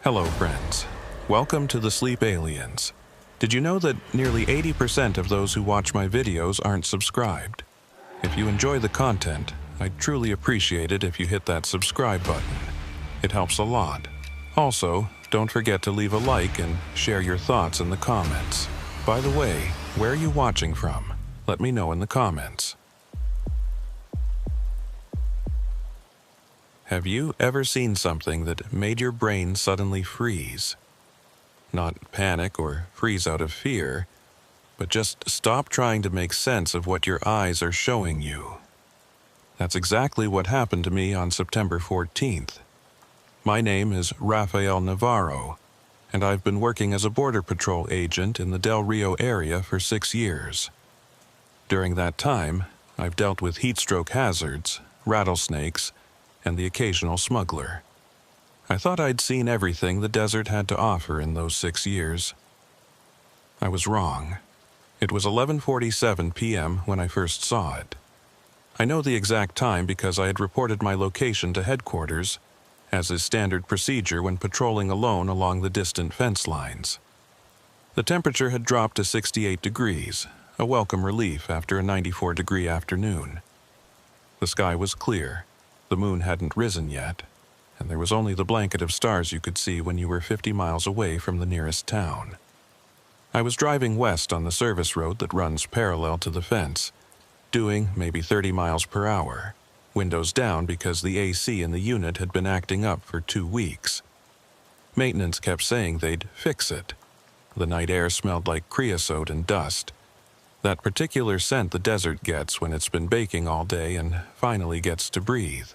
Hello, friends. Welcome to the Sleep Aliens. Did you know that nearly 80% of those who watch my videos aren't subscribed? If you enjoy the content, I'd truly appreciate it if you hit that subscribe button. It helps a lot. Also, don't forget to leave a like and share your thoughts in the comments. By the way, where are you watching from? Let me know in the comments. Have you ever seen something that made your brain suddenly freeze? Not panic or freeze out of fear, but just stop trying to make sense of what your eyes are showing you. That's exactly what happened to me on September 14th. My name is Rafael Navarro, and I've been working as a Border Patrol agent in the Del Rio area for 6 years. During that time, I've dealt with heat stroke hazards, rattlesnakes, and the occasional smuggler. I thought I'd seen everything the desert had to offer in those 6 years. I was wrong. It was 11:47 p.m. when I first saw it. I know the exact time because I had reported my location to headquarters, as is standard procedure when patrolling alone along the distant fence lines. The temperature had dropped to 68 degrees, a welcome relief after a 94-degree afternoon. The sky was clear. The moon hadn't risen yet, and there was only the blanket of stars you could see when you were 50 miles away from the nearest town. I was driving west on the service road that runs parallel to the fence, doing maybe 30 miles per hour, windows down because the AC in the unit had been acting up for 2 weeks. Maintenance kept saying they'd fix it. The night air smelled like creosote and dust, that particular scent the desert gets when it's been baking all day and finally gets to breathe.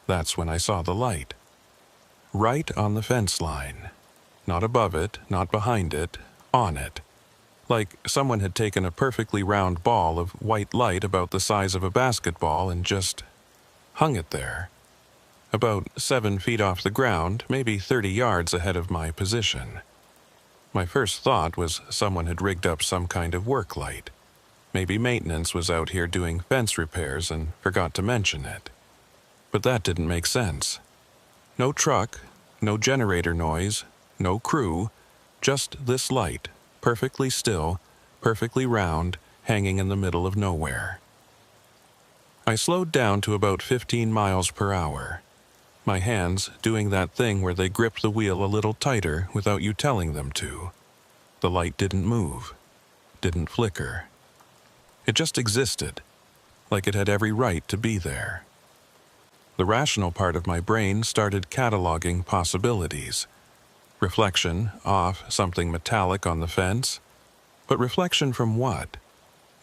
That's when I saw the light. Right on the fence line. Not above it, not behind it, on it. Like someone had taken a perfectly round ball of white light about the size of a basketball and just hung it there. About 7 feet off the ground, maybe 30 yards ahead of my position. My first thought was someone had rigged up some kind of work light. Maybe maintenance was out here doing fence repairs and forgot to mention it. But that didn't make sense. No truck, no generator noise, no crew, just this light, perfectly still, perfectly round, hanging in the middle of nowhere. I slowed down to about 15 miles per hour. My hands doing that thing where they grip the wheel a little tighter without you telling them to. The light didn't move, didn't flicker. It just existed, like it had every right to be there. The rational part of my brain started cataloging possibilities. Reflection off something metallic on the fence. But reflection from what?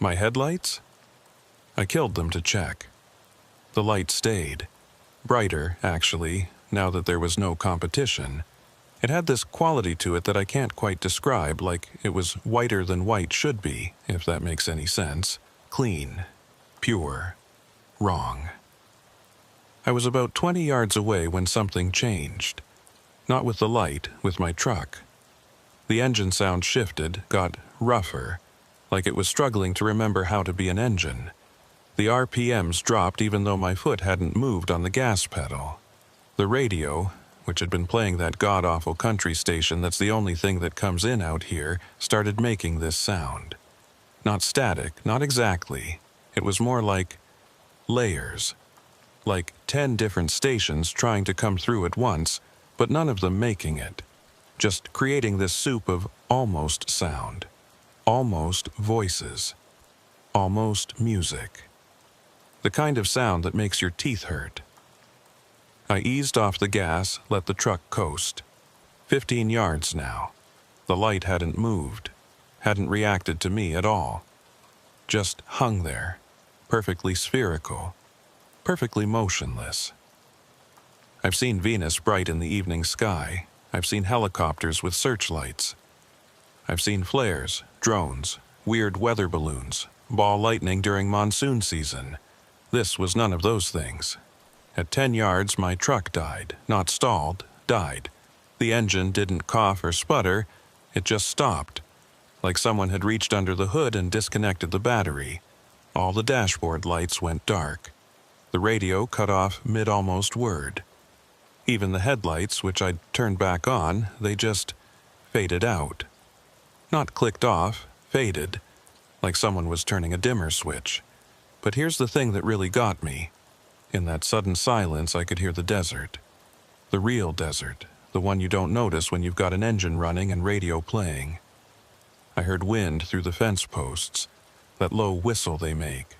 My headlights? I killed them to check. The light stayed. Brighter, actually, now that there was no competition. It had this quality to it that I can't quite describe, like it was whiter than white should be, if that makes any sense. Clean. Pure. Wrong. I was about 20 yards away when something changed. Not with the light, with my truck. The engine sound shifted, got rougher, like it was struggling to remember how to be an engine. The RPMs dropped even though my foot hadn't moved on the gas pedal. The radio, which had been playing that god-awful country station that's the only thing that comes in out here, started making this sound. Not static, not exactly. It was more like layers. Like 10 different stations trying to come through at once, but none of them making it. Just creating this soup of almost sound. Almost voices. Almost music. The kind of sound that makes your teeth hurt. I eased off the gas, let the truck coast. 15 yards now. The light hadn't moved, hadn't reacted to me at all. Just hung there, perfectly spherical, perfectly motionless. I've seen Venus bright in the evening sky. I've seen helicopters with searchlights. I've seen flares, drones, weird weather balloons, ball lightning during monsoon season. This was none of those things. At 10 yards, my truck died, not stalled, died. The engine didn't cough or sputter, it just stopped, like someone had reached under the hood and disconnected the battery. All the dashboard lights went dark. The radio cut off mid-almost word. Even the headlights, which I'd turned back on, they just faded out. Not clicked off, faded, like someone was turning a dimmer switch. But here's the thing that really got me. In that sudden silence, I could hear the desert. The real desert, the one you don't notice when you've got an engine running and radio playing. I heard wind through the fence posts, that low whistle they make.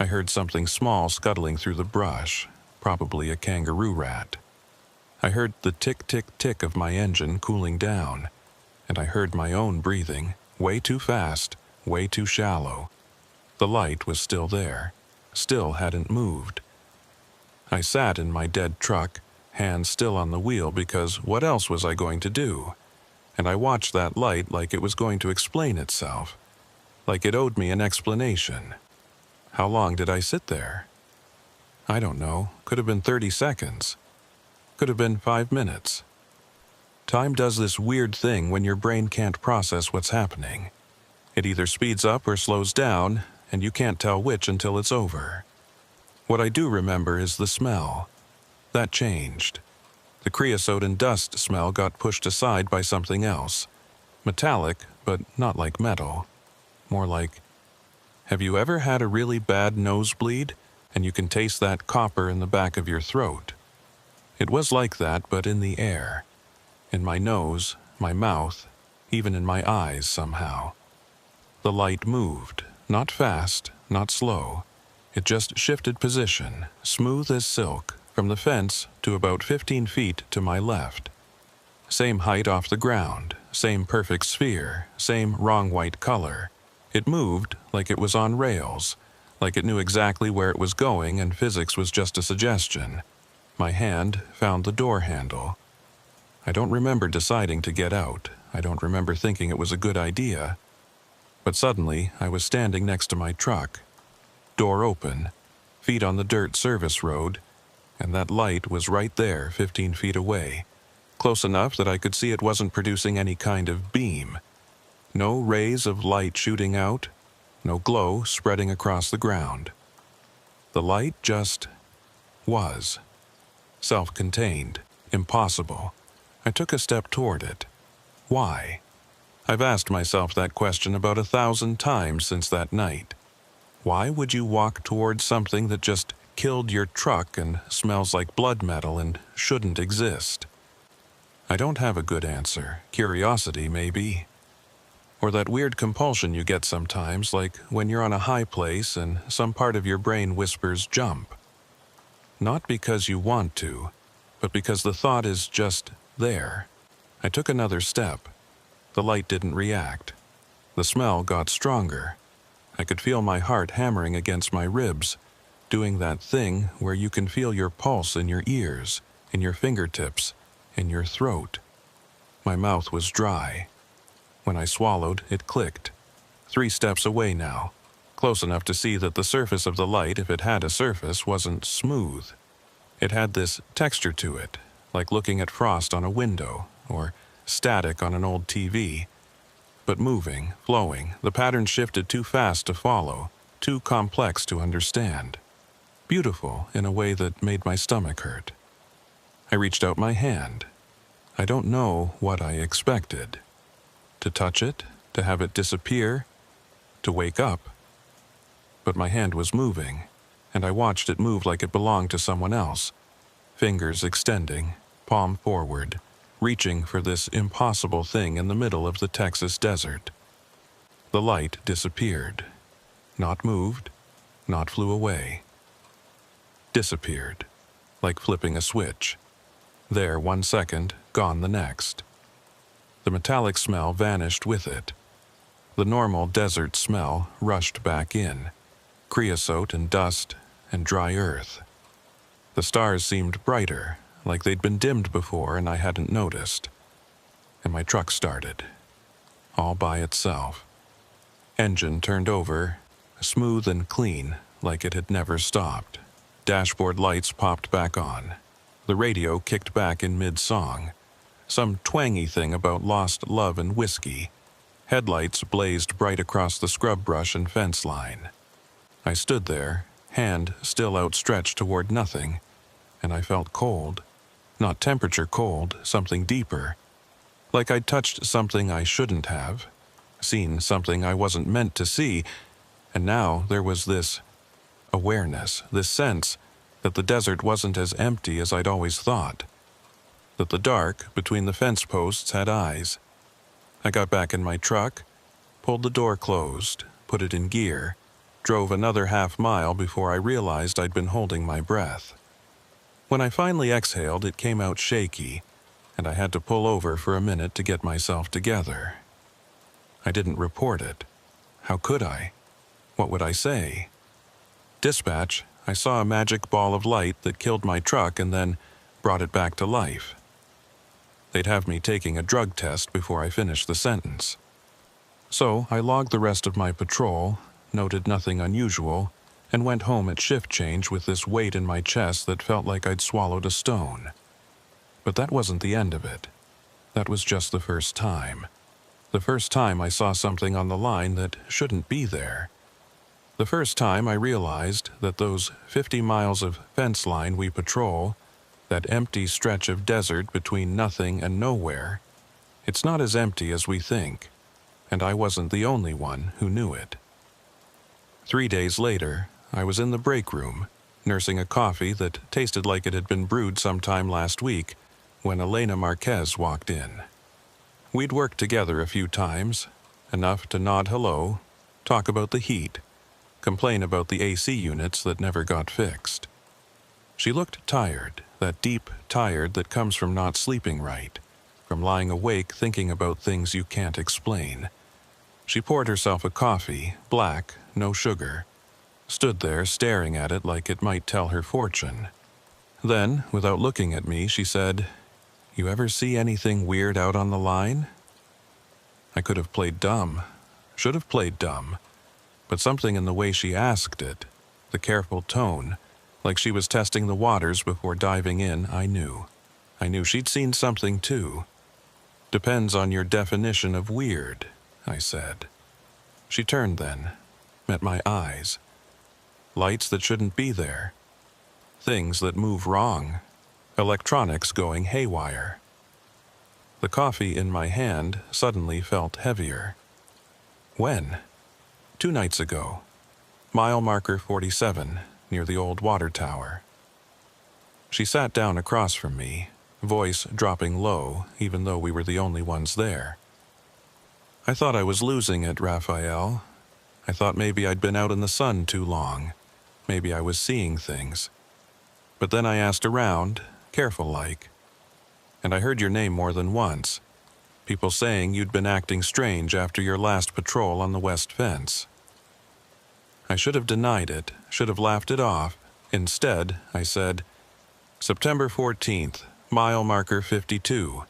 I heard something small scuttling through the brush, probably a kangaroo rat. I heard the tick-tick-tick of my engine cooling down, and I heard my own breathing, way too fast, way too shallow. The light was still there, still hadn't moved. I sat in my dead truck, hands still on the wheel, because what else was I going to do? And I watched that light like it was going to explain itself, like it owed me an explanation. How long did I sit there? I don't know. Could have been 30 seconds. Could have been 5 minutes. Time does this weird thing when your brain can't process what's happening. It either speeds up or slows down, and you can't tell which until it's over. What I do remember is the smell. That changed. The creosote and dust smell got pushed aside by something else. Metallic, but not like metal. More like, have you ever had a really bad nosebleed, and you can taste that copper in the back of your throat? It was like that, but in the air. In my nose, my mouth, even in my eyes somehow. The light moved, not fast, not slow. It just shifted position, smooth as silk, from the fence to about 15 feet to my left. Same height off the ground, same perfect sphere, same wrong white color. It moved like it was on rails, like it knew exactly where it was going and physics was just a suggestion. My hand found the door handle. I don't remember deciding to get out. I don't remember thinking it was a good idea. But suddenly, I was standing next to my truck. Door open, feet on the dirt service road, and that light was right there 15 feet away, close enough that I could see it wasn't producing any kind of beam. No rays of light shooting out, no glow spreading across the ground. The light just was. Self-contained, impossible. I took a step toward it. Why? I've asked myself that question about 1,000 times since that night. Why would you walk towards something that just killed your truck and smells like blood metal and shouldn't exist? I don't have a good answer. Curiosity, maybe. Or that weird compulsion you get sometimes, like when you're on a high place and some part of your brain whispers jump. Not because you want to, but because the thought is just there. I took another step. The light didn't react. The smell got stronger. I could feel my heart hammering against my ribs, doing that thing where you can feel your pulse in your ears, in your fingertips, in your throat. My mouth was dry. When I swallowed, it clicked. 3 steps away now, close enough to see that the surface of the light, if it had a surface, wasn't smooth. It had this texture to it, like looking at frost on a window, or static on an old TV. But moving, flowing, the pattern shifted too fast to follow, too complex to understand. Beautiful in a way that made my stomach hurt. I reached out my hand. I don't know what I expected. To touch it, to have it disappear, to wake up. But my hand was moving, and I watched it move like it belonged to someone else. Fingers extending, palm forward, reaching for this impossible thing in the middle of the Texas desert. The light disappeared. Not moved, not flew away. Disappeared, like flipping a switch. There 1 second, gone the next. The metallic smell vanished with it. The normal desert smell rushed back in. Creosote and dust and dry earth. The stars seemed brighter, like they'd been dimmed before and I hadn't noticed. And my truck started, all by itself. Engine turned over, smooth and clean, like it had never stopped. Dashboard lights popped back on. The radio kicked back in mid-song. Some twangy thing about lost love and whiskey. Headlights blazed bright across the scrub brush and fence line. I stood there, hand still outstretched toward nothing, and I felt cold. Not temperature cold, something deeper. Like I'd touched something I shouldn't have, seen something I wasn't meant to see, and now there was this awareness, this sense that the desert wasn't as empty as I'd always thought, that the dark between the fence posts had eyes. I got back in my truck, pulled the door closed, put it in gear, drove another half-mile before I realized I'd been holding my breath. When I finally exhaled, it came out shaky, and I had to pull over for a minute to get myself together. I didn't report it. How could I? What would I say? Dispatch, I saw a magic ball of light that killed my truck and then brought it back to life. They'd have me taking a drug test before I finished the sentence. So I logged the rest of my patrol, noted nothing unusual, and went home at shift change with this weight in my chest that felt like I'd swallowed a stone. But that wasn't the end of it. That was just the first time. The first time I saw something on the line that shouldn't be there. The first time I realized that those 50 miles of fence line we patrol, that empty stretch of desert between nothing and nowhere, it's not as empty as we think, and I wasn't the only one who knew it. 3 days later, I was in the break room, nursing a coffee that tasted like it had been brewed sometime last week, when Elena Marquez walked in. We'd worked together a few times, enough to nod hello, talk about the heat, complain about the AC units that never got fixed. She looked tired, that deep tired that comes from not sleeping right, from lying awake thinking about things you can't explain. She poured herself a coffee, black, no sugar, stood there staring at it like it might tell her fortune. Then, without looking at me, she said, "You ever see anything weird out on the line?" I could have played dumb, should have played dumb, but something in the way she asked it, the careful tone, like she was testing the waters before diving in, I knew. I knew she'd seen something too. "Depends on your definition of weird," I said. She turned then, met my eyes. Lights that shouldn't be there. Things that move wrong. Electronics going haywire. The coffee in my hand suddenly felt heavier. When? 2 nights ago. Mile marker 47, near the old water tower. She sat down across from me, voice dropping low, even though we were the only ones there. "I thought I was losing it, Raphael. I thought maybe I'd been out in the sun too long. Maybe I was seeing things. But then I asked around, careful-like. And I heard your name more than once. People saying you'd been acting strange after your last patrol on the west fence." I should have denied it, should have laughed it off. Instead, I said, "September 14th, mile marker 52,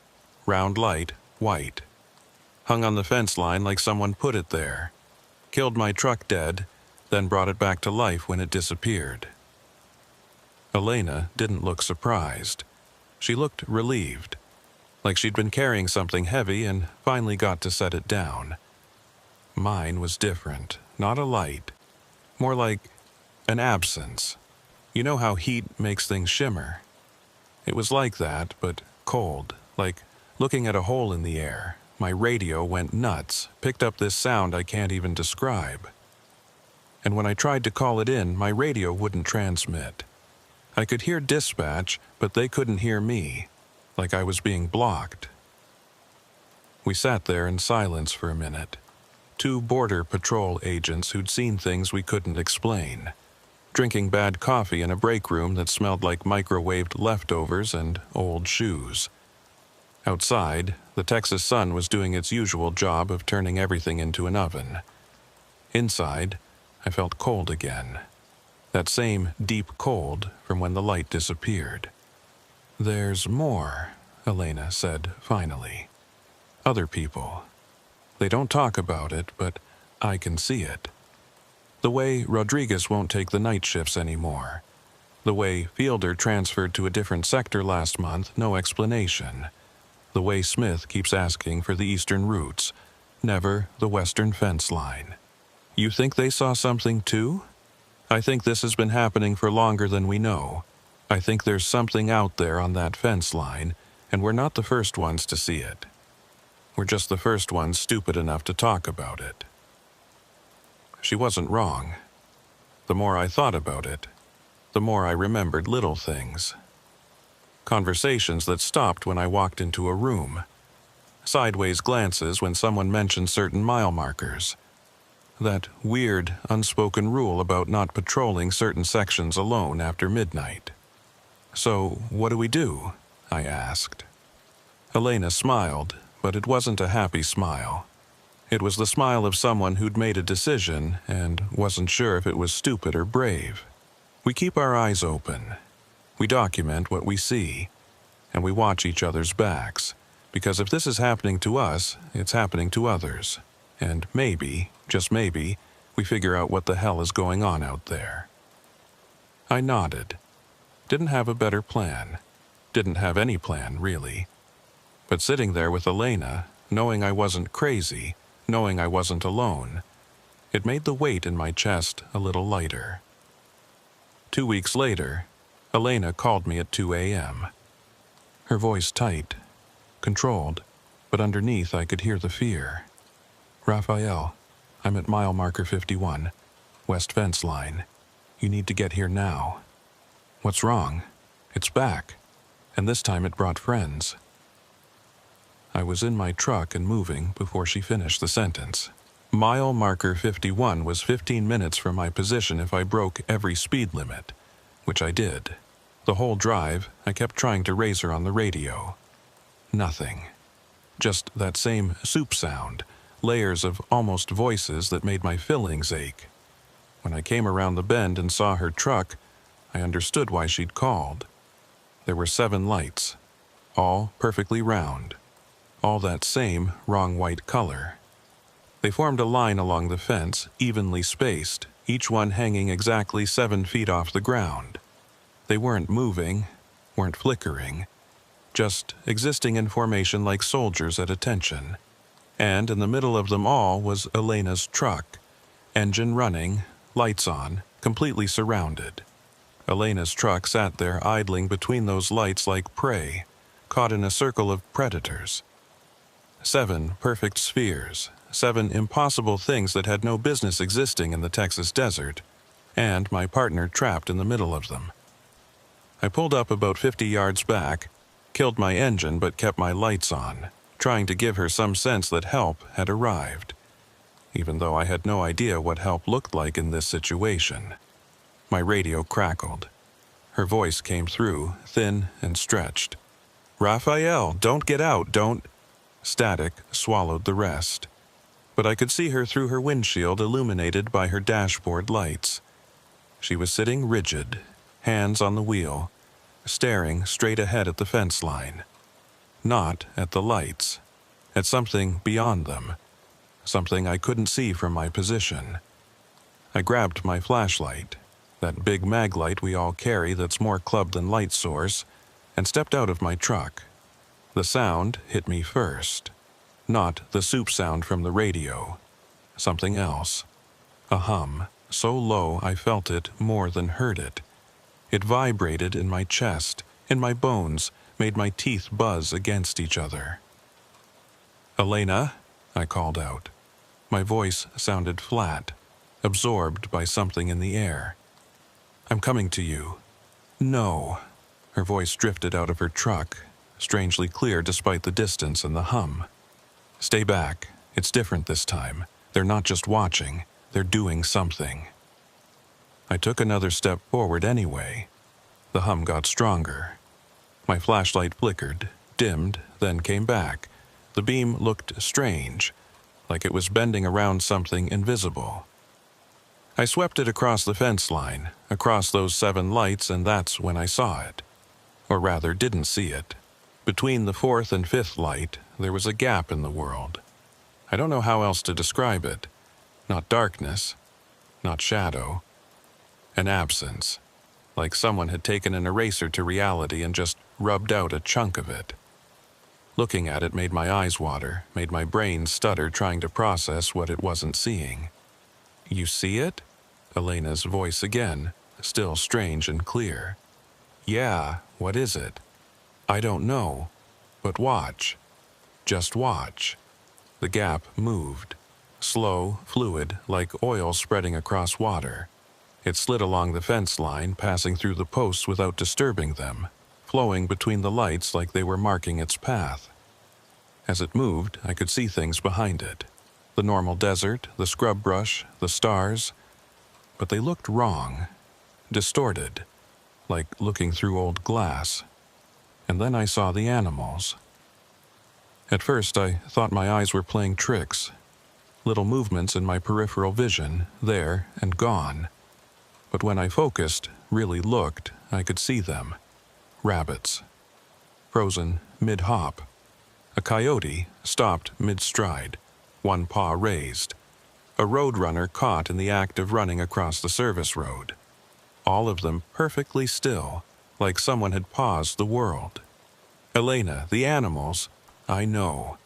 round light, white. Hung on the fence line like someone put it there. Killed my truck dead, then brought it back to life when it disappeared." Elena didn't look surprised. She looked relieved, like she'd been carrying something heavy and finally got to set it down. Mine was different, not a light. More like an absence. You know how heat makes things shimmer? It was like that, but cold, like looking at a hole in the air. My radio went nuts, picked up this sound I can't even describe. And when I tried to call it in, my radio wouldn't transmit. I could hear dispatch, but they couldn't hear me, like I was being blocked. We sat there in silence for a minute. 2 border patrol agents who'd seen things we couldn't explain, drinking bad coffee in a break room that smelled like microwaved leftovers and old shoes. Outside, the Texas sun was doing its usual job of turning everything into an oven. Inside, I felt cold again. That same deep cold from when the light disappeared. "There's more," Elena said finally. "Other people. They don't talk about it, but I can see it. The way Rodriguez won't take the night shifts anymore. The way Fielder transferred to a different sector last month, no explanation. The way Smith keeps asking for the eastern routes, never the western fence line. You think they saw something too? I think this has been happening for longer than we know. I think there's something out there on that fence line, and we're not the first ones to see it. We're just the first ones stupid enough to talk about it." She wasn't wrong. The more I thought about it, the more I remembered little things. Conversations that stopped when I walked into a room. Sideways glances when someone mentioned certain mile markers. That weird, unspoken rule about not patrolling certain sections alone after midnight. "So, what do we do?" I asked. Elena smiled, but it wasn't a happy smile. It was the smile of someone who'd made a decision and wasn't sure if it was stupid or brave. "We keep our eyes open. We document what we see, and we watch each other's backs, because if this is happening to us, it's happening to others. And maybe, just maybe, we figure out what the hell is going on out there." I nodded. Didn't have a better plan. Didn't have any plan, really. But sitting there with Elena, knowing I wasn't crazy, knowing I wasn't alone, it made the weight in my chest a little lighter. 2 weeks later, Elena called me at 2 a.m. Her voice tight, controlled, but underneath I could hear the fear. "Raphael, I'm at mile marker 51, west fence line. You need to get here now." "What's wrong?" "It's back, and this time it brought friends." I was in my truck and moving before she finished the sentence. Mile marker 51 was 15 minutes from my position if I broke every speed limit, which I did. The whole drive, I kept trying to raise her on the radio. Nothing. Just that same soup sound, layers of almost voices that made my fillings ache. When I came around the bend and saw her truck, I understood why she'd called. There were 7 lights, all perfectly round, all that same wrong white color. They formed a line along the fence, evenly spaced, each one hanging exactly 7 feet off the ground. They weren't moving, weren't flickering, just existing in formation like soldiers at attention. And in the middle of them all was Elena's truck, engine running, lights on, completely surrounded. Elena's truck sat there idling between those lights like prey, caught in a circle of predators. 7 perfect spheres, 7 impossible things that had no business existing in the Texas desert, and my partner trapped in the middle of them. I pulled up about 50 yards back, killed my engine but kept my lights on, trying to give her some sense that help had arrived, even though I had no idea what help looked like in this situation. My radio crackled. Her voice came through, thin and stretched. "Raphael, don't get out, don't—" Static swallowed the rest. But I could see her through her windshield illuminated by her dashboard lights. She was sitting rigid, hands on the wheel, staring straight ahead at the fence line. Not at the lights, at something beyond them, something I couldn't see from my position. I grabbed my flashlight, that big mag light we all carry that's more club than light source, and stepped out of my truck. The sound hit me first. Not the soup sound from the radio. Something else. A hum, so low I felt it more than heard it. It vibrated in my chest, in my bones, made my teeth buzz against each other. "Elena?" I called out. My voice sounded flat, absorbed by something in the air. "I'm coming to you." "No." Her voice drifted out of her truck, strangely clear despite the distance and the hum. "Stay back. It's different this time. They're not just watching, they're doing something." I took another step forward anyway. The hum got stronger. My flashlight flickered, dimmed, then came back. The beam looked strange, like it was bending around something invisible. I swept it across the fence line, across those 7 lights, and that's when I saw it. Or rather, didn't see it. Between the 4th and 5th light, there was a gap in the world. I don't know how else to describe it. Not darkness, not shadow. An absence, like someone had taken an eraser to reality and just rubbed out a chunk of it. Looking at it made my eyes water, made my brain stutter trying to process what it wasn't seeing. "You see it?" Elena's voice again, still strange and clear. Yeah, what is it? I don't know, but watch. Just watch. The gap moved. Slow, fluid, like oil spreading across water. It slid along the fence line, passing through the posts without disturbing them, flowing between the lights like they were marking its path. As it moved, I could see things behind it. The normal desert, the scrub brush, the stars. But they looked wrong, distorted, like looking through old glass. And then I saw the animals. At first, I thought my eyes were playing tricks. Little movements in my peripheral vision, there and gone. But when I focused, really looked, I could see them. Rabbits. Frozen mid-hop. A coyote stopped mid-stride, one paw raised. A roadrunner caught in the act of running across the service road. All of them perfectly still, like someone had paused the world. Elena, the animals, I know.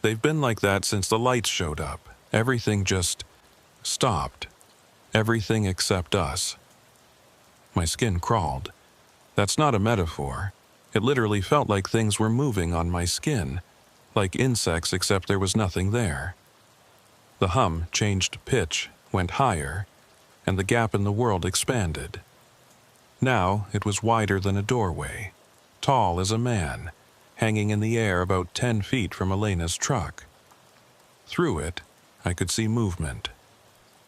They've been like that since the lights showed up. Everything just stopped. Everything except us. My skin crawled. That's not a metaphor. It literally felt like things were moving on my skin, like insects except there was nothing there. The hum changed pitch, went higher, and the gap in the world expanded. Now it was wider than a doorway, tall as a man, hanging in the air about 10 feet from Elena's truck. Through it, I could see movement.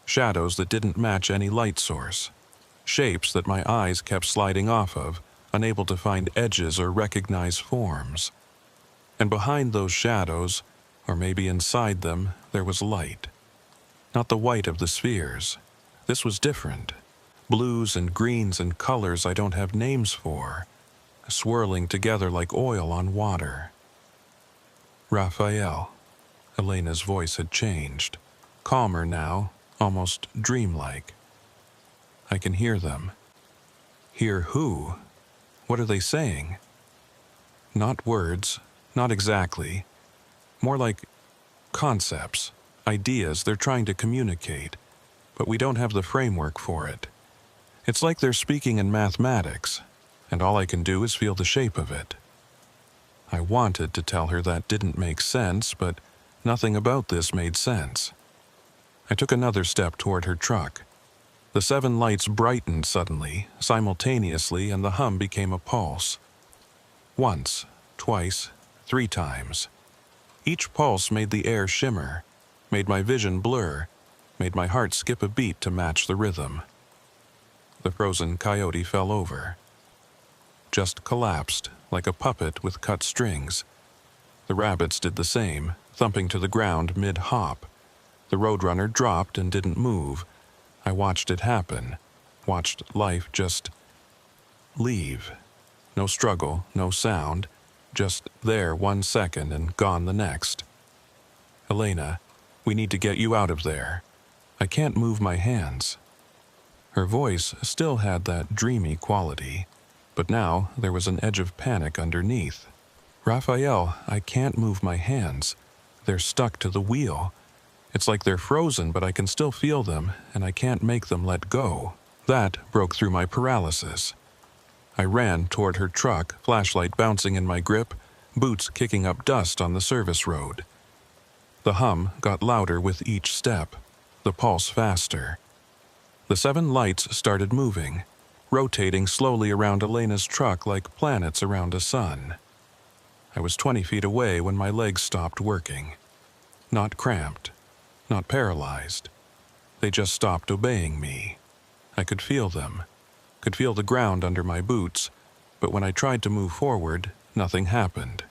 Shadows that didn't match any light source. Shapes that my eyes kept sliding off of, unable to find edges or recognize forms. And behind those shadows, or maybe inside them, there was light. Not the white of the spheres. This was different. Blues and greens and colors I don't have names for, swirling together like oil on water. Raphael. Elena's voice had changed. Calmer now, almost dreamlike. I can hear them. Hear who? What are they saying? Not words, not exactly. More like concepts, ideas they're trying to communicate, but we don't have the framework for it. It's like they're speaking in mathematics, and all I can do is feel the shape of it. I wanted to tell her that didn't make sense, but nothing about this made sense. I took another step toward her truck. The 7 lights brightened suddenly, simultaneously, and the hum became a pulse. Once, twice, 3 times. Each pulse made the air shimmer, made my vision blur, made my heart skip a beat to match the rhythm. The frozen coyote fell over. Just collapsed, like a puppet with cut strings. The rabbits did the same, thumping to the ground mid-hop. The roadrunner dropped and didn't move. I watched it happen, watched life just leave. No struggle, no sound, just there 1 second and gone the next. Elena, we need to get you out of there. I can't move my hands. Her voice still had that dreamy quality, but now there was an edge of panic underneath. Raphael, I can't move my hands. They're stuck to the wheel. It's like they're frozen, but I can still feel them, and I can't make them let go. That broke through my paralysis. I ran toward her truck, flashlight bouncing in my grip, boots kicking up dust on the service road. The hum got louder with each step, the pulse faster. The 7 lights started moving, rotating slowly around Elena's truck like planets around a sun. I was 20 feet away when my legs stopped working. Not cramped, not paralyzed. They just stopped obeying me. I could feel them, could feel the ground under my boots, but when I tried to move forward, nothing happened.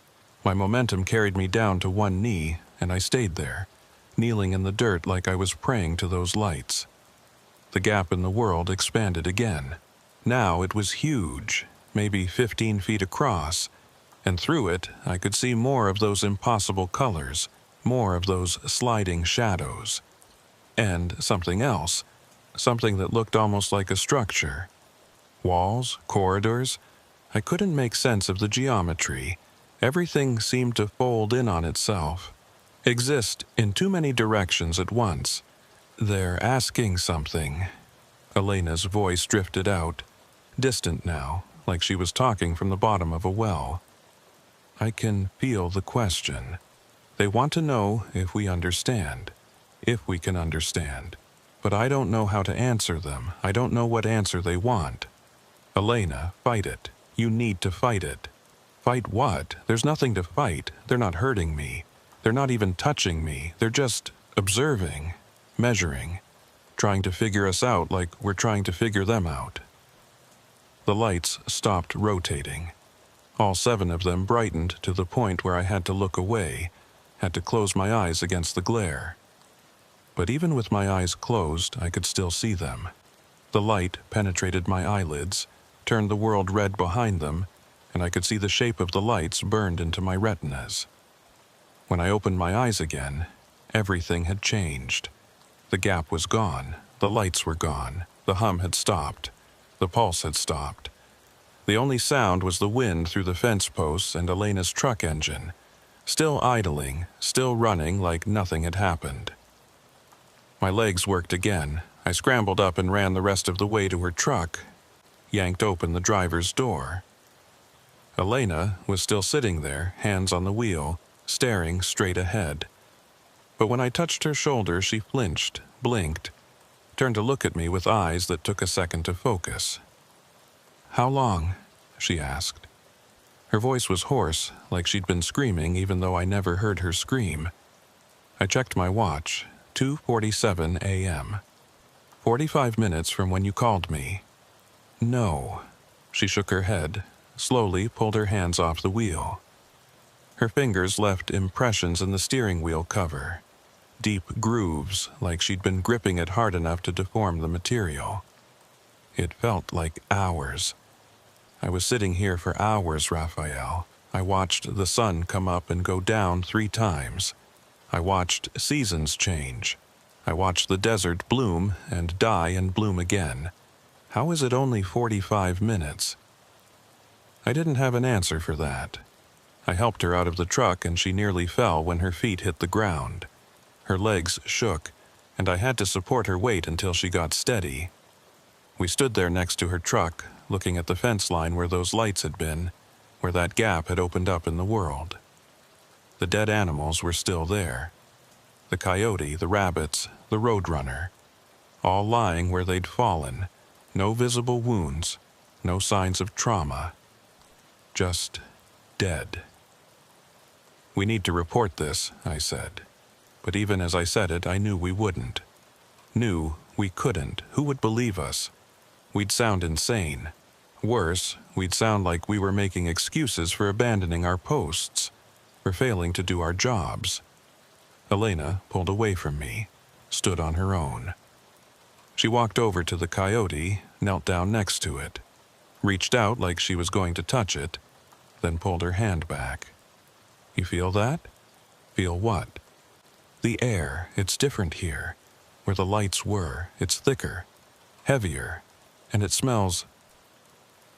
My momentum carried me down to 1 knee, and I stayed there, kneeling in the dirt like I was praying to those lights. The gap in the world expanded again. Now it was huge, maybe 15 feet across, and through it I could see more of those impossible colors, more of those sliding shadows. And something else, something that looked almost like a structure. Walls, corridors. I couldn't make sense of the geometry. Everything seemed to fold in on itself, exist in too many directions at once. They're asking something. Elena's voice drifted out, distant now, like she was talking from the bottom of a well. I can feel the question. They want to know if we understand, if we can understand. But I don't know how to answer them. I don't know what answer they want. Elena, fight it. You need to fight it. Fight what? There's nothing to fight. They're not hurting me. They're not even touching me. They're just observing, measuring, trying to figure us out like we're trying to figure them out. The lights stopped rotating. All 7 of them brightened to the point where I had to look away, had to close my eyes against the glare. But even with my eyes closed, I could still see them. The light penetrated my eyelids, turned the world red behind them, and I could see the shape of the lights burned into my retinas. When I opened my eyes again, everything had changed. The gap was gone, the lights were gone, the hum had stopped, the pulse had stopped. The only sound was the wind through the fence posts and Elena's truck engine, still idling, still running like nothing had happened. My legs worked again. I scrambled up and ran the rest of the way to her truck, yanked open the driver's door. Elena was still sitting there, hands on the wheel, staring straight ahead. But when I touched her shoulder, she flinched, blinked, turned to look at me with eyes that took a second to focus. "How long?" she asked. Her voice was hoarse, like she'd been screaming even though I never heard her scream. I checked my watch, 2:47 a.m. 45 minutes from when you called me. "No." She shook her head, slowly pulled her hands off the wheel. Her fingers left impressions in the steering wheel cover, deep grooves like she'd been gripping it hard enough to deform the material. It felt like hours. I was sitting here for hours, Raphael. I watched the sun come up and go down 3 times. I watched seasons change. I watched the desert bloom and die and bloom again. How is it only 45 minutes? I didn't have an answer for that. I helped her out of the truck and she nearly fell when her feet hit the ground. Her legs shook, and I had to support her weight until she got steady. We stood there next to her truck, looking at the fence line where those lights had been, where that gap had opened up in the world. The dead animals were still there. The coyote, the rabbits, the roadrunner, all lying where they'd fallen, no visible wounds, no signs of trauma. Just dead. "We need to report this," I said. But even as I said it, I knew we wouldn't. Knew we couldn't. Who would believe us? We'd sound insane. Worse, we'd sound like we were making excuses for abandoning our posts, for failing to do our jobs. Elena pulled away from me, stood on her own. She walked over to the coyote, knelt down next to it, reached out like she was going to touch it, then pulled her hand back. "You feel that?" "Feel what?" "The air. It's different here. Where the lights were, it's thicker, heavier, and it smells."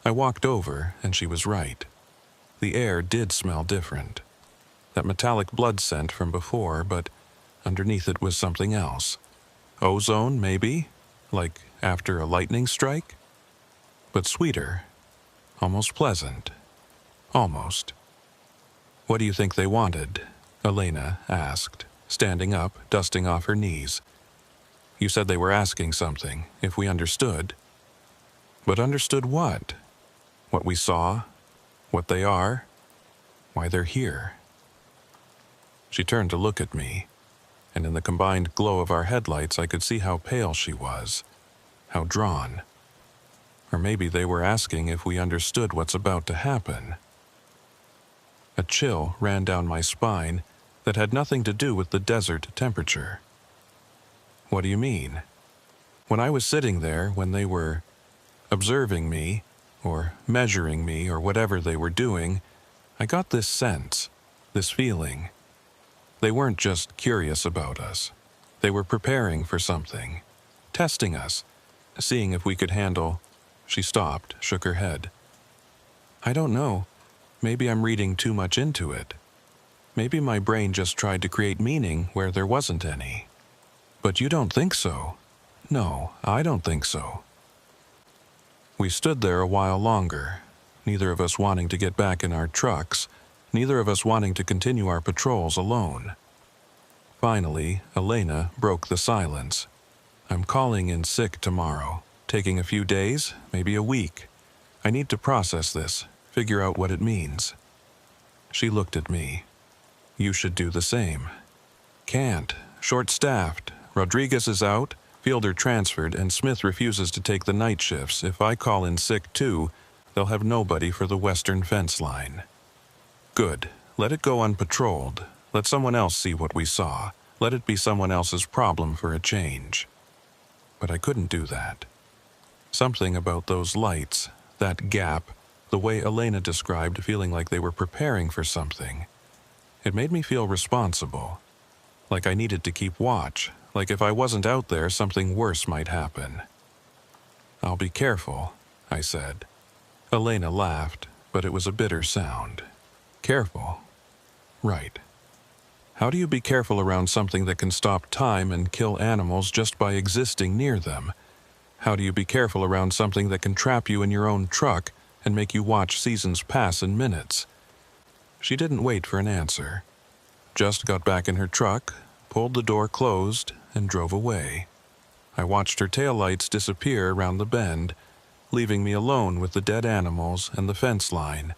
I walked over, and she was right. The air did smell different. That metallic blood scent from before, but underneath it was something else. Ozone, maybe? Like after a lightning strike? But sweeter. Almost pleasant. Almost. "What do you think they wanted?" Elena asked, standing up, dusting off her knees. "You said they were asking something, if we understood." "But understood what? What we saw? What they are? Why they're here?" She turned to look at me, and in the combined glow of our headlights I could see how pale she was, how drawn. Or maybe they were asking if we understood what's about to happen. A chill ran down my spine that had nothing to do with the desert temperature. "What do you mean?" "When I was sitting there, when they were observing me, or measuring me, or whatever they were doing, I got this sense, this feeling. They weren't just curious about us. They were preparing for something, testing us, seeing if we could handle." She stopped, shook her head. "I don't know. Maybe I'm reading too much into it. Maybe my brain just tried to create meaning where there wasn't any." "But you don't think so?" "No, I don't think so." We stood there a while longer, neither of us wanting to get back in our trucks, neither of us wanting to continue our patrols alone. Finally, Elena broke the silence. "I'm calling in sick tomorrow. Taking a few days, maybe a week. I need to process this, figure out what it means." She looked at me. "You should do the same." "Can't. Short-staffed. Rodriguez is out, Fielder transferred, and Smith refuses to take the night shifts. If I call in sick too, they'll have nobody for the western fence line." "Good. Let it go unpatrolled. Let someone else see what we saw. Let it be someone else's problem for a change." But I couldn't do that. Something about those lights, that gap, the way Elena described feeling like they were preparing for something. It made me feel responsible. Like I needed to keep watch. Like if I wasn't out there, something worse might happen. "I'll be careful," I said. Elena laughed, but it was a bitter sound. "Careful? Right. How do you be careful around something that can stop time and kill animals just by existing near them? How do you be careful around something that can trap you in your own truck and make you watch seasons pass in minutes?" She didn't wait for an answer. Just got back in her truck, pulled the door closed, and drove away. I watched her taillights disappear around the bend, leaving me alone with the dead animals and the fence line,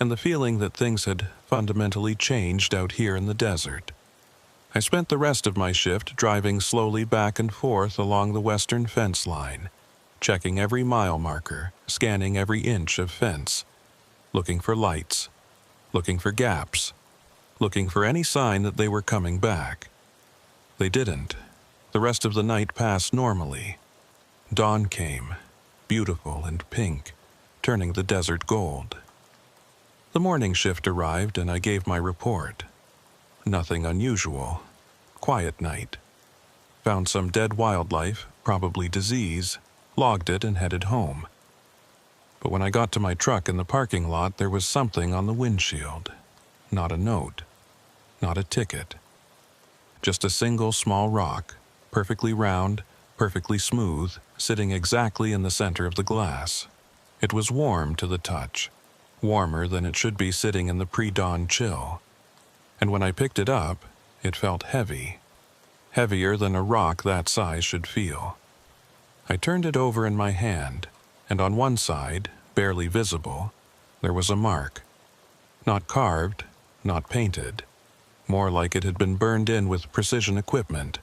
and the feeling that things had fundamentally changed out here in the desert. I spent the rest of my shift driving slowly back and forth along the western fence line, checking every mile marker, scanning every inch of fence, looking for lights, looking for gaps, looking for any sign that they were coming back. They didn't. The rest of the night passed normally. Dawn came, beautiful and pink, turning the desert gold. The morning shift arrived and I gave my report. Nothing unusual. Quiet night. Found some dead wildlife, probably disease, logged it and headed home. But when I got to my truck in the parking lot, there was something on the windshield. Not a note. Not a ticket. Just a single small rock, perfectly round, perfectly smooth, sitting exactly in the center of the glass. It was warm to the touch, warmer than it should be sitting in the pre-dawn chill. And when I picked it up, it felt heavy, heavier than a rock that size should feel. I turned it over in my hand, and on one side, barely visible, there was a mark. Not carved, not painted, more like it had been burned in with precision equipment.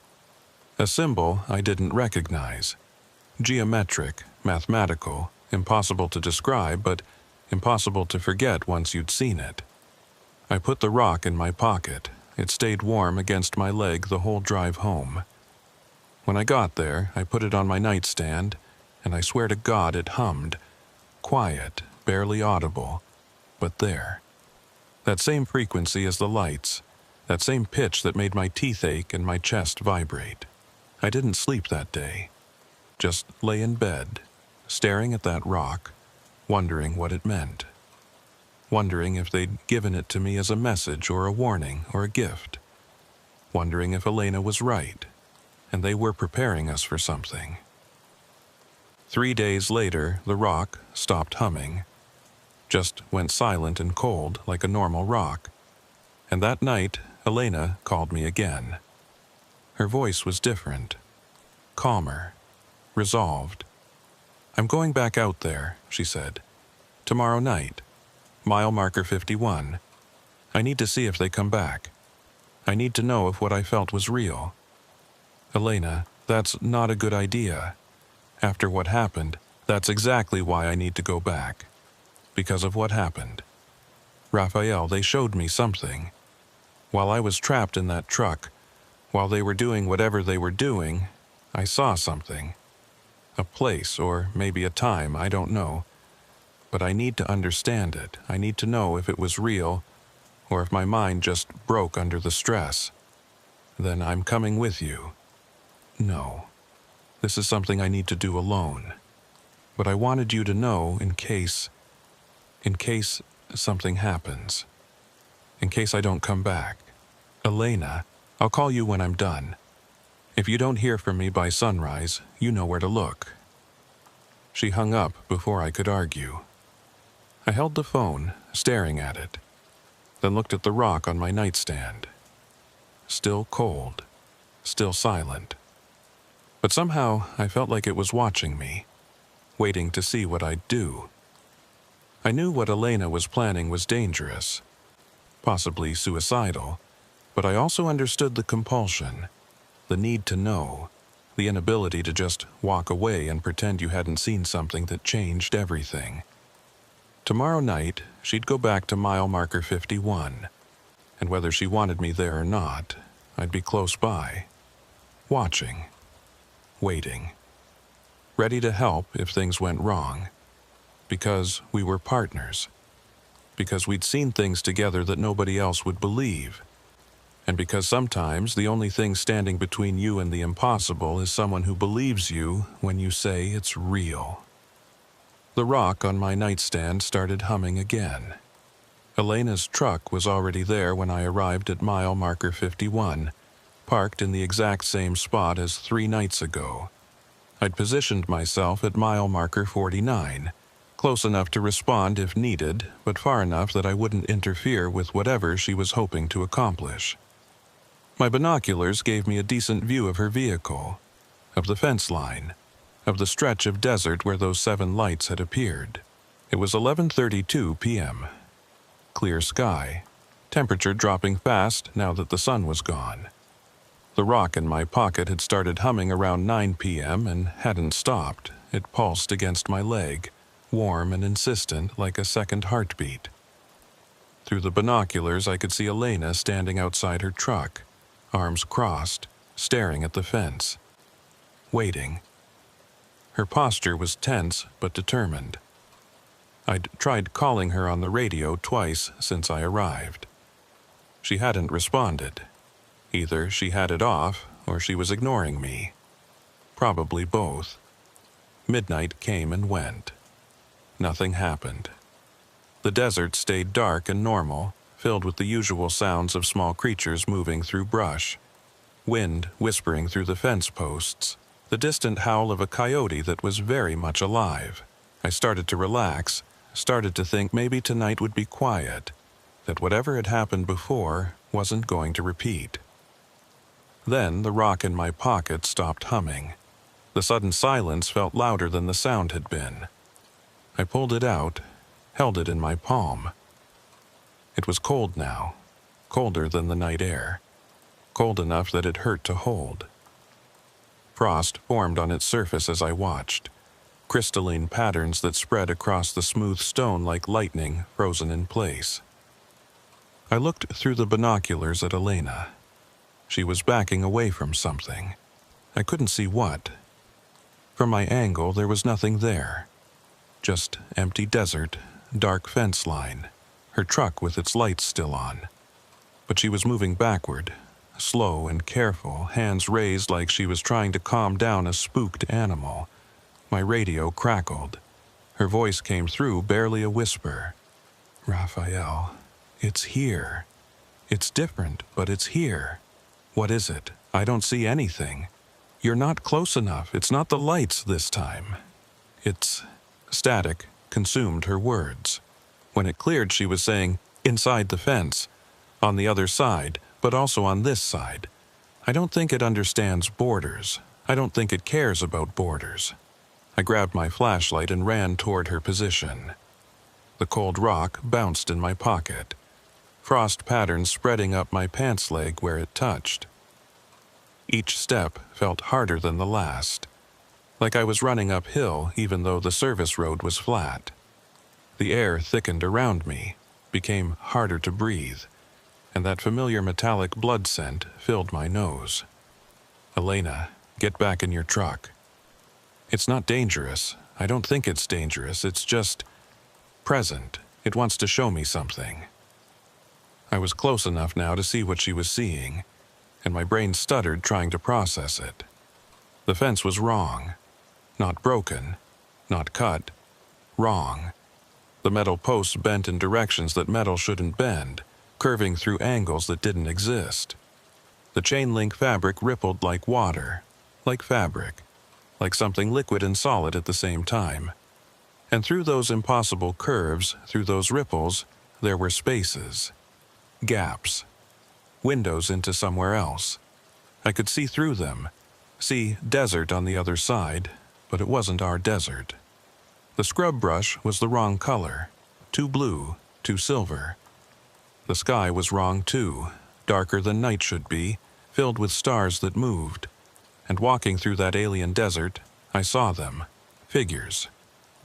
A symbol I didn't recognize. Geometric, mathematical, impossible to describe, but impossible to forget once you'd seen it. I put the rock in my pocket. It stayed warm against my leg the whole drive home. When I got there, I put it on my nightstand, and I swear to God it hummed. Quiet, barely audible, but there. That same frequency as the lights, that same pitch that made my teeth ache and my chest vibrate. I didn't sleep that day. Just lay in bed, staring at that rock, wondering what it meant. Wondering if they'd given it to me as a message or a warning or a gift. Wondering if Elena was right, and they were preparing us for something. 3 days later, the rock stopped humming. Just went silent and cold like a normal rock. And that night, Elena called me again. Her voice was different. Calmer. Resolved. "I'm going back out there," she said. "Tomorrow night. Mile marker 51. I need to see if they come back. I need to know if what I felt was real. Elena, that's not a good idea. After what happened, that's exactly why I need to go back. Because of what happened. Raphael, they showed me something. While I was trapped in that truck, while they were doing whatever they were doing, I saw something. A place, or maybe a time, I don't know. But I need to understand it. I need to know if it was real, or if my mind just broke under the stress. Then I'm coming with you. No. This is something I need to do alone. But I wanted you to know in case something happens. In case I don't come back. Elena, I'll call you when I'm done. If you don't hear from me by sunrise, you know where to look." She hung up before I could argue. I held the phone, staring at it, then looked at the rock on my nightstand. Still cold, still silent. But somehow I felt like it was watching me, waiting to see what I'd do. I knew what Elena was planning was dangerous, possibly suicidal, but I also understood the compulsion, the need to know, the inability to just walk away and pretend you hadn't seen something that changed everything. Tomorrow night, she'd go back to mile marker 51, and whether she wanted me there or not, I'd be close by, watching, waiting, ready to help if things went wrong, because we were partners, because we'd seen things together that nobody else would believe, and because sometimes the only thing standing between you and the impossible is someone who believes you when you say it's real. The rock on my nightstand started humming again. Elena's truck was already there when I arrived at mile marker 51, parked in the exact same spot as 3 nights ago. I'd positioned myself at mile marker 49, close enough to respond if needed, but far enough that I wouldn't interfere with whatever she was hoping to accomplish. My binoculars gave me a decent view of her vehicle, of the fence line, of the stretch of desert where those 7 lights had appeared. It was 11:32 p.m. Clear sky, temperature dropping fast now that the sun was gone. The rock in my pocket had started humming around 9 p.m. and hadn't stopped. It pulsed against my leg, warm and insistent like a second heartbeat. Through the binoculars, I could see Elena standing outside her truck, arms crossed, staring at the fence, waiting. Her posture was tense but determined. I'd tried calling her on the radio twice since I arrived. She hadn't responded. Either she had it off or she was ignoring me. Probably both. Midnight came and went. Nothing happened. The desert stayed dark and normal, filled with the usual sounds of small creatures moving through brush, wind whispering through the fence posts, the distant howl of a coyote that was very much alive. I started to relax, started to think maybe tonight would be quiet, that whatever had happened before wasn't going to repeat. Then the rock in my pocket stopped humming. The sudden silence felt louder than the sound had been. I pulled it out, held it in my palm. It was cold now, colder than the night air, cold enough that it hurt to hold. Frost formed on its surface as I watched, crystalline patterns that spread across the smooth stone like lightning frozen in place. I looked through the binoculars at Elena. She was backing away from something. I couldn't see what. From my angle, there was nothing there. Just empty desert, dark fence line, her truck with its lights still on. But she was moving backward, slow and careful, hands raised like she was trying to calm down a spooked animal. My radio crackled. Her voice came through, barely a whisper. "Raphael, it's here. It's different, but it's here. What is it? I don't see anything. You're not close enough. It's not the lights this time." It's static consumed her words. When it cleared, she was saying, "Inside the fence, on the other side, but also on this side. I don't think it understands borders. I don't think it cares about borders." I grabbed my flashlight and ran toward her position. The cold rock bounced in my pocket, frost patterns spreading up my pants leg where it touched. Each step felt harder than the last, like I was running uphill even though the service road was flat. The air thickened around me, became harder to breathe, and that familiar metallic blood scent filled my nose. "Elena, get back in your truck. It's not dangerous. I don't think it's dangerous. It's just present. It wants to show me something." I was close enough now to see what she was seeing, and my brain stuttered trying to process it. The fence was wrong. Not broken, not cut. Wrong. The metal posts bent in directions that metal shouldn't bend, curving through angles that didn't exist. The chain link fabric rippled like water, like fabric, like something liquid and solid at the same time. And through those impossible curves, through those ripples, there were spaces, gaps, windows into somewhere else. I could see through them, see desert on the other side, but it wasn't our desert. The scrub brush was the wrong color, too blue, too silver. The sky was wrong too, darker than night should be, filled with stars that moved. And walking through that alien desert, I saw them, figures,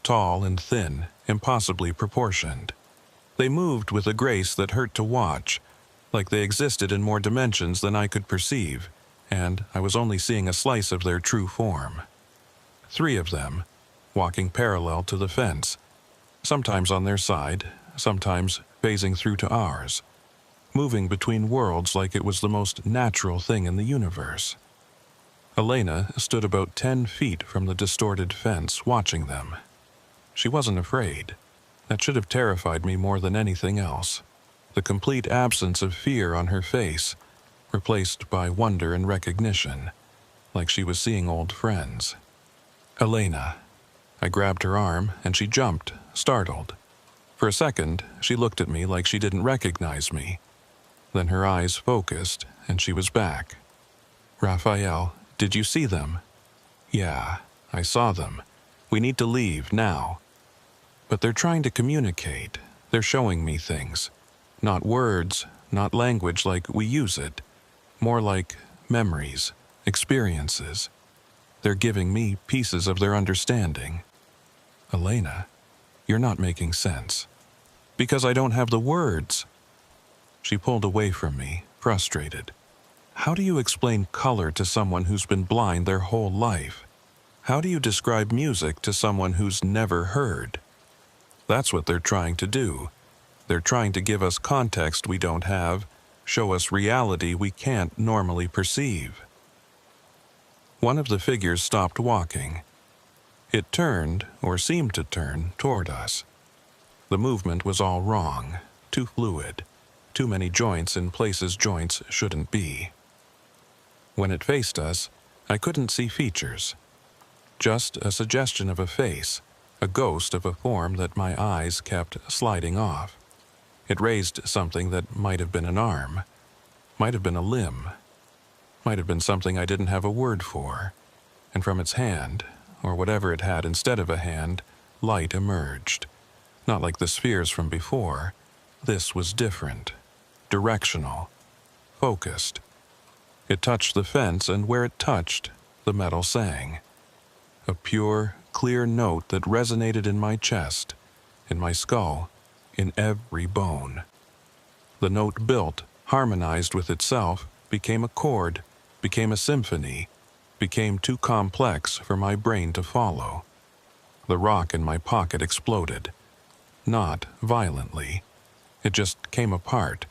tall and thin, impossibly proportioned. They moved with a grace that hurt to watch, like they existed in more dimensions than I could perceive, and I was only seeing a slice of their true form. 3 of them, walking parallel to the fence, sometimes on their side, sometimes phasing through to ours, moving between worlds like it was the most natural thing in the universe. Elena stood about 10 feet from the distorted fence, watching them. She wasn't afraid. That should have terrified me more than anything else. The complete absence of fear on her face, replaced by wonder and recognition, like she was seeing old friends. Elena. I grabbed her arm, and she jumped, startled. For a second, she looked at me like she didn't recognize me. Then her eyes focused, and she was back. Raphael, did you see them? Yeah, I saw them. We need to leave now. But they're trying to communicate. They're showing me things. Not words, not language like we use it. More like memories, experiences. They're giving me pieces of their understanding. Elena, you're not making sense. Because I don't have the words. She pulled away from me, frustrated. How do you explain color to someone who's been blind their whole life? How do you describe music to someone who's never heard? That's what they're trying to do. They're trying to give us context we don't have, show us reality we can't normally perceive. One of the figures stopped walking. It turned, or seemed to turn, toward us. The movement was all wrong, too fluid, too many joints in places joints shouldn't be. When it faced us, I couldn't see features. Just a suggestion of a face, a ghost of a form that my eyes kept sliding off. It raised something that might have been an arm, might have been a limb, might have been something I didn't have a word for, and from its hand, or whatever it had instead of a hand, light emerged. Not like the spheres from before. This was different, directional, focused. It touched the fence, and where it touched, the metal sang. A pure, clear note that resonated in my chest, in my skull, in every bone. The note built, harmonized with itself, became a chord, became a symphony, became too complex for my brain to follow. The rock in my pocket exploded. Not violently. It just came apart,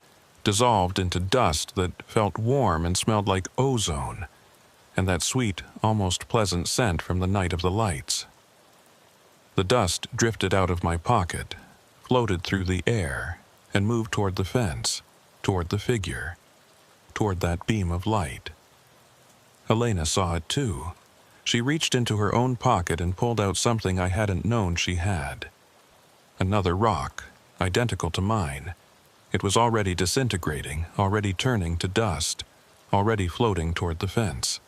dissolved into dust that felt warm and smelled like ozone, and that sweet, almost pleasant scent from the night of the lights. The dust drifted out of my pocket, floated through the air, and moved toward the fence, toward the figure, toward that beam of light. Elena saw it too. She reached into her own pocket and pulled out something I hadn't known she had. Another rock, identical to mine. It was already disintegrating, already turning to dust, already floating toward the fence.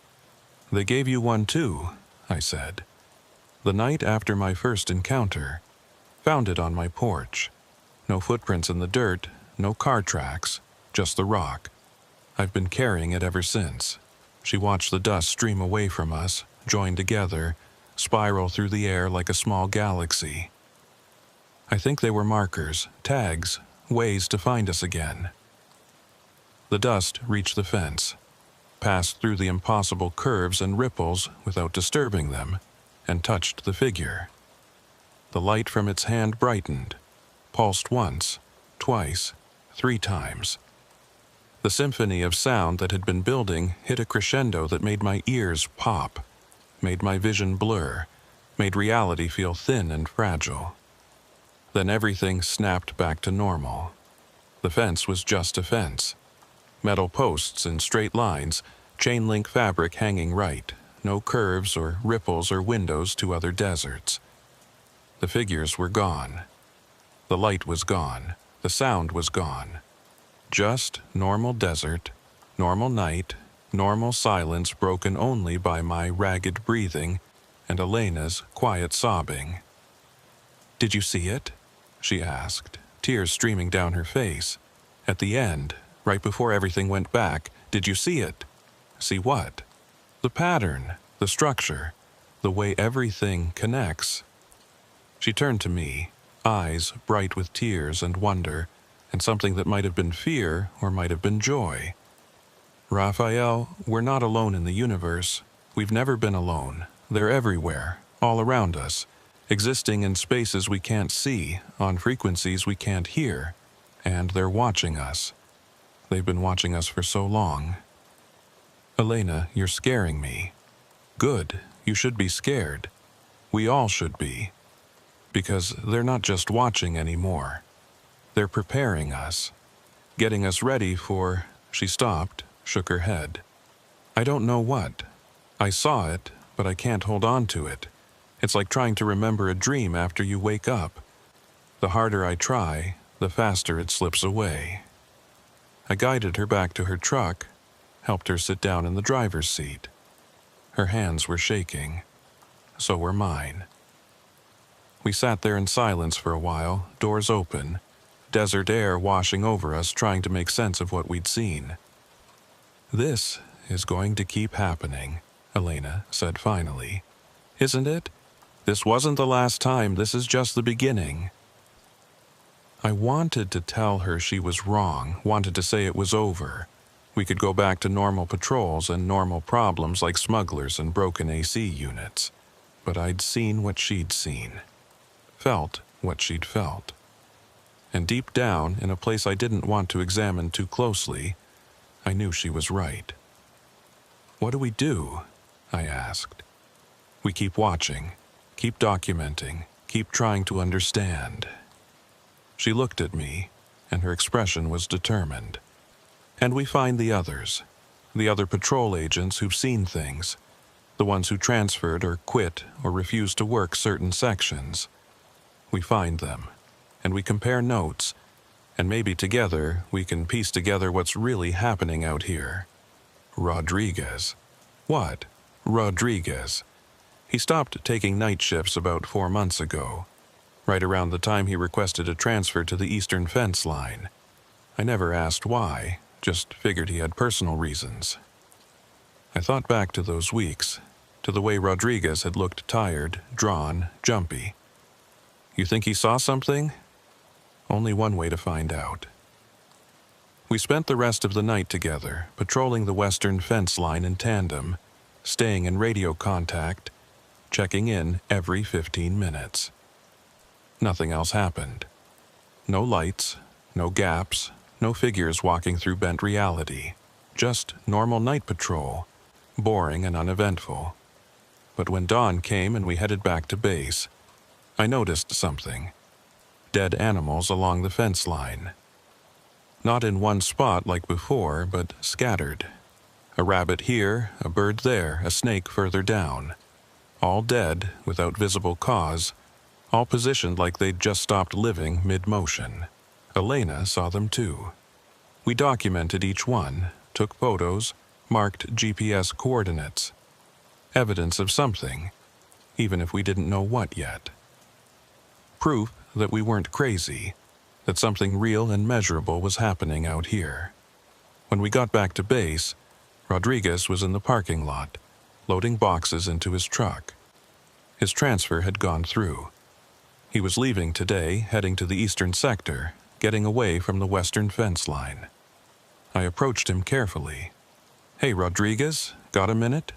"They gave you one too," I said. "The night after my first encounter. Found it on my porch. No footprints in the dirt, no car tracks, just the rock. I've been carrying it ever since." She watched the dust stream away from us, join together, spiral through the air like a small galaxy. I think they were markers, tags, ways to find us again. The dust reached the fence, passed through the impossible curves and ripples without disturbing them, and touched the figure. The light from its hand brightened, pulsed once, twice, 3 times. The symphony of sound that had been building hit a crescendo that made my ears pop, made my vision blur, made reality feel thin and fragile. Then everything snapped back to normal. The fence was just a fence. Metal posts in straight lines, chain-link fabric hanging right, no curves or ripples or windows to other deserts. The figures were gone. The light was gone. The sound was gone. Just normal desert, normal night, normal silence broken only by my ragged breathing and Elena's quiet sobbing. "Did you see it?" she asked, tears streaming down her face. "At the end, right before everything went back, did you see it?" "See what?" "The pattern, the structure, the way everything connects." She turned to me, eyes bright with tears and wonder, and something that might have been fear or might have been joy. "Raphael, we're not alone in the universe. We've never been alone. They're everywhere, all around us, existing in spaces we can't see, on frequencies we can't hear, and they're watching us. They've been watching us for so long." "Elena, you're scaring me." "Good, you should be scared. We all should be. Because they're not just watching anymore. They're preparing us, getting us ready for—" She stopped, shook her head. "I don't know what. I saw it, but I can't hold on to it. It's like trying to remember a dream after you wake up. The harder I try, the faster it slips away." I guided her back to her truck, helped her sit down in the driver's seat. Her hands were shaking. So were mine. We sat there in silence for a while, doors open, desert air washing over us, trying to make sense of what we'd seen. "This is going to keep happening," Elena said finally. "Isn't it? This wasn't the last time, this is just the beginning." I wanted to tell her she was wrong, wanted to say it was over. We could go back to normal patrols and normal problems like smugglers and broken AC units. But I'd seen what she'd seen. Felt what she'd felt. And deep down, in a place I didn't want to examine too closely, I knew she was right. "What do we do?" I asked. "We keep watching, keep documenting, keep trying to understand." She looked at me, and her expression was determined. "And we find the others, the other patrol agents who've seen things, the ones who transferred or quit or refused to work certain sections. We find them, and we compare notes, and maybe together we can piece together what's really happening out here." "Rodriguez." "What?" "Rodriguez. He stopped taking night shifts about 4 months ago, right around the time he requested a transfer to the eastern fence line. I never asked why, just figured he had personal reasons." I thought back to those weeks, to the way Rodriguez had looked tired, drawn, jumpy. "You think he saw something?" "Only one way to find out." We spent the rest of the night together, patrolling the western fence line in tandem, staying in radio contact, checking in every 15 minutes. Nothing else happened. No lights, no gaps, no figures walking through bent reality. Just normal night patrol, boring and uneventful. But when dawn came and we headed back to base, I noticed something. Dead animals along the fence line. Not in one spot like before, but scattered. A rabbit here, a bird there, a snake further down. All dead, without visible cause, all positioned like they'd just stopped living mid-motion. Elena saw them too. We documented each one, took photos, marked GPS coordinates. Evidence of something, even if we didn't know what yet. Proof that we weren't crazy, that something real and measurable was happening out here. When we got back to base, Rodriguez was in the parking lot, loading boxes into his truck. His transfer had gone through. He was leaving today, heading to the eastern sector, getting away from the western fence line. I approached him carefully. "Hey, Rodriguez, got a minute?"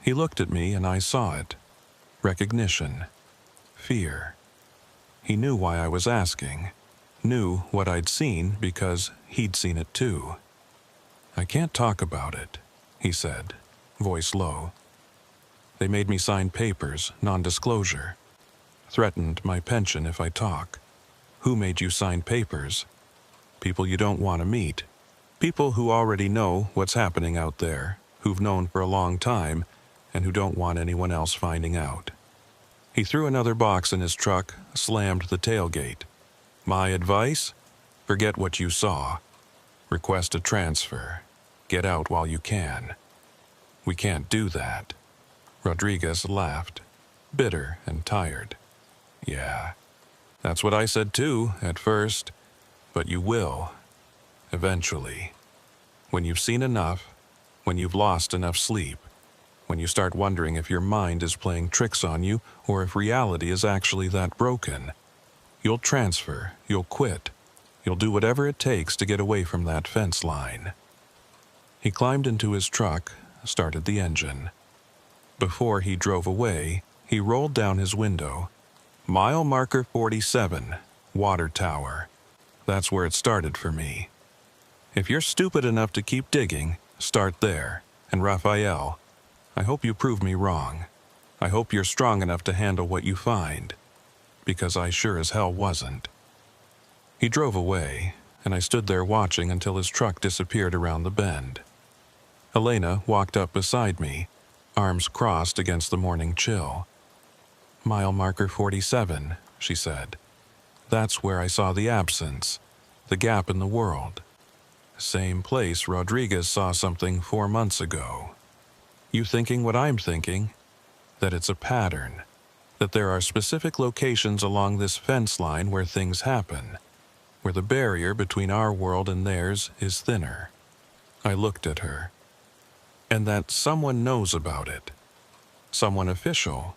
He looked at me and I saw it. Recognition. Fear. He knew why I was asking, knew what I'd seen because he'd seen it too. "I can't talk about it," he said, voice low. "They made me sign papers, non-disclosure. Threatened my pension if I talk. Who made you sign papers? People you don't want to meet. People who already know what's happening out there, who've known for a long time, and who don't want anyone else finding out." He threw another box in his truck, slammed the tailgate. My advice? Forget what you saw. Request a transfer. Get out while you can. We can't do that. Rodriguez laughed, bitter and tired. Yeah, that's what I said too, at first. But you will. Eventually. When you've seen enough, when you've lost enough sleep, when you start wondering if your mind is playing tricks on you or if reality is actually that broken, you'll transfer, you'll quit, you'll do whatever it takes to get away from that fence line. He climbed into his truck, started the engine. Before he drove away, he rolled down his window. Mile marker 47, water tower. That's where it started for me. If you're stupid enough to keep digging, start there. And Raphael, I hope you prove me wrong. I hope you're strong enough to handle what you find. Because I sure as hell wasn't. He drove away, and I stood there watching until his truck disappeared around the bend. Elena walked up beside me, arms crossed against the morning chill. Mile marker 47, she said. That's where I saw the absence, the gap in the world. Same place Rodriguez saw something 4 months ago. You thinking what I'm thinking? That it's a pattern. That there are specific locations along this fence line where things happen, where the barrier between our world and theirs is thinner. I looked at her. And that someone knows about it. Someone official.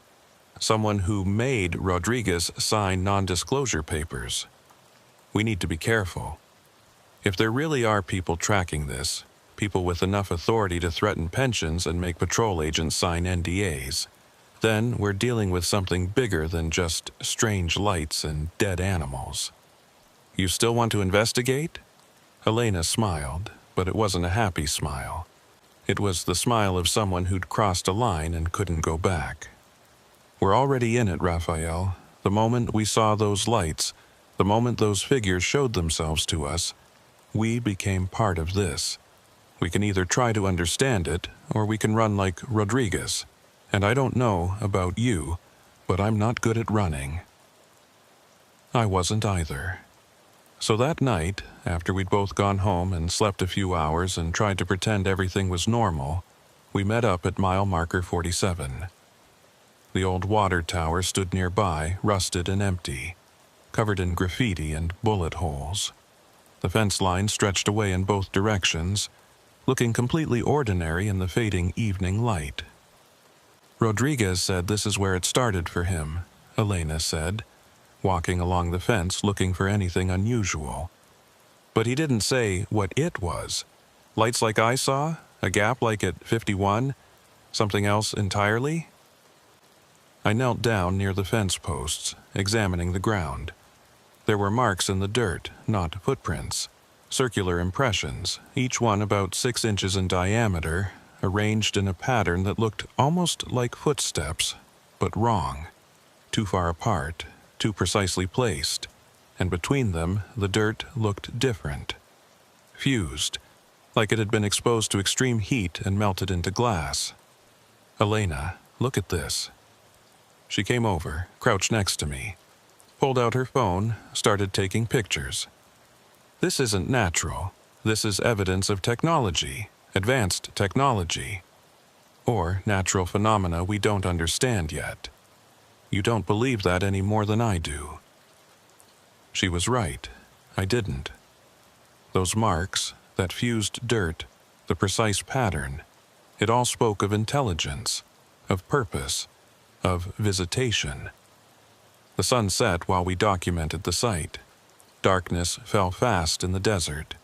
Someone who made Rodriguez sign non-disclosure papers. We need to be careful. If there really are people tracking this, people with enough authority to threaten pensions and make patrol agents sign NDAs, then we're dealing with something bigger than just strange lights and dead animals. You still want to investigate? Elena smiled, but it wasn't a happy smile. It was the smile of someone who'd crossed a line and couldn't go back. We're already in it, Raphael. The moment we saw those lights, the moment those figures showed themselves to us, we became part of this. We can either try to understand it, or we can run like Rodriguez. And I don't know about you, but I'm not good at running. I wasn't either. So that night, after we'd both gone home and slept a few hours and tried to pretend everything was normal, we met up at mile marker 47. The old water tower stood nearby, rusted and empty, covered in graffiti and bullet holes. The fence line stretched away in both directions, looking completely ordinary in the fading evening light. Rodriguez said this is where it started for him, Elena said, walking along the fence looking for anything unusual. But he didn't say what it was. Lights like I saw? A gap like at 51? Something else entirely? I knelt down near the fence posts, examining the ground. There were marks in the dirt, not footprints. Circular impressions, each one about 6 inches in diameter, arranged in a pattern that looked almost like footsteps, but wrong. Too far apart, too precisely placed, and between them the dirt looked different. Fused, like it had been exposed to extreme heat and melted into glass. Elena, look at this. She came over, crouched next to me, pulled out her phone, started taking pictures. This isn't natural. This is evidence of technology, advanced technology, or natural phenomena we don't understand yet. You don't believe that any more than I do. She was right. I didn't. Those marks, that fused dirt, the precise pattern, it all spoke of intelligence, of purpose, of visitation. The sun set while we documented the site. Darkness fell fast in the desert,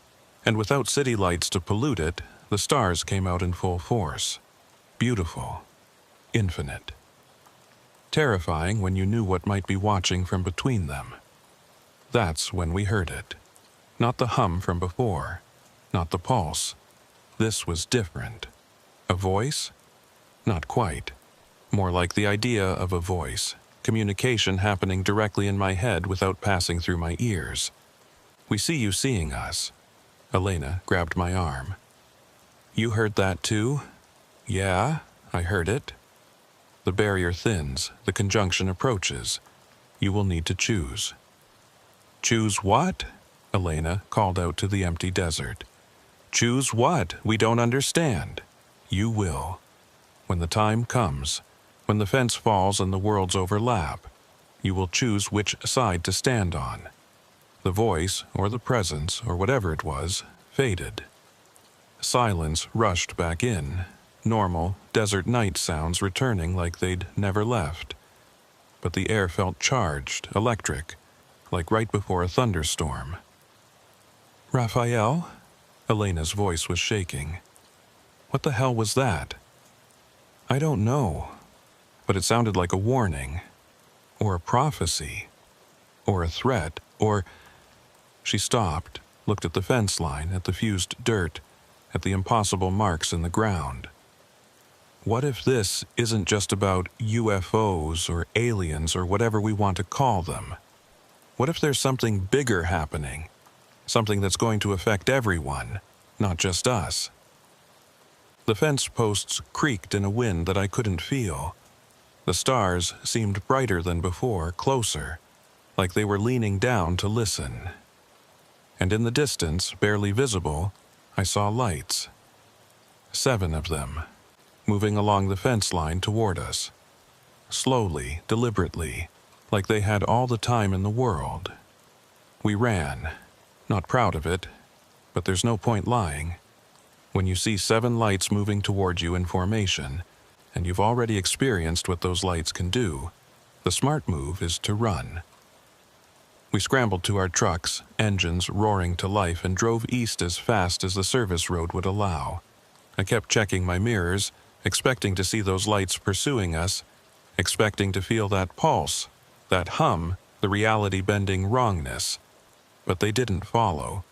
and without city lights to pollute it, the stars came out in full force. Beautiful. Infinite. Terrifying when you knew what might be watching from between them. That's when we heard it. Not the hum from before, not the pulse. This was different. A voice? Not quite. More like the idea of a voice. Communication happening directly in my head without passing through my ears. We see you seeing us. Elena grabbed my arm. You heard that too? Yeah, I heard it. The barrier thins, the conjunction approaches. You will need to choose. Choose what? Elena called out to the empty desert. Choose what? We don't understand. You will. When the time comes, when the fence falls and the worlds overlap, you will choose which side to stand on. The voice, or the presence, or whatever it was, faded. Silence rushed back in, normal, desert night sounds returning like they'd never left. But the air felt charged, electric, like right before a thunderstorm. Raphael? Elena's voice was shaking. What the hell was that? I don't know, but it sounded like a warning, or a prophecy, or a threat, or... She stopped, looked at the fence line, at the fused dirt, at the impossible marks in the ground. What if this isn't just about UFOs or aliens or whatever we want to call them? What if there's something bigger happening? Something that's going to affect everyone, not just us? The fence posts creaked in a wind that I couldn't feel. The stars seemed brighter than before, closer, like they were leaning down to listen. And in the distance, barely visible, I saw lights. 7 of them, moving along the fence line toward us. Slowly, deliberately, like they had all the time in the world. We ran, not proud of it, but there's no point lying. When you see 7 lights moving toward you in formation, and you've already experienced what those lights can do, the smart move is to run. We scrambled to our trucks, engines roaring to life, and drove east as fast as the service road would allow. I kept checking my mirrors, expecting to see those lights pursuing us, expecting to feel that pulse, that hum, the reality-bending wrongness. But they didn't follow,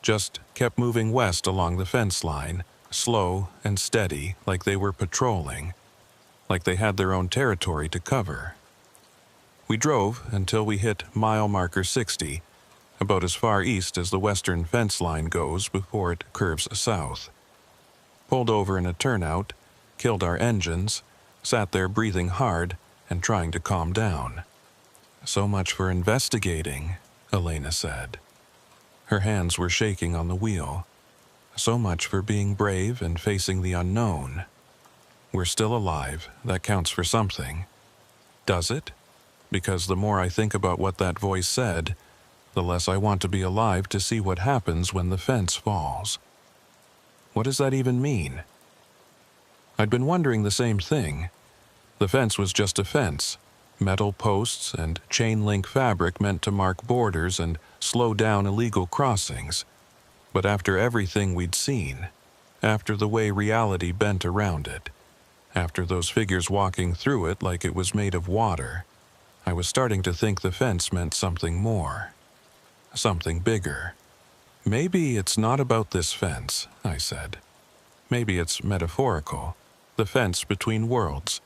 just kept moving west along the fence line, slow and steady, like they were patrolling, like they had their own territory to cover. We drove until we hit mile marker 60, about as far east as the western fence line goes before it curves south. Pulled over in a turnout, killed our engines, sat there breathing hard and trying to calm down. So much for investigating, Elena said. Her hands were shaking on the wheel. So much for being brave and facing the unknown. We're still alive, that counts for something. Does it? Because the more I think about what that voice said, the less I want to be alive to see what happens when the fence falls. What does that even mean? I'd been wondering the same thing. The fence was just a fence, metal posts and chain-link fabric meant to mark borders and slow down illegal crossings. But after everything we'd seen, after the way reality bent around it, after those figures walking through it like it was made of water, I was starting to think the fence meant something more. Something bigger. Maybe it's not about this fence, I said. Maybe it's metaphorical. The fence between worlds,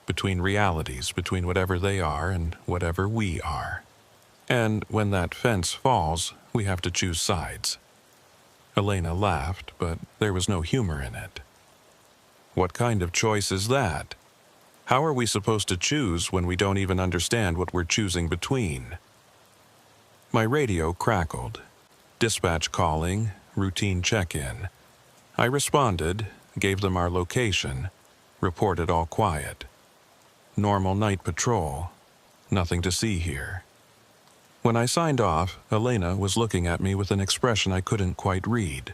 between realities, between whatever they are and whatever we are. And when that fence falls, we have to choose sides. Elena laughed, but there was no humor in it. What kind of choice is that? How are we supposed to choose when we don't even understand what we're choosing between? My radio crackled. Dispatch calling, routine check-in. I responded, gave them our location, reported all quiet. Normal night patrol. Nothing to see here. When I signed off, Elena was looking at me with an expression I couldn't quite read.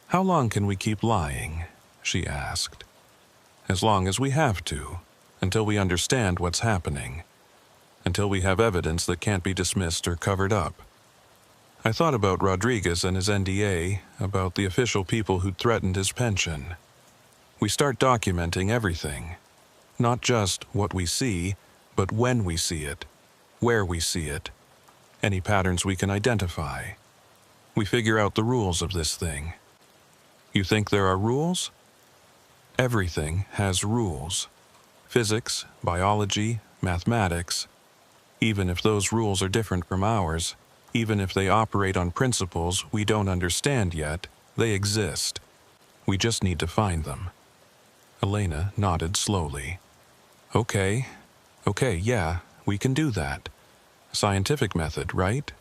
"How long can we keep lying?" she asked. "As long as we have to, until we understand what's happening, until we have evidence that can't be dismissed or covered up." I thought about Rodriguez and his NDA, about the official people who'd threatened his pension. We start documenting everything, not just what we see, but when we see it, where we see it, any patterns we can identify. We figure out the rules of this thing. You think there are rules? Everything has rules. Physics, biology, mathematics. Even if those rules are different from ours, even if they operate on principles we don't understand yet, they exist. We just need to find them. Elena nodded slowly. Okay, yeah, we can do that. Scientific method, right?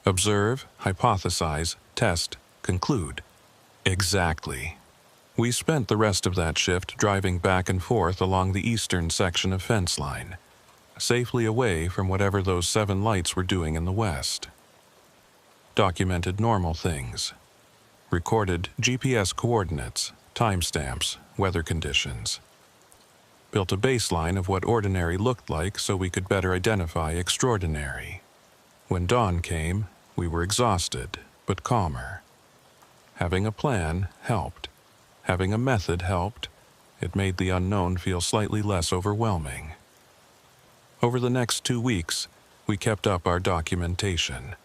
Observe, hypothesize, test, conclude. Exactly. We spent the rest of that shift driving back and forth along the eastern section of fence line, safely away from whatever those 7 lights were doing in the west. Documented normal things. Recorded GPS coordinates, timestamps, weather conditions. Built a baseline of what ordinary looked like so we could better identify extraordinary. When dawn came, we were exhausted, but calmer. Having a plan helped. Having a method helped. It made the unknown feel slightly less overwhelming. Over the next 2 weeks, we kept up our documentation.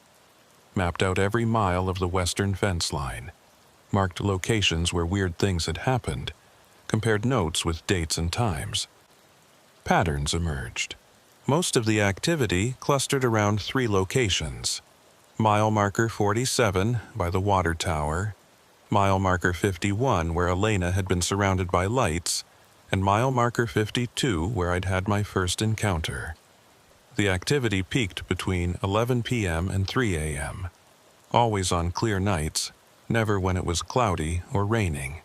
Mapped out every mile of the western fence line. Marked locations where weird things had happened. Compared notes with dates and times. Patterns emerged. Most of the activity clustered around 3 locations. Mile marker 47 by the water tower, mile marker 51 where Elena had been surrounded by lights, and mile marker 52 where I'd had my first encounter. The activity peaked between 11 p.m. and 3 a.m. Always on clear nights, never when it was cloudy or raining.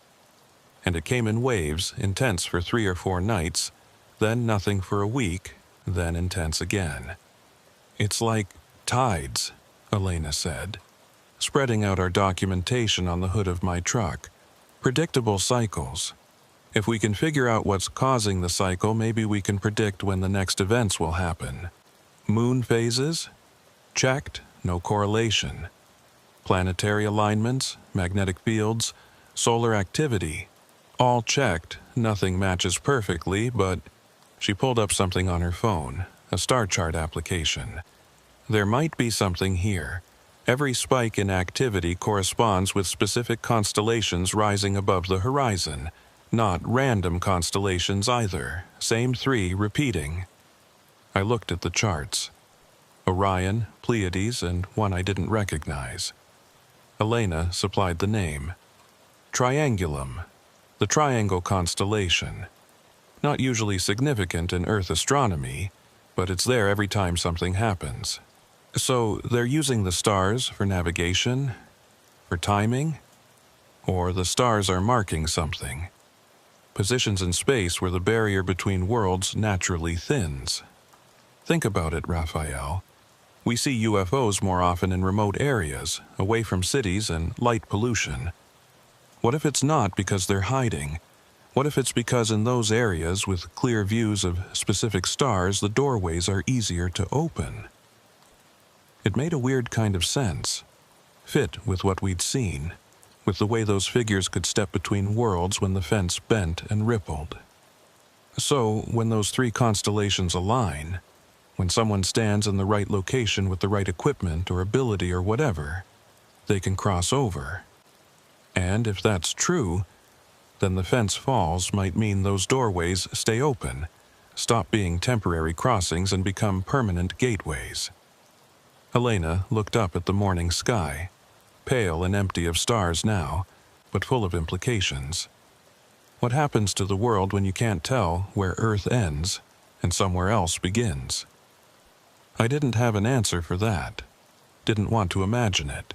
And it came in waves, intense for 3 or 4 nights, then nothing for a week, then intense again. It's like tides, Elena said, spreading out our documentation on the hood of my truck. Predictable cycles. If we can figure out what's causing the cycle, maybe we can predict when the next events will happen. Moon phases? Checked, no correlation. Planetary alignments, magnetic fields, solar activity. All checked, nothing matches perfectly, but she pulled up something on her phone, a star chart application. There might be something here. Every spike in activity corresponds with specific constellations rising above the horizon, not random constellations either, same 3 repeating. I looked at the charts. Orion, Pleiades, and one I didn't recognize. Elena supplied the name. Triangulum. The triangle constellation. Not usually significant in Earth astronomy, but it's there every time something happens. So they're using the stars for navigation, for timing, or the stars are marking something. Positions in space where the barrier between worlds naturally thins. Think about it, Raphael. We see UFOs more often in remote areas, away from cities and light pollution. What if it's not because they're hiding? What if it's because in those areas with clear views of specific stars, the doorways are easier to open? It made a weird kind of sense. Fit with what we'd seen, with the way those figures could step between worlds when the fence bent and rippled. So, when those 3 constellations align, when someone stands in the right location with the right equipment or ability or whatever, they can cross over. And if that's true, then the fence falls might mean those doorways stay open, stop being temporary crossings and become permanent gateways. Elena looked up at the morning sky, pale and empty of stars now, but full of implications. What happens to the world when you can't tell where Earth ends and somewhere else begins? I didn't have an answer for that, didn't want to imagine it.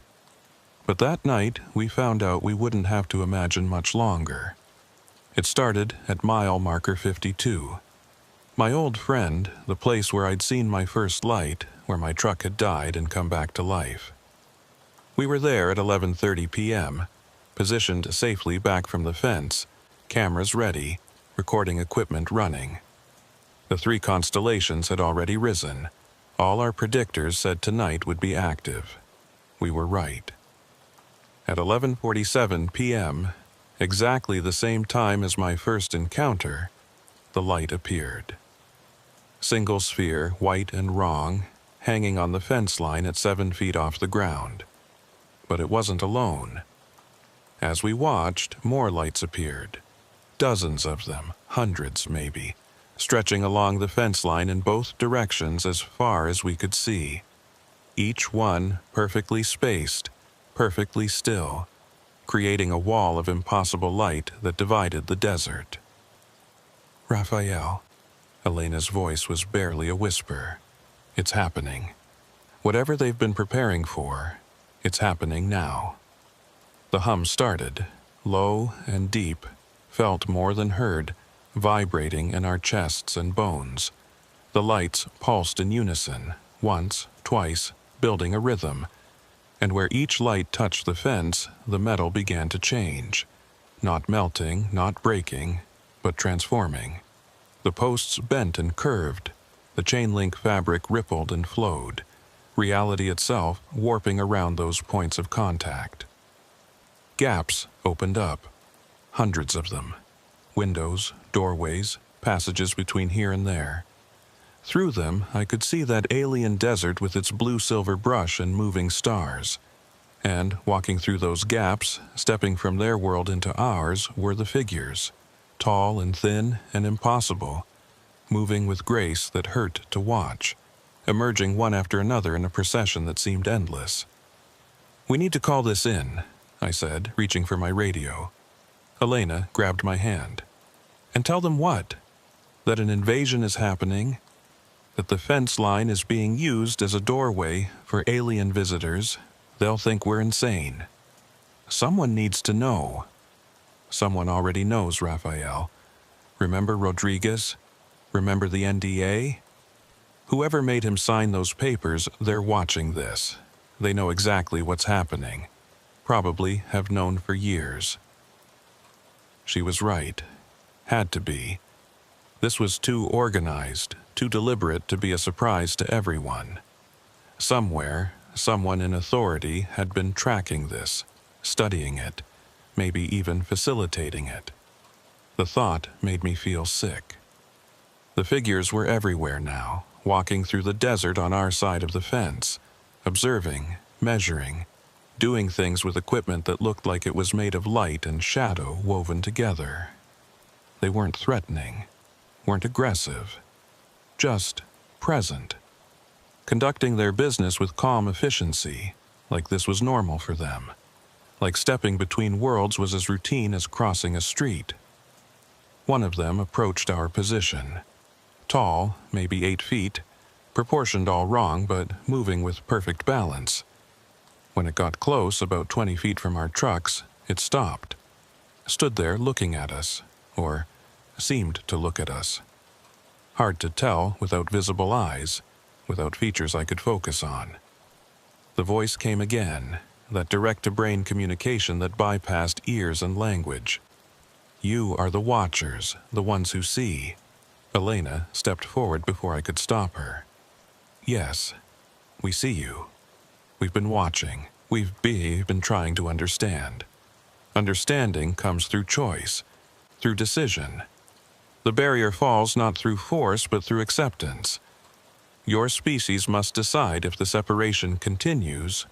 But that night, we found out we wouldn't have to imagine much longer. It started at mile marker 52. My old friend, the place where I'd seen my first light, where my truck had died and come back to life. We were there at 11:30 p.m., positioned safely back from the fence, cameras ready, recording equipment running. The 3 constellations had already risen. All our predictors said tonight would be active. We were right. At 11:47 p.m., exactly the same time as my first encounter, the light appeared. Single sphere, white and wrong, hanging on the fence line at 7 feet off the ground. But it wasn't alone. As we watched, more lights appeared. Dozens of them, hundreds maybe, stretching along the fence line in both directions as far as we could see. Each one perfectly spaced, perfectly still, creating a wall of impossible light that divided the desert. Raphael, Elena's voice was barely a whisper. It's happening. Whatever they've been preparing for, it's happening now. The hum started, low and deep, felt more than heard, vibrating in our chests and bones. The lights pulsed in unison, once, twice, building a rhythm. And where each light touched the fence, the metal began to change. Not melting, not breaking, but transforming. The posts bent and curved. The chain-link fabric rippled and flowed. Reality itself warping around those points of contact. Gaps opened up. Hundreds of them. Windows, doorways, passages between here and there. Through them, I could see that alien desert with its blue-silver brush and moving stars. And, walking through those gaps, stepping from their world into ours, were the figures. Tall and thin and impossible, moving with grace that hurt to watch, emerging one after another in a procession that seemed endless. "We need to call this in," I said, reaching for my radio. Elena grabbed my hand. "And tell them what? That an invasion is happening? That the fence line is being used as a doorway for alien visitors? They'll think we're insane. Someone needs to know." "Someone already knows, Raphael. Remember Rodriguez? Remember the NDA? Whoever made him sign those papers, they're watching this. They know exactly what's happening. Probably have known for years." She was right. Had to be. This was too organized, too deliberate to be a surprise to everyone. Somewhere, someone in authority had been tracking this, studying it, maybe even facilitating it. The thought made me feel sick. The figures were everywhere now, walking through the desert on our side of the fence, observing, measuring, doing things with equipment that looked like it was made of light and shadow woven together. They weren't threatening, weren't aggressive, just present, conducting their business with calm efficiency, like this was normal for them, like stepping between worlds was as routine as crossing a street. One of them approached our position. Tall, maybe 8 feet, proportioned all wrong, but moving with perfect balance. When it got close, about 20 feet from our trucks, it stopped. Stood there looking at us, or seemed to look at us. Hard to tell without visible eyes, without features I could focus on. The voice came again, that direct-to-brain communication that bypassed ears and language. "You are the watchers, the ones who see." Elena stepped forward before I could stop her. "Yes, we see you. We've been watching. We've been trying to understand. Understanding comes through choice, through decision. The barrier falls not through force, but through acceptance. Your species must decide if the separation continues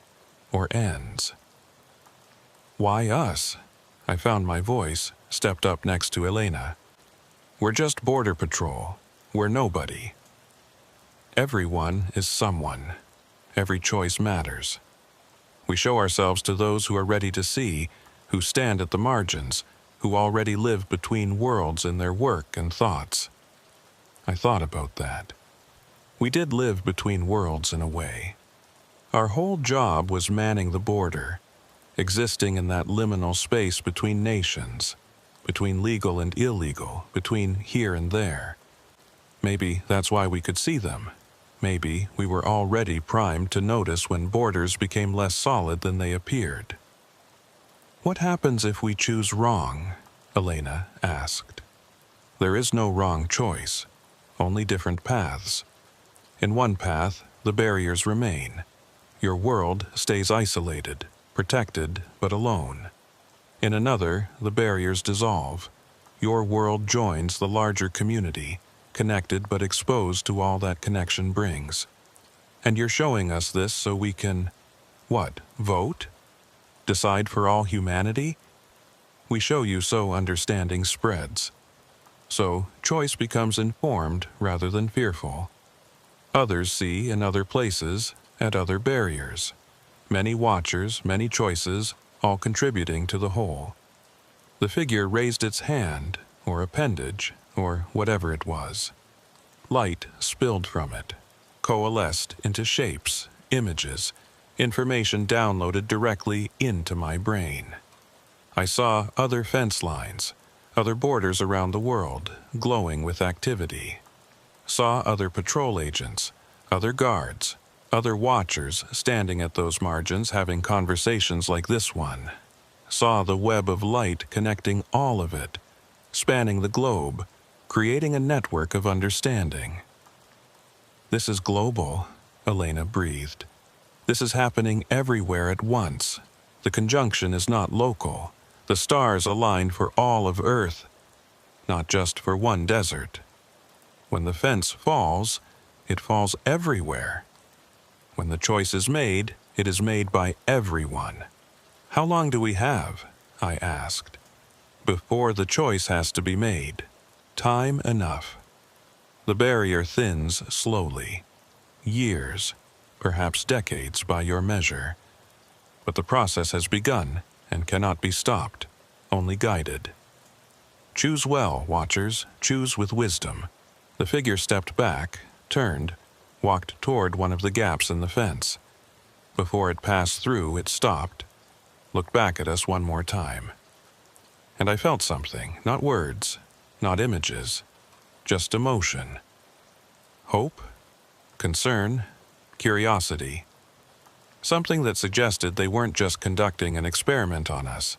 or ends." "Why us?" I found my voice, stepped up next to Elena. "We're just border patrol. We're nobody. Everyone is someone. Every choice matters. We show ourselves to those who are ready to see, who stand at the margins, who already live between worlds in their work and thoughts." I thought about that. We did live between worlds in a way. Our whole job was manning the border, existing in that liminal space between nations, between legal and illegal, between here and there. Maybe that's why we could see them. Maybe we were already primed to notice when borders became less solid than they appeared. "What happens if we choose wrong?" Elena asked. "There is no wrong choice, only different paths. In one path, the barriers remain. Your world stays isolated, protected, but alone. In another, the barriers dissolve. Your world joins the larger community, connected but exposed to all that connection brings. And you're showing us this so we can, what, vote? Decide for all humanity? We show you so understanding spreads. So choice becomes informed rather than fearful. Others see in other places, at other barriers. Many watchers, many choices, all contributing to the whole." The figure raised its hand, or appendage, or whatever it was. Light spilled from it, coalesced into shapes, images, information downloaded directly into my brain. I saw other fence lines, other borders around the world, glowing with activity. Saw other patrol agents, other guards, other watchers standing at those margins having conversations like this one. Saw the web of light connecting all of it, spanning the globe, creating a network of understanding. This is global, Elena breathed. This is happening everywhere at once. The conjunction is not local. The stars align for all of Earth, not just for one desert. When the fence falls, it falls everywhere. When the choice is made, it is made by everyone. How long do we have? I asked. Before the choice has to be made. Time enough. The barrier thins slowly. Years, perhaps decades by your measure. But the process has begun and cannot be stopped, only guided. Choose well, watchers, choose with wisdom. The figure stepped back, turned, walked toward one of the gaps in the fence. Before it passed through, it stopped, looked back at us one more time. And I felt something, not words, not images, just emotion. Hope, concern, curiosity. Something that suggested they weren't just conducting an experiment on us.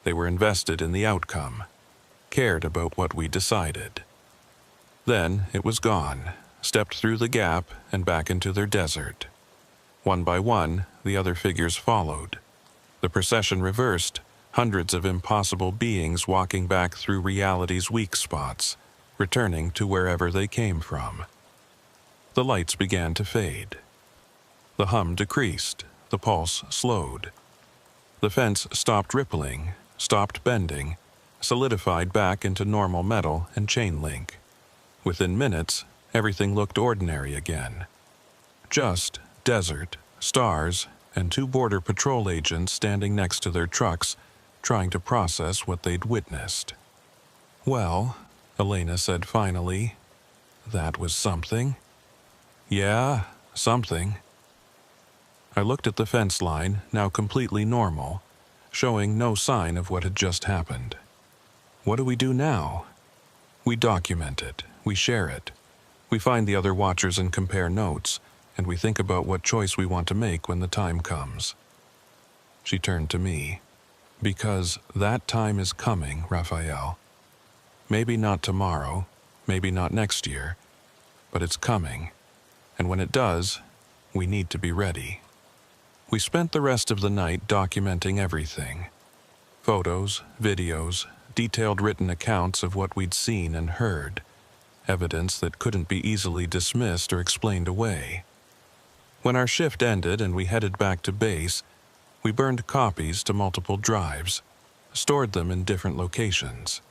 They were invested in the outcome, cared about what we decided. Then it was gone, stepped through the gap and back into their desert. One by one, the other figures followed. The procession reversed, hundreds of impossible beings walking back through reality's weak spots, returning to wherever they came from. The lights began to fade. The hum decreased, the pulse slowed. The fence stopped rippling, stopped bending, solidified back into normal metal and chain link. Within minutes, everything looked ordinary again. Just desert, stars, and 2 border patrol agents standing next to their trucks, trying to process what they'd witnessed. Well, Elena said finally, that was something. Yeah, something. I looked at the fence line, now completely normal, showing no sign of what had just happened. What do we do now? We document it, we share it. We find the other watchers and compare notes, and we think about what choice we want to make when the time comes. She turned to me. Because that time is coming, Raphael. Maybe not tomorrow, maybe not next year, but it's coming. And when it does, we need to be ready. We spent the rest of the night documenting everything. Photos, videos, detailed written accounts of what we'd seen and heard. Evidence that couldn't be easily dismissed or explained away. When our shift ended and we headed back to base, we burned copies to multiple drives, stored them in different locations.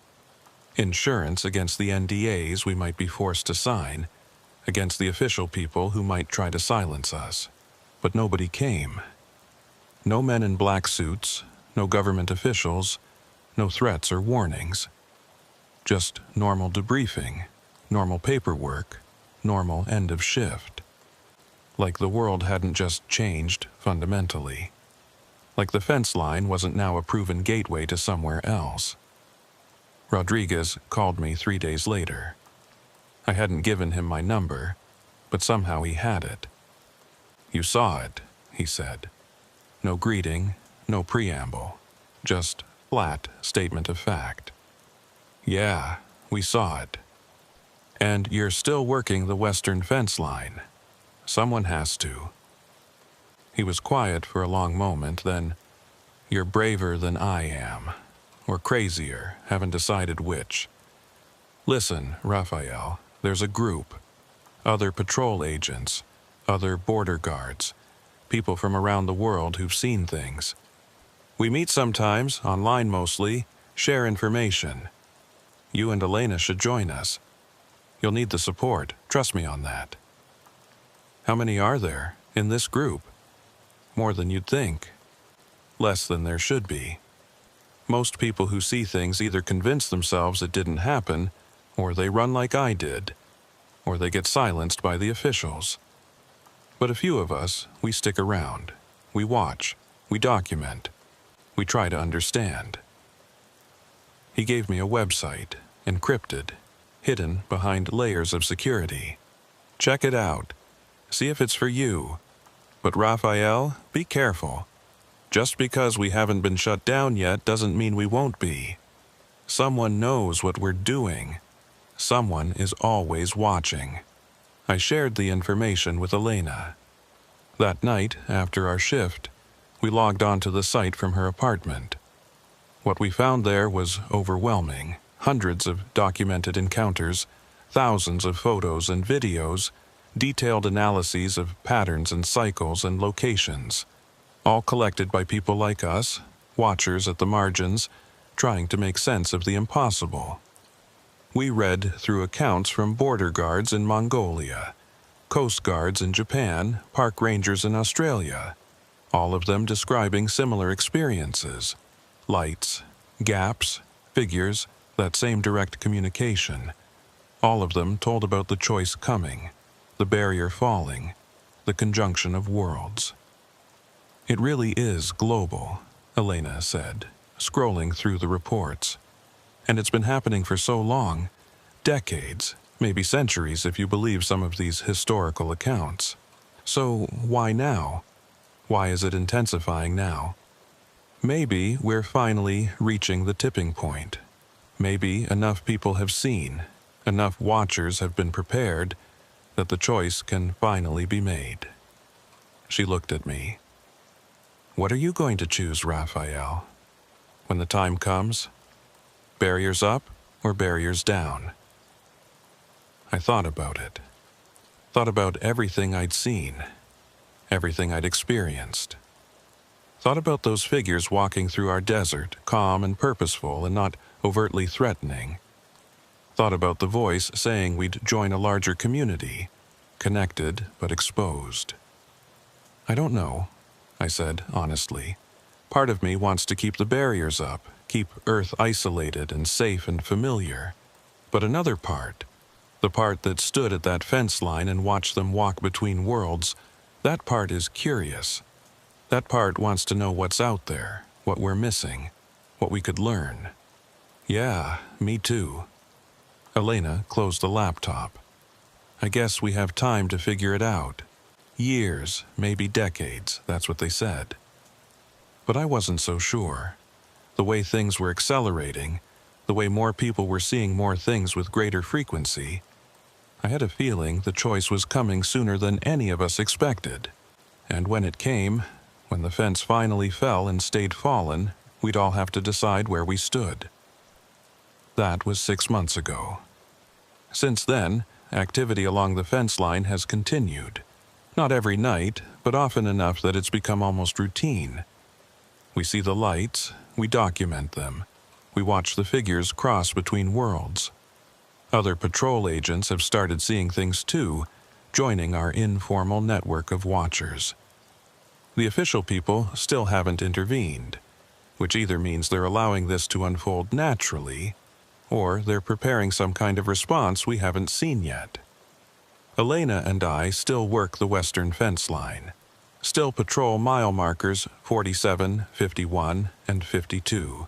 Insurance against the NDAs we might be forced to sign, against the official people who might try to silence us. But nobody came. No men in black suits, no government officials, no threats or warnings. Just normal debriefing, normal paperwork, normal end of shift. Like the world hadn't just changed fundamentally. Like the fence line wasn't now a proven gateway to somewhere else. Rodriguez called me 3 days later. I hadn't given him my number, but somehow he had it. You saw it, he said. No greeting, no preamble, just flat statement of fact. Yeah, we saw it. And you're still working the western fence line. Someone has to. He was quiet for a long moment, then, you're braver than I am. Or crazier, haven't decided which. Listen, Raphael, there's a group. Other patrol agents, other border guards, people from around the world who've seen things. We meet sometimes, online mostly, share information. You and Elena should join us. You'll need the support, trust me on that. How many are there in this group? More than you'd think. Less than there should be. Most people who see things either convince themselves it didn't happen, or they run like I did, or they get silenced by the officials. But a few of us, we stick around. We watch. We document. We try to understand. He gave me a website, encrypted, hidden behind layers of security. Check it out. See if it's for you. But Raphael, be careful. Just because we haven't been shut down yet doesn't mean we won't be. Someone knows what we're doing. Someone is always watching. I shared the information with Elena. That night, after our shift, we logged onto the site from her apartment. What we found there was overwhelming. Hundreds of documented encounters, thousands of photos and videos, detailed analyses of patterns and cycles and locations, all collected by people like us, watchers at the margins, trying to make sense of the impossible. We read through accounts from border guards in Mongolia, coast guards in Japan, park rangers in Australia, all of them describing similar experiences. Lights, gaps, figures, that same direct communication. All of them told about the choice coming, the barrier falling, the conjunction of worlds. It really is global, Elena said, scrolling through the reports. And it's been happening for so long, decades, maybe centuries if you believe some of these historical accounts. So why now? Why is it intensifying now? Maybe we're finally reaching the tipping point. Maybe enough people have seen, enough watchers have been prepared, that the choice can finally be made. She looked at me. What are you going to choose, Raphael? When the time comes? Barriers up or barriers down? I thought about it. Thought about everything I'd seen, everything I'd experienced. Thought about those figures walking through our desert, calm and purposeful and not overtly threatening. Thought about the voice saying we'd join a larger community, connected but exposed. I don't know, I said honestly. Part of me wants to keep the barriers up, keep Earth isolated and safe and familiar. But another part, the part that stood at that fence line and watched them walk between worlds, that part is curious. That part wants to know what's out there, what we're missing, what we could learn. Yeah, me too. Elena closed the laptop. I guess we have time to figure it out. Years, maybe decades, that's what they said. But I wasn't so sure. The way things were accelerating, the way more people were seeing more things with greater frequency, I had a feeling the choice was coming sooner than any of us expected. And when it came, when the fence finally fell and stayed fallen, we'd all have to decide where we stood. That was 6 months ago. Since then, activity along the fence line has continued. Not every night, but often enough that it's become almost routine. We see the lights, we document them. We watch the figures cross between worlds. Other patrol agents have started seeing things too, joining our informal network of watchers. The official people still haven't intervened, which either means they're allowing this to unfold naturally, or they're preparing some kind of response we haven't seen yet. Elena and I still work the western fence line, still patrol mile markers 47, 51, and 52,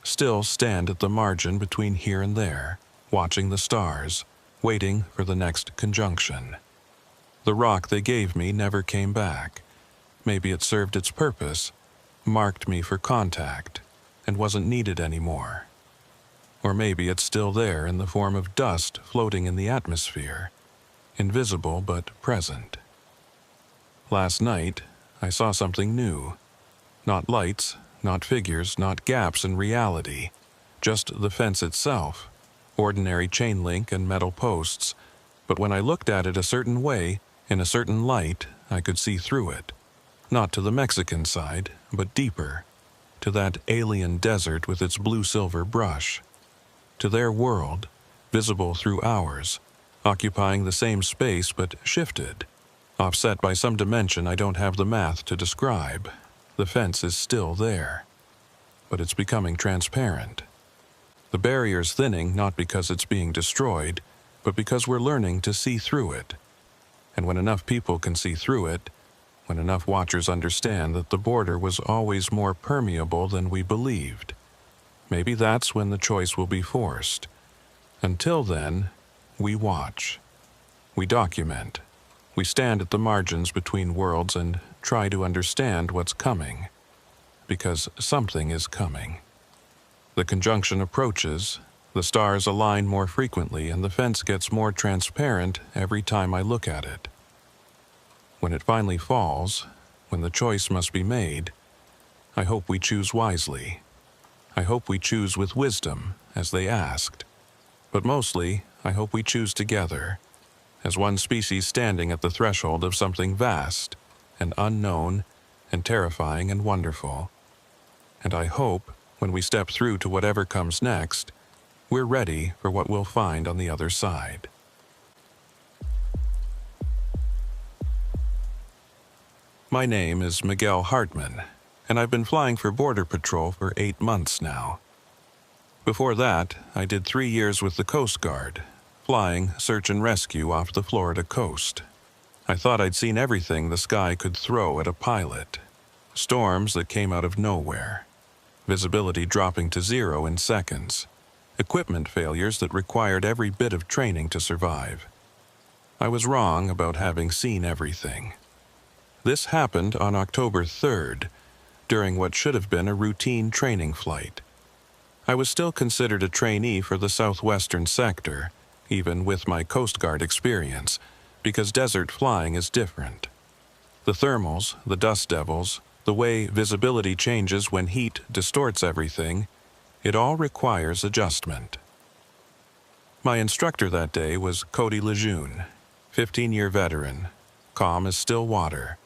still stand at the margin between here and there, watching the stars, waiting for the next conjunction. The rock they gave me never came back. Maybe it served its purpose, marked me for contact, and wasn't needed anymore. Or maybe it's still there in the form of dust floating in the atmosphere, invisible but present. Last night, I saw something new. Not lights, not figures, not gaps in reality, just the fence itself, ordinary chain link and metal posts, but when I looked at it a certain way, in a certain light, I could see through it. Not to the Mexican side, but deeper, to that alien desert with its blue-silver brush, to their world, visible through ours, occupying the same space but shifted, offset by some dimension I don't have the math to describe. The fence is still there, but it's becoming transparent. The barrier's thinning not because it's being destroyed, but because we're learning to see through it. And when enough people can see through it, when enough watchers understand that the border was always more permeable than we believed, maybe that's when the choice will be forced. Until then, we watch. We document. We stand at the margins between worlds and try to understand what's coming. Because something is coming. The conjunction approaches, the stars align more frequently, and the fence gets more transparent every time I look at it. When it finally falls, when the choice must be made, I hope we choose wisely. I hope we choose with wisdom, as they asked. But mostly, I hope we choose together, as one species standing at the threshold of something vast and unknown and terrifying and wonderful. And I hope, when we step through to whatever comes next, we're ready for what we'll find on the other side. My name is Miguel Hartman, and I've been flying for Border Patrol for 8 months now. Before that, I did 3 years with the Coast Guard, flying search and rescue off the Florida coast. I thought I'd seen everything the sky could throw at a pilot. Storms that came out of nowhere. Visibility dropping to 0 in seconds. Equipment failures that required every bit of training to survive. I was wrong about having seen everything. This happened on October 3rd, during what should have been a routine training flight. I was still considered a trainee for the southwestern sector, even with my Coast Guard experience, because desert flying is different. The thermals, the dust devils, the way visibility changes when heat distorts everything, it all requires adjustment. My instructor that day was Cody Lejeune, 15-year veteran, calm as still water.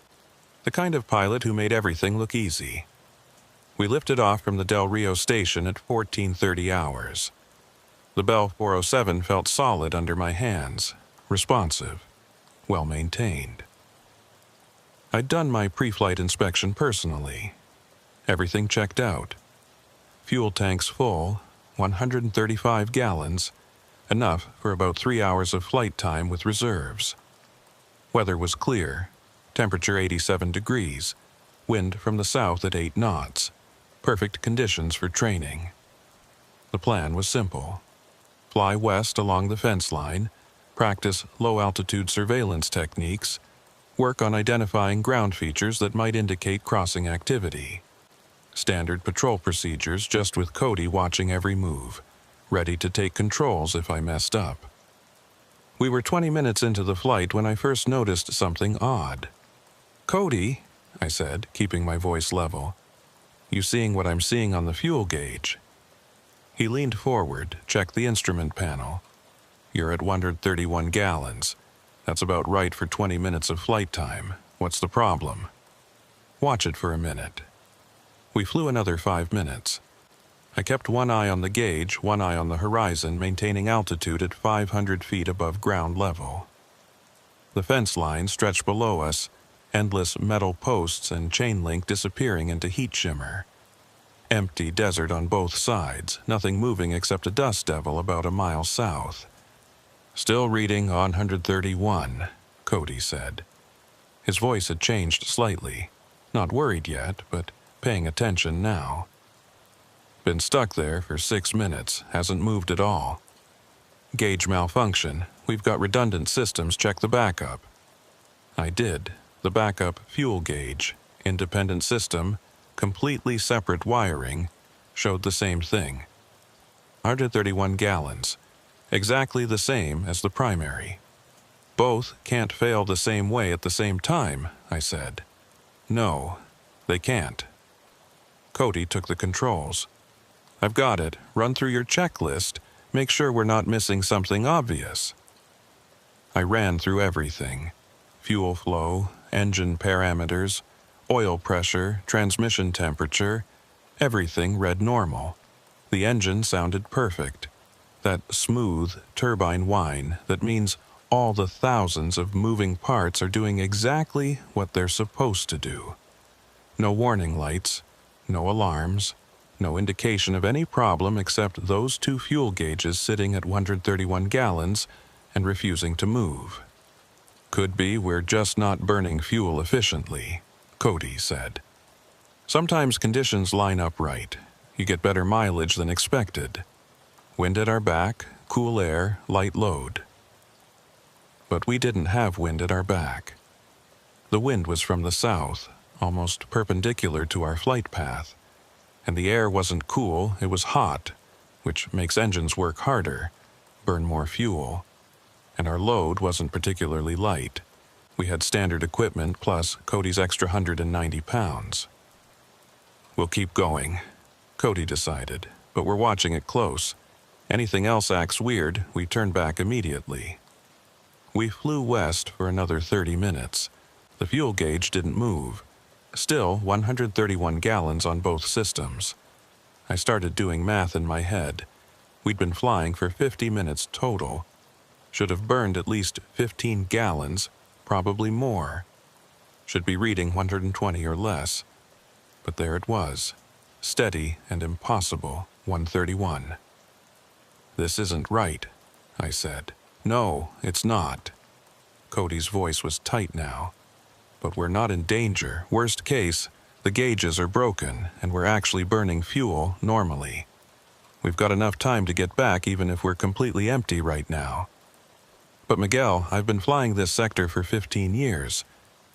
The kind of pilot who made everything look easy. We lifted off from the Del Rio station at 14:30 hours. The Bell 407 felt solid under my hands, responsive, well-maintained. I'd done my pre-flight inspection personally. Everything checked out. Fuel tanks full, 135 gallons, enough for about 3 hours of flight time with reserves. Weather was clear, temperature 87 degrees, wind from the south at 8 knots, perfect conditions for training. The plan was simple. Fly west along the fence line, practice low-altitude surveillance techniques, work on identifying ground features that might indicate crossing activity. Standard patrol procedures, just with Cody watching every move, ready to take controls if I messed up. We were 20 minutes into the flight when I first noticed something odd. "Cody," I said, keeping my voice level, "you seeing what I'm seeing on the fuel gauge?" He leaned forward, checked the instrument panel. "You're at 131 gallons. That's about right for 20 minutes of flight time. What's the problem?" "Watch it for a minute." We flew another 5 minutes. I kept one eye on the gauge, one eye on the horizon, maintaining altitude at 500 feet above ground level. The fence line stretched below us, endless metal posts and chain link disappearing into heat shimmer. Empty desert on both sides, nothing moving except a dust devil about a mile south. "Still reading 131, Cody said. His voice had changed slightly. Not worried yet, but paying attention now. "Been stuck there for 6 minutes, hasn't moved at all. Gauge malfunction. We've got redundant systems, check the backup." I did. The backup fuel gauge, independent system, completely separate wiring, showed the same thing. 131 gallons, exactly the same as the primary. "Both can't fail the same way at the same time," I said. "No, they can't." Cody took the controls. "I've got it. Run through your checklist. Make sure we're not missing something obvious." I ran through everything. Fuel flow, engine parameters, oil pressure, transmission temperature. Everything read normal. The engine sounded perfect. That smooth turbine whine that means all the thousands of moving parts are doing exactly what they're supposed to do. No warning lights, no alarms, no indication of any problem except those 2 fuel gauges sitting at 131 gallons and refusing to move. Could be we're just not burning fuel efficiently, Cody said. Sometimes conditions line up right. You get better mileage than expected. Wind at our back, cool air, light load. But we didn't have wind at our back. The wind was from the south, almost perpendicular to our flight path, and the air wasn't cool, it was hot, which makes engines work harder, burn more fuel, and our load wasn't particularly light. We had standard equipment plus Cody's extra 190 pounds. We'll keep going, Cody decided, but we're watching it close. Anything else acts weird, we turn back immediately. We flew west for another 30 minutes. The fuel gauge didn't move. Still 131 gallons on both systems. I started doing math in my head. We'd been flying for 50 minutes total. Should have burned at least 15 gallons, probably more. Should be reading 120 or less. But there it was, steady and impossible, 131. This isn't right, I said. No, it's not. Cody's voice was tight now. But we're not in danger. Worst case, the gauges are broken and we're actually burning fuel normally. We've got enough time to get back even if we're completely empty right now. But Miguel, I've been flying this sector for 15 years.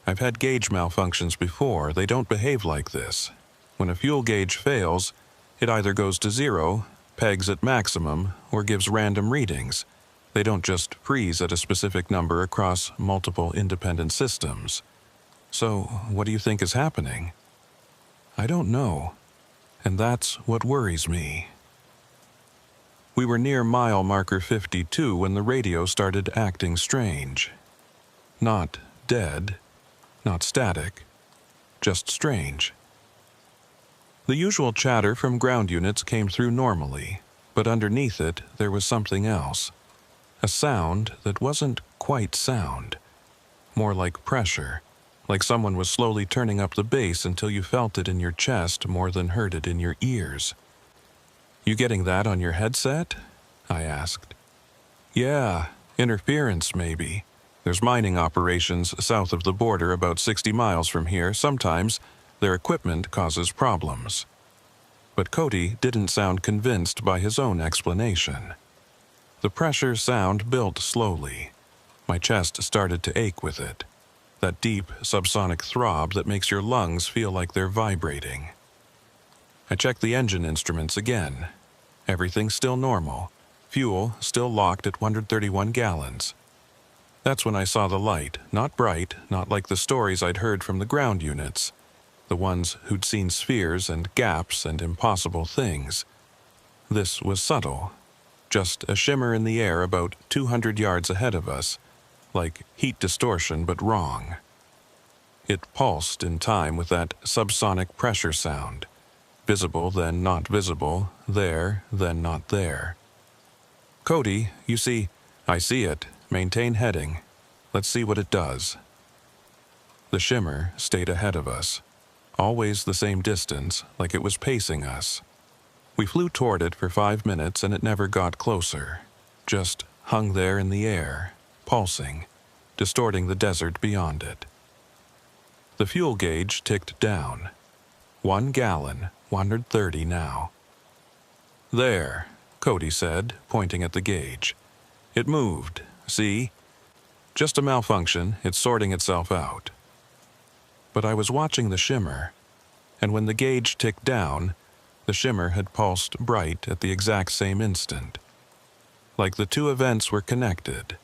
I've had gauge malfunctions before. They don't behave like this. When a fuel gauge fails, it either goes to zero, pegs at maximum, or gives random readings. They don't just freeze at a specific number across multiple independent systems. So, what do you think is happening? I don't know. And that's what worries me. We were near mile marker 52 when the radio started acting strange. Not dead, not static, just strange. The usual chatter from ground units came through normally, but underneath it there was something else. A sound that wasn't quite sound. More like pressure, like someone was slowly turning up the bass until you felt it in your chest more than heard it in your ears. You getting that on your headset? I asked. Yeah, interference maybe. There's mining operations south of the border about 60 miles from here. Sometimes their equipment causes problems. But Cody didn't sound convinced by his own explanation. The pressure sound built slowly. My chest started to ache with it. That deep, subsonic throb that makes your lungs feel like they're vibrating. I checked the engine instruments again. Everything still normal. Fuel still locked at 131 gallons. That's when I saw the light, not bright, not like the stories I'd heard from the ground units, the ones who'd seen spheres and gaps and impossible things. This was subtle, just a shimmer in the air about 200 yards ahead of us, like heat distortion but wrong. It pulsed in time with that subsonic pressure sound, visible then not visible, there then not there. Cody, you see, I see it. Maintain heading. Let's see what it does. The shimmer stayed ahead of us, always the same distance, like it was pacing us. We flew toward it for 5 minutes and it never got closer, just hung there in the air, pulsing, distorting the desert beyond it. The fuel gauge ticked down. 1 gallon, 130 now. There, Cody said, pointing at the gauge. It moved. See? Just a malfunction, it's sorting itself out. But I was watching the shimmer, and when the gauge ticked down, the shimmer had pulsed bright at the exact same instant. Like the two events were connected,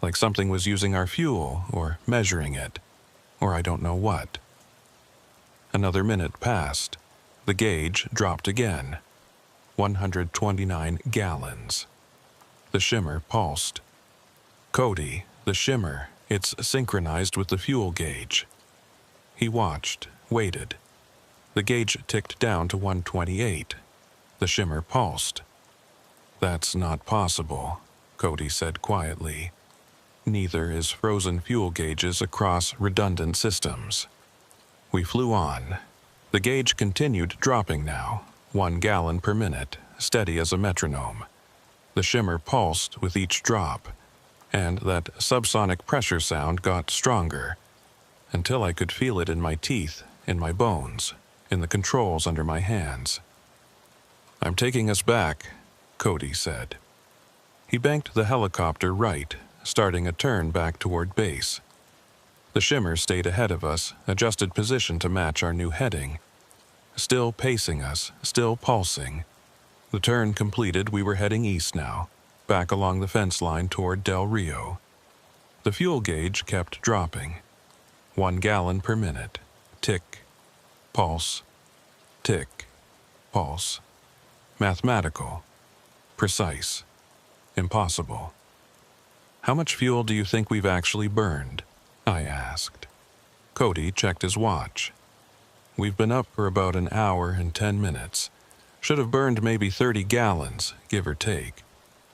like something was using our fuel or measuring it, or I don't know what. Another minute passed. The gauge dropped again. 129 gallons. The shimmer pulsed. Cody, the shimmer, it's synchronized with the fuel gauge. He watched, waited. The gauge ticked down to 128. The shimmer pulsed. That's not possible, Cody said quietly. Neither is frozen fuel gauges across redundant systems. We flew on. The gauge continued dropping now, 1 gallon per minute, steady as a metronome. The shimmer pulsed with each drop, and that subsonic pressure sound got stronger, until I could feel it in my teeth, in my bones, in the controls under my hands. "I'm taking us back," Cody said. He banked the helicopter right, starting a turn back toward base. The shimmer stayed ahead of us, adjusted position to match our new heading. Still pacing us, still pulsing. The turn completed, we were heading east now, back along the fence line toward Del Rio. The fuel gauge kept dropping. 1 gallon per minute. Tick, pulse, tick, pulse. Mathematical. Precise. Impossible. "How much fuel do you think we've actually burned?" I asked. Cody checked his watch. "We've been up for about an hour and 10 minutes. Should have burned maybe 30 gallons, give or take.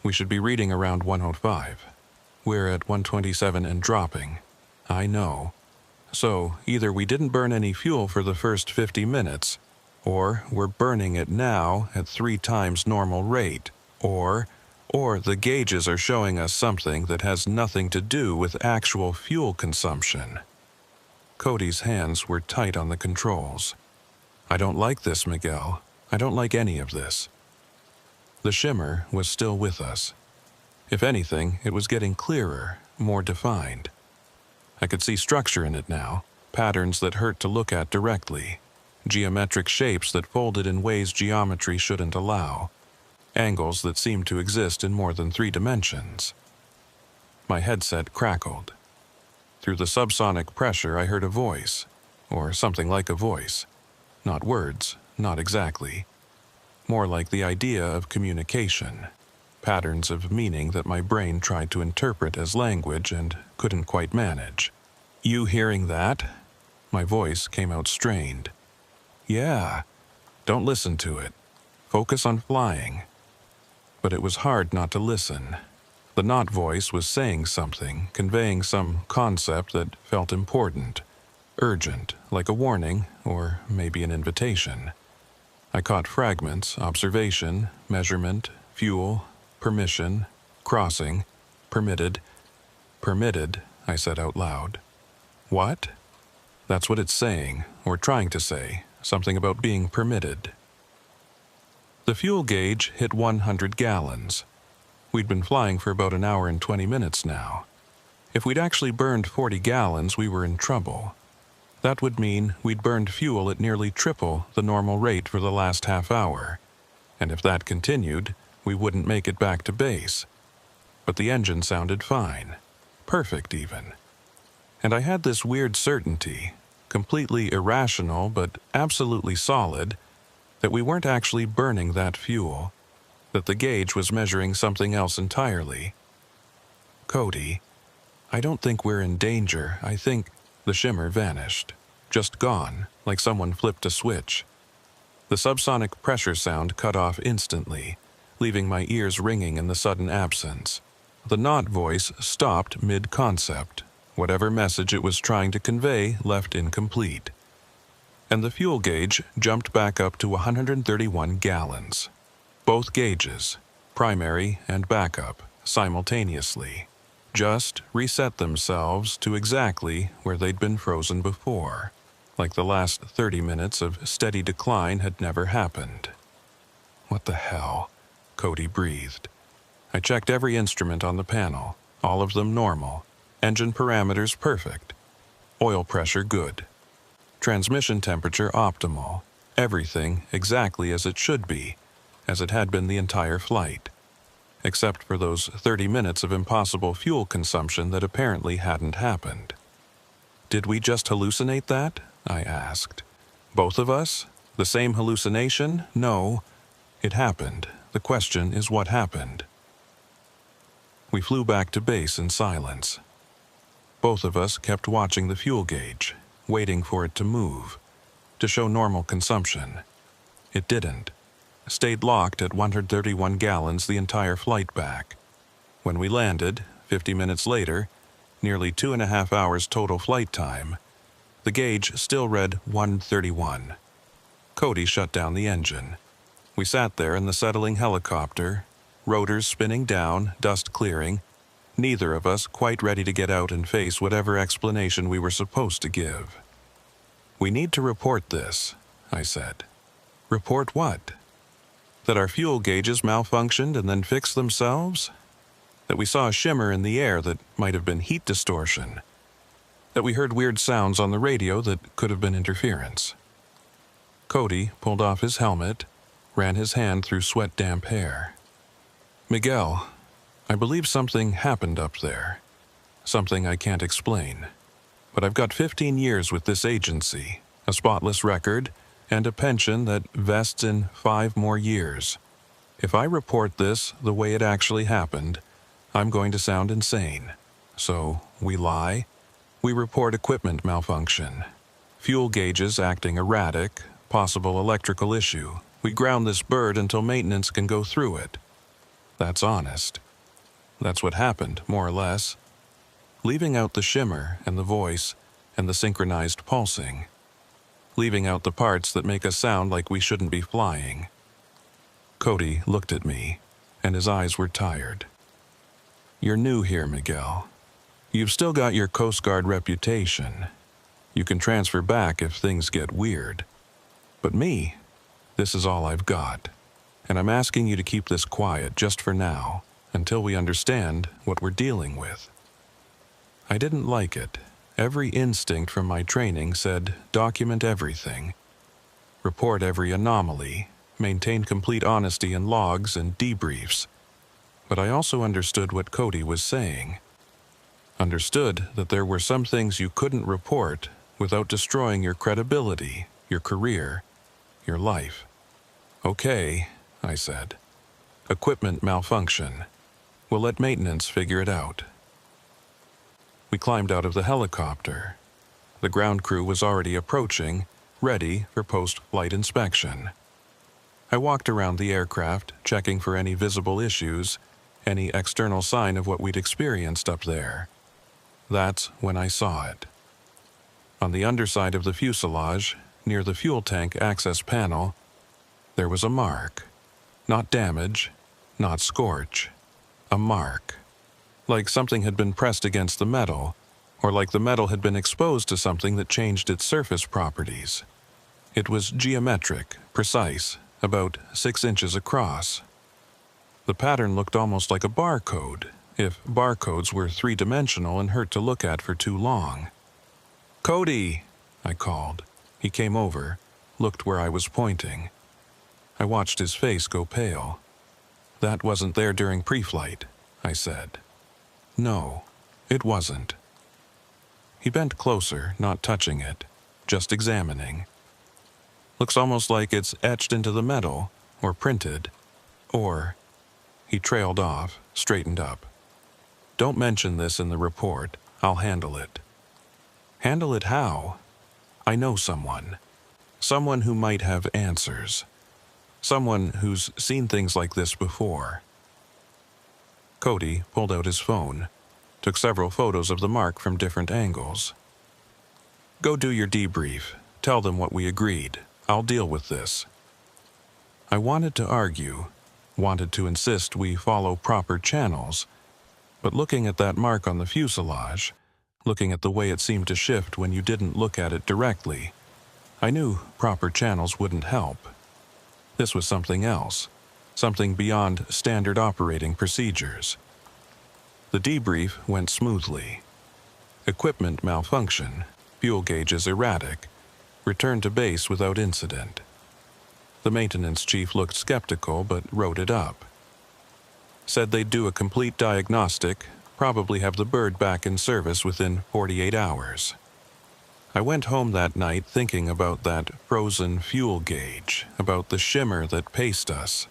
We should be reading around 105. We're at 127 and dropping. I know. So either we didn't burn any fuel for the first 50 minutes, or we're burning it now at 3 times normal rate, or the gauges are showing us something that has nothing to do with actual fuel consumption." Cody's hands were tight on the controls. "I don't like this, Miguel. I don't like any of this." The shimmer was still with us. If anything, it was getting clearer, more defined. I could see structure in it now, patterns that hurt to look at directly, geometric shapes that folded in ways geometry shouldn't allow, angles that seemed to exist in more than 3 dimensions. My headset crackled. Through the subsonic pressure, I heard a voice, or something like a voice. Not words, not exactly. More like the idea of communication, patterns of meaning that my brain tried to interpret as language and couldn't quite manage. "You hearing that?" My voice came out strained. "Yeah. Don't listen to it. Focus on flying." But it was hard not to listen. The not voice was saying something, conveying some concept that felt important, urgent, like a warning, or maybe an invitation. I caught fragments: observation, measurement, fuel, permission, crossing, permitted. "Permitted," I said out loud. "What?" "That's what it's saying, or trying to say, something about being permitted." The fuel gauge hit 100 gallons. We'd been flying for about an hour and 20 minutes now. If we'd actually burned 40 gallons, we were in trouble. That would mean we'd burned fuel at nearly triple the normal rate for the last half hour. And if that continued, we wouldn't make it back to base. But the engine sounded fine. Perfect, even. And I had this weird certainty, completely irrational but absolutely solid, that we weren't actually burning that fuel, that the gauge was measuring something else entirely. "Cody, I don't think we're in danger. I think—" The shimmer vanished, just gone, like someone flipped a switch. The subsonic pressure sound cut off instantly, leaving my ears ringing in the sudden absence. The not voice stopped mid-concept. Whatever message it was trying to convey left incomplete. And the fuel gauge jumped back up to 131 gallons. Both gauges, primary and backup, simultaneously, just reset themselves to exactly where they'd been frozen before, like the last 30 minutes of steady decline had never happened. "What the hell?" Cody breathed. I checked every instrument on the panel, all of them normal, engine parameters perfect, oil pressure good. Transmission temperature optimal, everything exactly as it should be, as it had been the entire flight, except for those 30 minutes of impossible fuel consumption that apparently hadn't happened. "Did we just hallucinate that?" I asked. "Both of us? The same hallucination? No. It happened. The question is what happened." We flew back to base in silence. Both of us kept watching the fuel gauge, waiting for it to move, to show normal consumption. It didn't. Stayed locked at 131 gallons the entire flight back. When we landed, 50 minutes later, nearly 2.5 hours total flight time, the gauge still read 131. Cody shut down the engine. We sat there in the settling helicopter, rotors spinning down, dust clearing, neither of us quite ready to get out and face whatever explanation we were supposed to give. "We need to report this," I said. "Report what? That our fuel gauges malfunctioned and then fixed themselves? That we saw a shimmer in the air that might have been heat distortion? That we heard weird sounds on the radio that could have been interference?" Cody pulled off his helmet, ran his hand through sweat-damp hair. "Miguel, I believe something happened up there. Something I can't explain. But I've got 15 years with this agency, a spotless record, and a pension that vests in 5 more years. If I report this the way it actually happened, I'm going to sound insane. So, we lie. We report equipment malfunction. Fuel gauges acting erratic, possible electrical issue. We ground this bird until maintenance can go through it. That's honest. That's what happened, more or less. Leaving out the shimmer and the voice and the synchronized pulsing. Leaving out the parts that make us sound like we shouldn't be flying." Cody looked at me, and his eyes were tired. "You're new here, Miguel. You've still got your Coast Guard reputation. You can transfer back if things get weird. But me, this is all I've got. And I'm asking you to keep this quiet just for now, until we understand what we're dealing with." I didn't like it. Every instinct from my training said document everything. Report every anomaly, maintain complete honesty in logs and debriefs. But I also understood what Cody was saying. Understood that there were some things you couldn't report without destroying your credibility, your career, your life. "Okay," I said. "Equipment malfunction. We'll let maintenance figure it out." We climbed out of the helicopter. The ground crew was already approaching, ready for post-flight inspection. I walked around the aircraft, checking for any visible issues, any external sign of what we'd experienced up there. That's when I saw it. On the underside of the fuselage, near the fuel tank access panel, there was a mark. Not damage, not scorch. A mark. Like something had been pressed against the metal, or like the metal had been exposed to something that changed its surface properties. It was geometric, precise, about 6 inches across. The pattern looked almost like a barcode, if barcodes were 3-dimensional and hurt to look at for too long. "Cody!" I called. He came over, looked where I was pointing. I watched his face go pale. "That wasn't there during pre-flight," I said. "No, it wasn't." He bent closer, not touching it, just examining. "Looks almost like it's etched into the metal, or printed, or..." He trailed off, straightened up. "Don't mention this in the report. I'll handle it." "Handle it how?" "I know someone. Someone who might have answers. Someone who's seen things like this before." Cody pulled out his phone, took several photos of the mark from different angles. "Go do your debrief. Tell them what we agreed. I'll deal with this." I wanted to argue, wanted to insist we follow proper channels, but looking at that mark on the fuselage, looking at the way it seemed to shift when you didn't look at it directly, I knew proper channels wouldn't help. This was something else. Something beyond standard operating procedures. The debrief went smoothly. Equipment malfunction, fuel gauges erratic, returned to base without incident. The maintenance chief looked skeptical but wrote it up. Said they'd do a complete diagnostic, probably have the bird back in service within 48 hours. I went home that night thinking about that frozen fuel gauge, about the shimmer that paced us,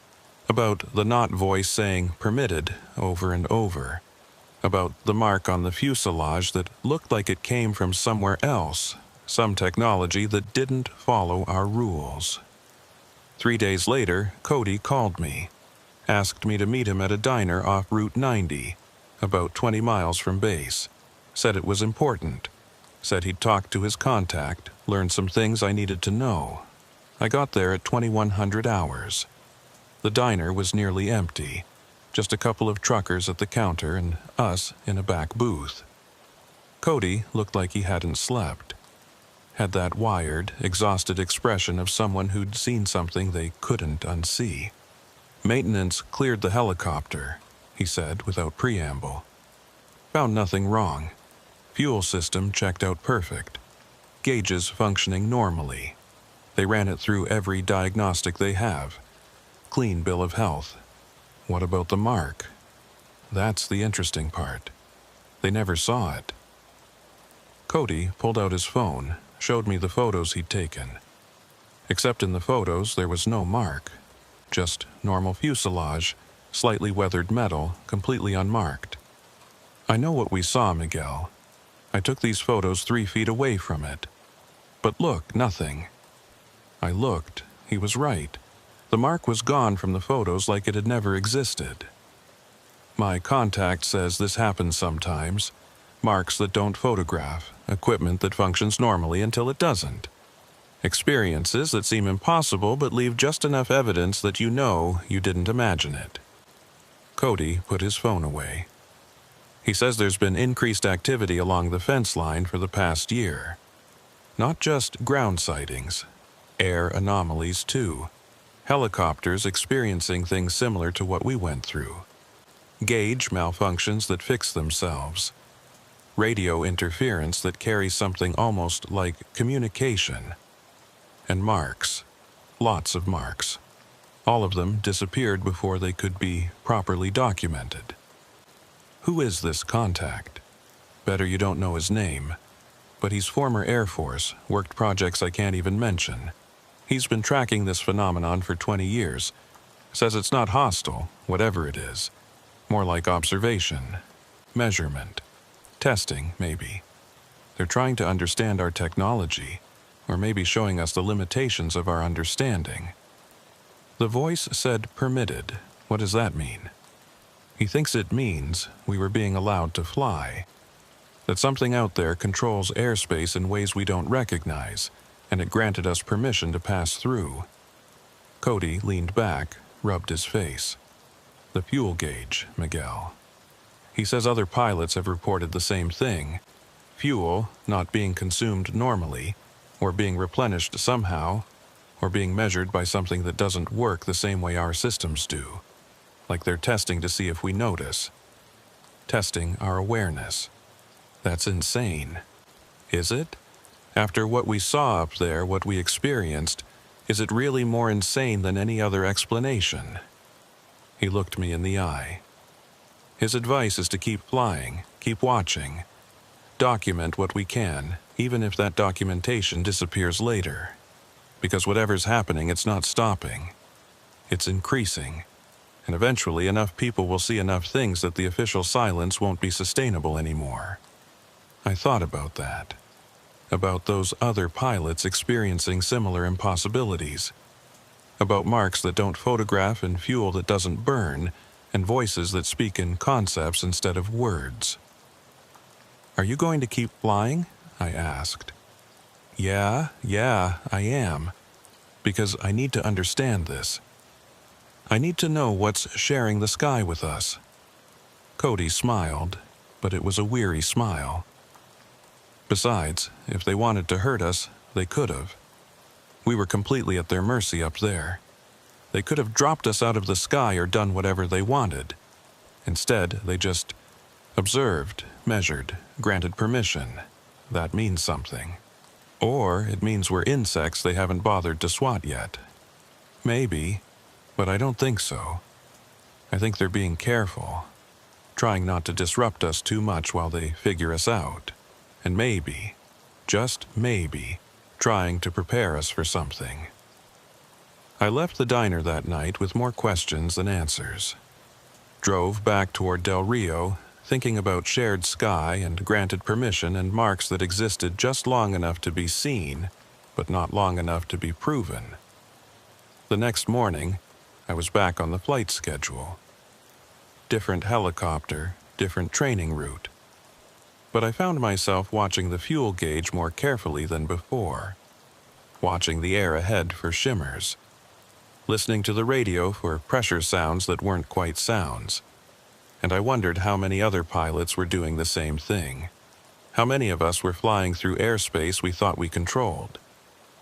about the not voice saying "permitted" over and over, about the mark on the fuselage that looked like it came from somewhere else, some technology that didn't follow our rules. 3 days later, Cody called me, asked me to meet him at a diner off Route 90, about 20 miles from base, said it was important, said he'd talked to his contact, learned some things I needed to know. I got there at 2100 hours. The diner was nearly empty. Just a couple of truckers at the counter and us in a back booth. Cody looked like he hadn't slept. Had that wired, exhausted expression of someone who'd seen something they couldn't unsee. Maintenance cleared the helicopter, he said without preamble. Found nothing wrong. Fuel system checked out perfect. Gauges functioning normally. They ran it through every diagnostic they have. Clean bill of health. What about the mark? That's the interesting part. They never saw it. Cody pulled out his phone, showed me the photos he'd taken. Except in the photos, there was no mark. Just normal fuselage, slightly weathered metal, completely unmarked. I know what we saw, Miguel. I took these photos 3 feet away from it. But look, nothing. I looked. He was right. The mark was gone from the photos like it had never existed. My contact says this happens sometimes. Marks that don't photograph, equipment that functions normally until it doesn't. Experiences that seem impossible but leave just enough evidence that you know you didn't imagine it. Cody put his phone away. He says there's been increased activity along the fence line for the past year. Not just ground sightings, air anomalies too. Helicopters experiencing things similar to what we went through. Gauge malfunctions that fix themselves. Radio interference that carries something almost like communication. And marks. Lots of marks. All of them disappeared before they could be properly documented. Who is this contact? Better you don't know his name. But he's former Air Force, worked projects I can't even mention. He's been tracking this phenomenon for 20 years. Says it's not hostile, whatever it is. More like observation, measurement, testing, maybe. They're trying to understand our technology, or maybe showing us the limitations of our understanding. The voice said permitted. What does that mean? He thinks it means we were being allowed to fly. That something out there controls airspace in ways we don't recognize, and it granted us permission to pass through. Cody leaned back, rubbed his face. The fuel gauge, Miguel. He says other pilots have reported the same thing. Fuel not being consumed normally, or being replenished somehow, or being measured by something that doesn't work the same way our systems do. Like they're testing to see if we notice. Testing our awareness. That's insane. Is it? After what we saw up there, what we experienced, is it really more insane than any other explanation? He looked me in the eye. His advice is to keep flying, keep watching. Document what we can, even if that documentation disappears later. Because whatever's happening, it's not stopping. It's increasing. And eventually enough people will see enough things that the official silence won't be sustainable anymore. I thought about that. About those other pilots experiencing similar impossibilities. About marks that don't photograph and fuel that doesn't burn, and voices that speak in concepts instead of words. Are you going to keep flying? I asked. Yeah, I am. Because I need to understand this. I need to know what's sharing the sky with us. Cody smiled, but it was a weary smile. Besides, if they wanted to hurt us, they could have. We were completely at their mercy up there. They could have dropped us out of the sky or done whatever they wanted. Instead, they just observed, measured, granted permission. That means something. Or it means we're insects they haven't bothered to swat yet. Maybe, but I don't think so. I think they're being careful, trying not to disrupt us too much while they figure us out. And maybe, just maybe, trying to prepare us for something. I left the diner that night with more questions than answers. Drove back toward Del Rio, thinking about shared sky and granted permission and marks that existed just long enough to be seen, but not long enough to be proven. The next morning, I was back on the flight schedule. Different helicopter, different training route. But I found myself watching the fuel gauge more carefully than before. Watching the air ahead for shimmers. listening to the radio for pressure sounds that weren't quite sounds. And I wondered how many other pilots were doing the same thing. How many of us were flying through airspace we thought we controlled,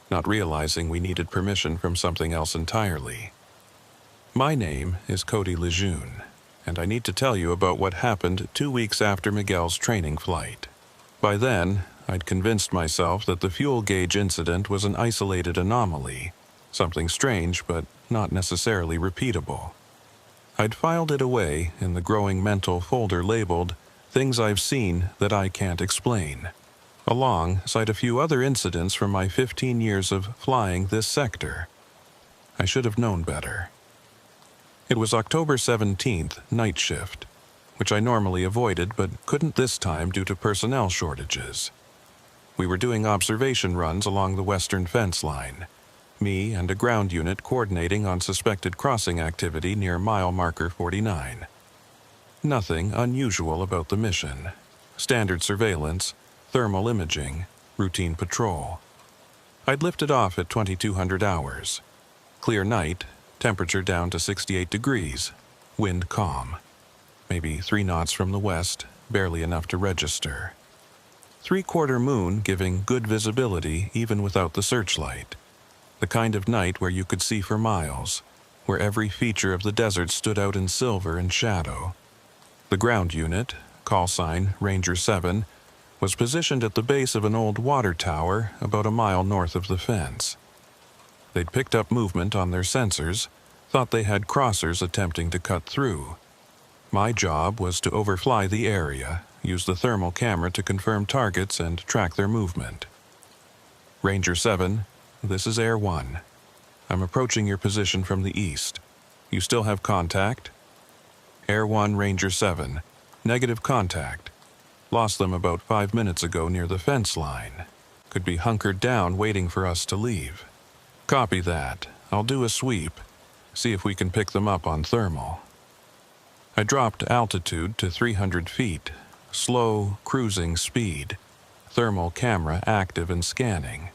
not realizing we needed permission from something else entirely. My name is Cody Lejeune, and I need to tell you about what happened 2 weeks after Miguel's training flight. By then, I'd convinced myself that the fuel gauge incident was an isolated anomaly, something strange but not necessarily repeatable. I'd filed it away in the growing mental folder labeled Things I've Seen That I Can't Explain, alongside a few other incidents from my 15 years of flying this sector. I should have known better. It was October 17th, night shift, which I normally avoided but couldn't this time due to personnel shortages. We were doing observation runs along the western fence line, me and a ground unit coordinating on suspected crossing activity near mile marker 49. Nothing unusual about the mission. Standard surveillance, thermal imaging, routine patrol. I'd lifted off at 2200 hours. Clear night, temperature down to 68 degrees, wind calm. Maybe 3 knots from the west, barely enough to register. 3/4 moon giving good visibility even without the searchlight. The kind of night where you could see for miles, where every feature of the desert stood out in silver and shadow. The ground unit, call sign Ranger 7, was positioned at the base of an old water tower about a mile north of the fence. They'd picked up movement on their sensors, thought they had crossers attempting to cut through. My job was to overfly the area, use the thermal camera to confirm targets and track their movement. Ranger 7, this is Air 1. I'm approaching your position from the east. You still have contact? Air 1, Ranger 7. Negative contact. Lost them about 5 minutes ago near the fence line. Could be hunkered down waiting for us to leave. Copy that. I'll do a sweep. See if we can pick them up on thermal. I dropped altitude to 300 feet. Slow, cruising speed. Thermal camera active and scanning.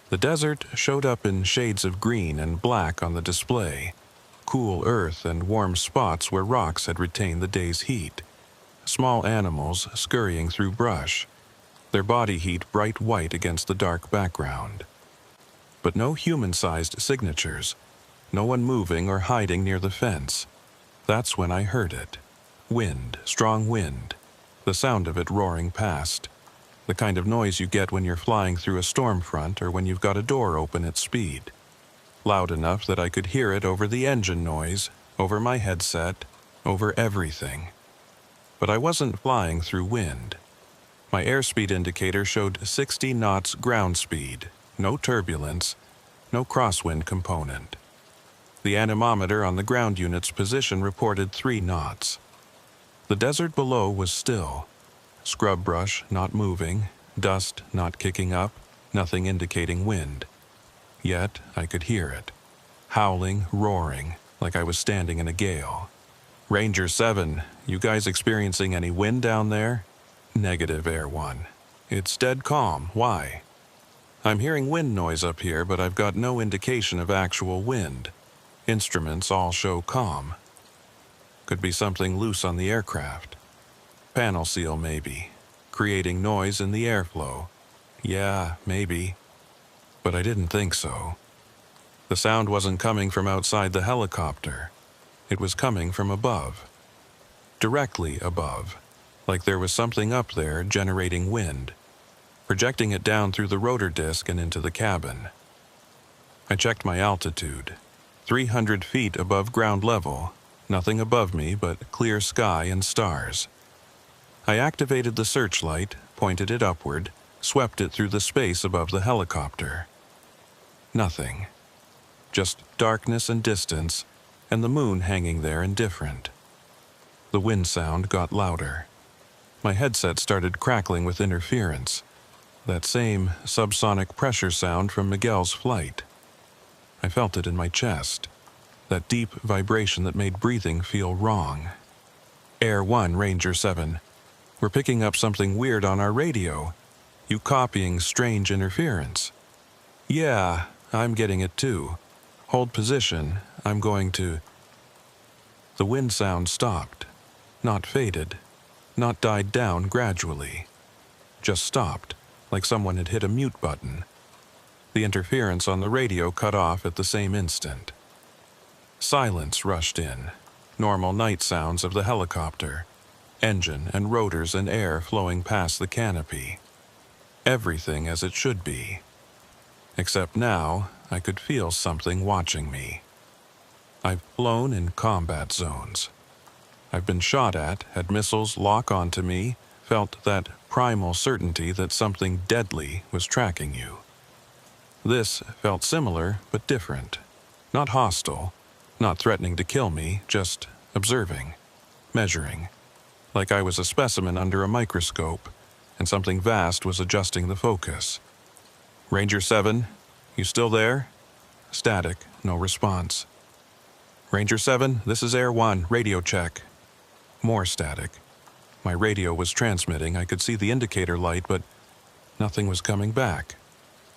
The desert showed up in shades of green and black on the display. Cool earth and warm spots where rocks had retained the day's heat. Small animals scurrying through brush, their body heat bright white against the dark background. But no human-sized signatures, no one moving or hiding near the fence. That's when I heard it. Wind, strong wind, the sound of it roaring past. The kind of noise you get when you're flying through a storm front or when you've got a door open at speed. Loud enough that I could hear it over the engine noise, over my headset, over everything. But I wasn't flying through wind. My airspeed indicator showed 60 knots ground speed, no turbulence, no crosswind component. The anemometer on the ground unit's position reported 3 knots. The desert below was still. Scrub brush not moving, dust not kicking up, nothing indicating wind. Yet I could hear it. Howling, roaring, like I was standing in a gale. Ranger 7, you guys experiencing any wind down there? Negative, Air 1. It's dead calm. Why? I'm hearing wind noise up here, but I've got no indication of actual wind. Instruments all show calm. Could be something loose on the aircraft. Panel seal, maybe. Creating noise in the airflow. Yeah, maybe. But I didn't think so. The sound wasn't coming from outside the helicopter. It was coming from above. Directly above. Like there was something up there generating wind, projecting it down through the rotor disc and into the cabin. I checked my altitude. 300 feet above ground level. Nothing above me but clear sky and stars. I activated the searchlight, pointed it upward, swept it through the space above the helicopter. Nothing. Just darkness and distance, and the moon hanging there indifferent. The wind sound got louder. My headset started crackling with interference. That same subsonic pressure sound from Miguel's flight. I felt it in my chest. That deep vibration that made breathing feel wrong. Air 1, Ranger 7. We're picking up something weird on our radio. You copying strange interference. Yeah, I'm getting it too. Hold position, I'm going to... The wind sound stopped, not faded, not died down gradually. Just stopped, like someone had hit a mute button. The interference on the radio cut off at the same instant. Silence rushed in, normal night sounds of the helicopter, engine and rotors and air flowing past the canopy. Everything as it should be. Except now, I could feel something watching me. I've flown in combat zones. I've been shot at, had missiles lock onto me, felt that primal certainty that something deadly was tracking you. This felt similar but different. Not hostile, not threatening to kill me, just observing, measuring, like I was a specimen under a microscope, and something vast was adjusting the focus. Ranger 7, you still there? Static, no response. Ranger 7, this is Air 1, radio check. More static. My radio was transmitting, I could see the indicator light, but nothing was coming back.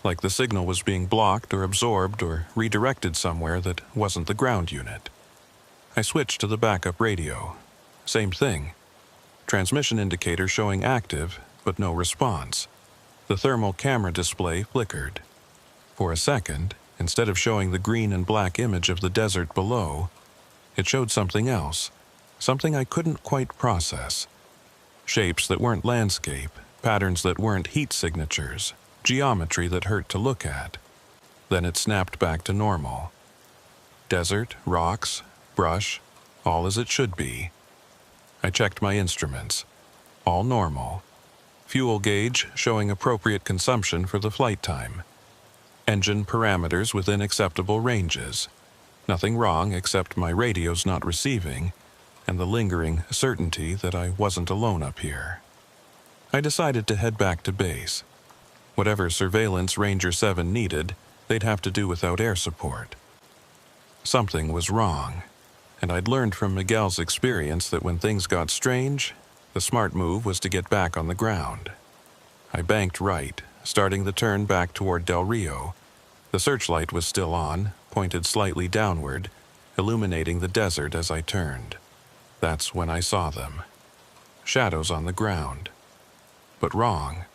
Like the signal was being blocked or absorbed or redirected somewhere that wasn't the ground unit. I switched to the backup radio. Same thing. Transmission indicator showing active, but no response. The thermal camera display flickered. For a second, instead of showing the green and black image of the desert below, it showed something else, something I couldn't quite process. Shapes that weren't landscape, patterns that weren't heat signatures, geometry that hurt to look at. Then it snapped back to normal. Desert, rocks, brush, all as it should be. I checked my instruments. All normal. Fuel gauge showing appropriate consumption for the flight time. Engine parameters within acceptable ranges. Nothing wrong except my radio's not receiving, and the lingering certainty that I wasn't alone up here. I decided to head back to base. Whatever surveillance Ranger 7 needed, they'd have to do without air support. Something was wrong, and I'd learned from Miguel's experience that when things got strange, the smart move was to get back on the ground. I banked right, starting the turn back toward Del Rio. The searchlight was still on, pointed slightly downward, illuminating the desert as I turned. That's when I saw them. Shadows on the ground. But wrong.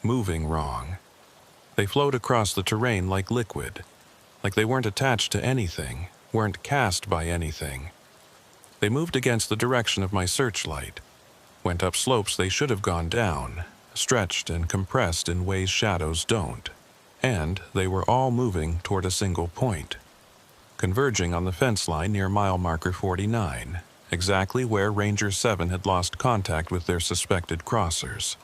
Moving wrong. They flowed across the terrain like liquid, like they weren't attached to anything, weren't cast by anything. They moved against the direction of my searchlight, went up slopes they should have gone down, stretched and compressed in ways shadows don't, and they were all moving toward a single point, converging on the fence line near mile marker 49, exactly where Ranger 7 had lost contact with their suspected crossers.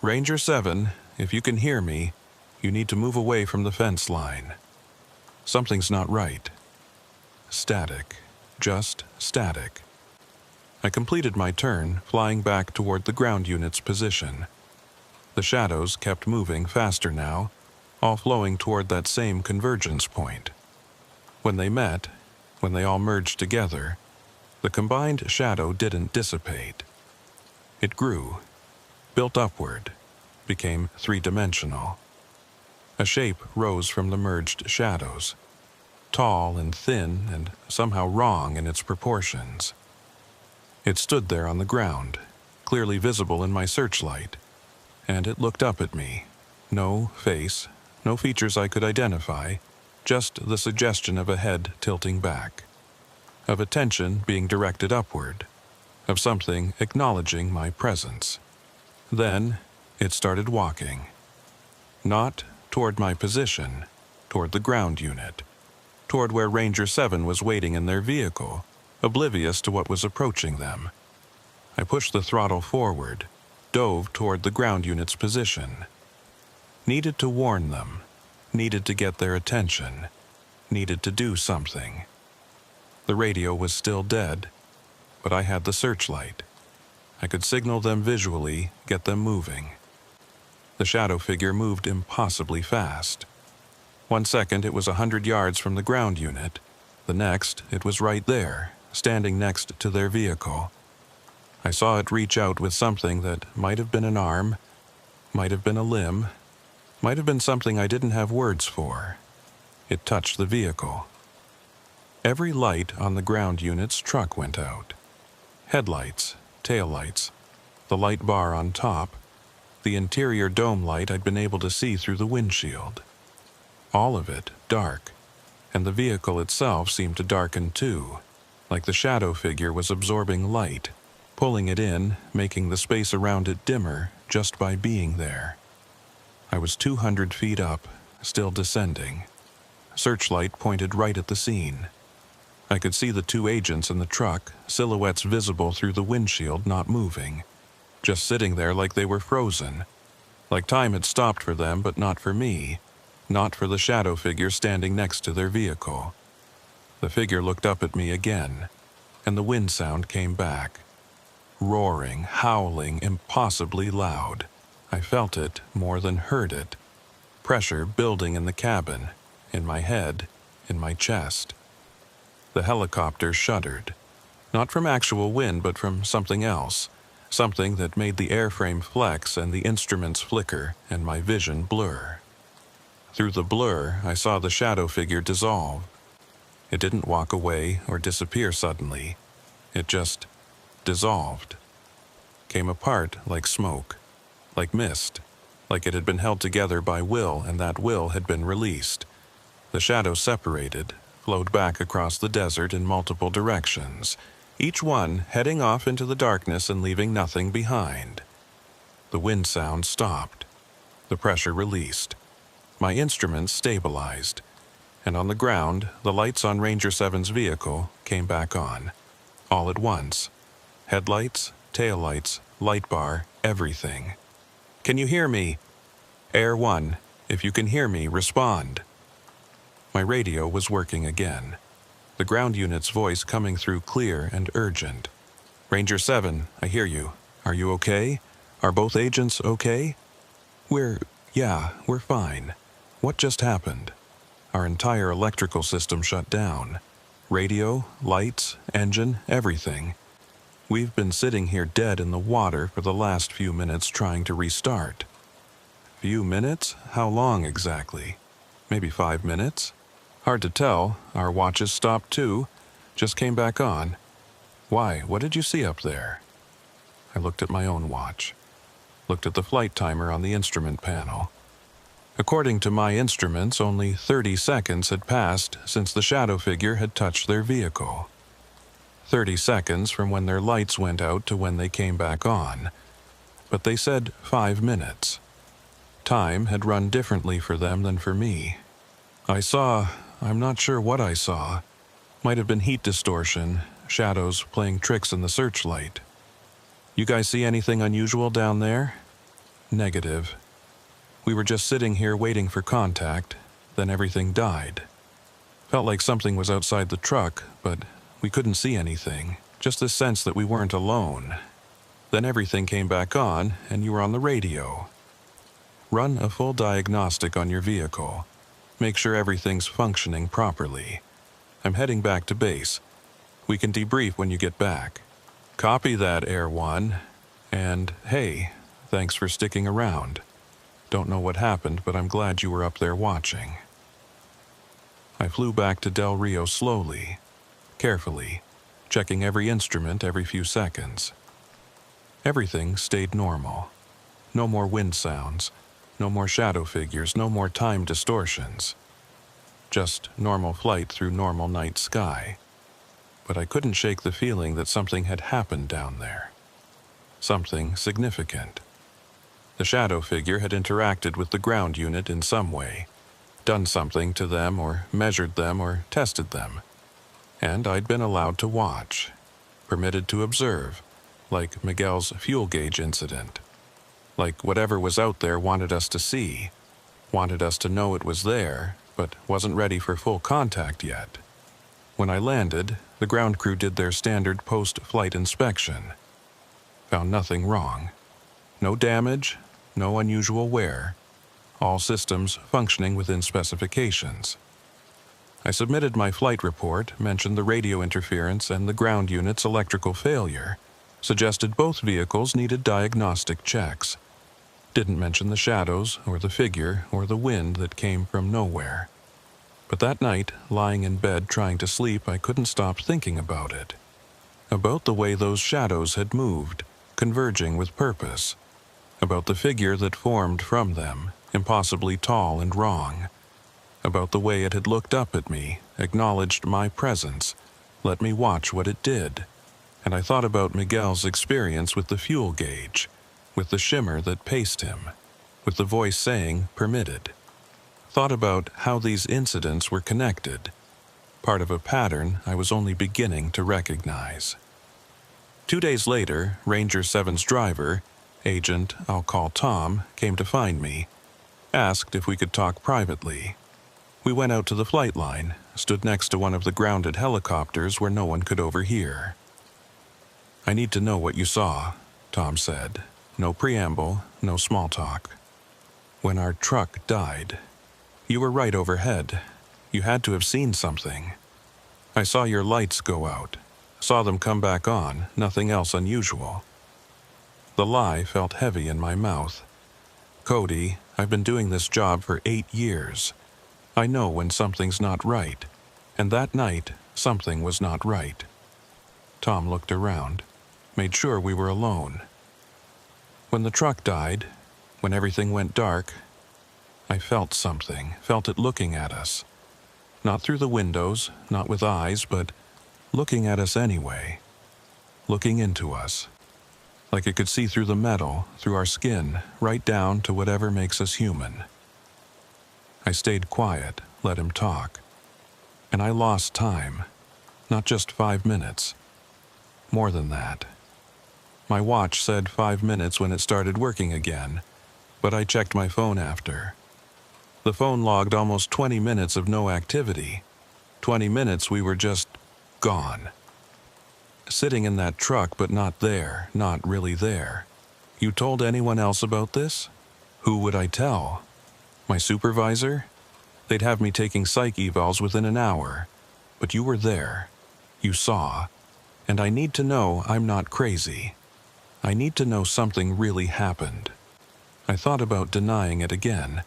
Ranger 7, if you can hear me, you need to move away from the fence line. Something's not right. Static. Just static. I completed my turn, flying back toward the ground unit's position. The shadows kept moving faster now, all flowing toward that same convergence point. When they met, when they all merged together, the combined shadow didn't dissipate. It grew, built upward, became three-dimensional. A shape rose from the merged shadows, tall and thin and somehow wrong in its proportions. It stood there on the ground, clearly visible in my searchlight, and it looked up at me. No face, no features I could identify, just the suggestion of a head tilting back, of attention being directed upward, of something acknowledging my presence. Then it started walking. Not toward my position, toward the ground unit, toward where Ranger 7 was waiting in their vehicle, oblivious to what was approaching them. I pushed the throttle forward, dove toward the ground unit's position. Needed to warn them, needed to get their attention, needed to do something. The radio was still dead, but I had the searchlight. I could signal them visually, get them moving. The shadow figure moved impossibly fast. 1 second it was 100 yards from the ground unit. The next, it was right there, standing next to their vehicle. I saw it reach out with something that might have been an arm, might have been a limb, might have been something I didn't have words for. It touched the vehicle, Every light on the ground unit's truck went out. Headlights, taillights, the light bar on top, the interior dome light I'd been able to see through the windshield. All of it dark, and the vehicle itself seemed to darken too, like the shadow figure was absorbing light, pulling it in, making the space around it dimmer just by being there. I was 200 feet up, still descending. Searchlight pointed right at the scene. I could see the two agents in the truck, silhouettes visible through the windshield, not moving, just sitting there like they were frozen, like time had stopped for them but not for me, not for the shadow figure standing next to their vehicle. The figure looked up at me again, and the wind sound came back. Roaring, howling, impossibly loud. I felt it more than heard it. Pressure building in the cabin, in my head, in my chest. The helicopter shuddered, not from actual wind but from something else, something that made the airframe flex and the instruments flicker and my vision blur. Through the blur, I saw the shadow figure dissolve. It didn't walk away or disappear suddenly. It just dissolved. Came apart like smoke, like mist, like it had been held together by will and that will had been released. The shadow separated, flowed back across the desert in multiple directions, each one heading off into the darkness and leaving nothing behind. The wind sound stopped. The pressure released. My instruments stabilized. And on the ground, the lights on Ranger 7's vehicle came back on. All at once. Headlights, taillights, light bar, everything. Can you hear me? Air 1, if you can hear me, respond. My radio was working again. The ground unit's voice coming through clear and urgent. Ranger 7, I hear you. Are you okay? Are both agents okay? We're fine. What just happened? Our entire electrical system shut down. Radio, lights, engine, everything. We've been sitting here dead in the water for the last few minutes trying to restart. Few minutes? How long exactly? Maybe 5 minutes? Hard to tell. Our watches stopped too. Just came back on. Why? What did you see up there? I looked at my own watch. Looked at the flight timer on the instrument panel. According to my instruments, only 30 seconds had passed since the shadow figure had touched their vehicle. 30 seconds from when their lights went out to when they came back on. But they said 5 minutes. Time had run differently for them than for me. I'm not sure what I saw. Might have been heat distortion, shadows playing tricks in the searchlight. You guys see anything unusual down there? Negative. We were just sitting here waiting for contact, then everything died. Felt like something was outside the truck, but we couldn't see anything, just this sense that we weren't alone. Then everything came back on, and you were on the radio. Run a full diagnostic on your vehicle. Make sure everything's functioning properly. I'm heading back to base. We can debrief when you get back. Copy that, Air 1. And, hey, thanks for sticking around. Don't know what happened, but I'm glad you were up there watching. I flew back to Del Rio slowly, carefully, checking every instrument every few seconds. Everything stayed normal. No more wind sounds, no more shadow figures, no more time distortions. Just normal flight through normal night sky. But I couldn't shake the feeling that something had happened down there. Something significant. The shadow figure had interacted with the ground unit in some way, done something to them or measured them or tested them. And I'd been allowed to watch, permitted to observe, like Miguel's fuel gauge incident. Like whatever was out there wanted us to see, wanted us to know it was there, but wasn't ready for full contact yet. When I landed, the ground crew did their standard post-flight inspection. Found nothing wrong. No damage, no unusual wear. All systems functioning within specifications. I submitted my flight report, mentioned the radio interference and the ground unit's electrical failure, suggested both vehicles needed diagnostic checks. Didn't mention the shadows or the figure or the wind that came from nowhere. But that night, lying in bed trying to sleep, I couldn't stop thinking about it. About the way those shadows had moved, converging with purpose. About the figure that formed from them, impossibly tall and wrong. About the way it had looked up at me, acknowledged my presence, let me watch what it did. And I thought about Miguel's experience with the fuel gauge, with the shimmer that paced him, with the voice saying, "Permitted." Thought about how these incidents were connected, part of a pattern I was only beginning to recognize. 2 days later, Ranger 7's driver, agent I'll call Tom, came to find me, asked if we could talk privately. We went out to the flight line, stood next to one of the grounded helicopters where no one could overhear. "I need to know what you saw," Tom said. No preamble, no small talk. "When our truck died. You were right overhead. You had to have seen something. I saw your lights go out. Saw them come back on, nothing else unusual." The lie felt heavy in my mouth. "Cody, I've been doing this job for 8 years. I know when something's not right, and that night, something was not right." Tom looked around, made sure we were alone. "When the truck died, when everything went dark, I felt something, felt it looking at us. Not through the windows, not with eyes, but looking at us anyway. Looking into us. Like it could see through the metal, through our skin, right down to whatever makes us human." I stayed quiet, let him talk. And I lost time. Not just 5 minutes. More than that. My watch said 5 minutes when it started working again, but I checked my phone after. The phone logged almost 20 minutes of no activity. 20 minutes we were just gone. Sitting in that truck, but not there, not really there. "You told anyone else about this?" "Who would I tell? My supervisor? They'd have me taking psych evals within an hour. But you were there. You saw. And I need to know I'm not crazy. I need to know something really happened." I thought about denying it again.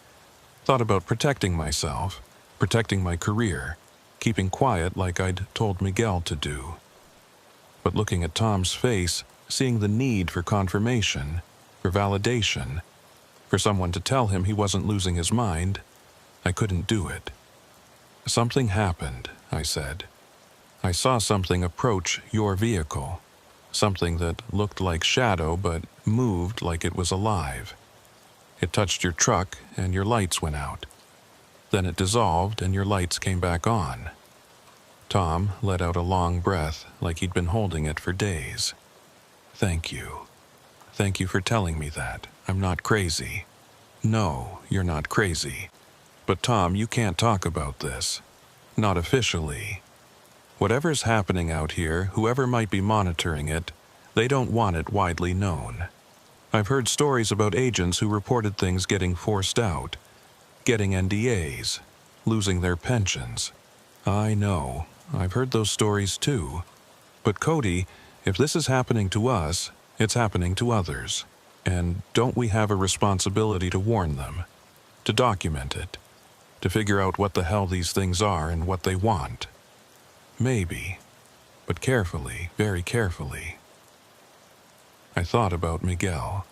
Thought about protecting myself, protecting my career, keeping quiet like I'd told Miguel to do. But looking at Tom's face, seeing the need for confirmation, for validation, for someone to tell him he wasn't losing his mind, I couldn't do it. "Something happened," I said. "I saw something approach your vehicle. Something that looked like shadow but moved like it was alive. It touched your truck and your lights went out. Then it dissolved and your lights came back on." Tom let out a long breath like he'd been holding it for days. "Thank you. Thank you for telling me that. I'm not crazy." "No, you're not crazy. But Tom, you can't talk about this. Not officially. Whatever's happening out here, whoever might be monitoring it, they don't want it widely known. I've heard stories about agents who reported things getting forced out, getting NDAs, losing their pensions. I know. I've heard those stories too. But Cody, if this is happening to us, it's happening to others. And don't we have a responsibility to warn them, to document it, to figure out what the hell these things are and what they want? Maybe, but carefully, very carefully." I thought about Miguel,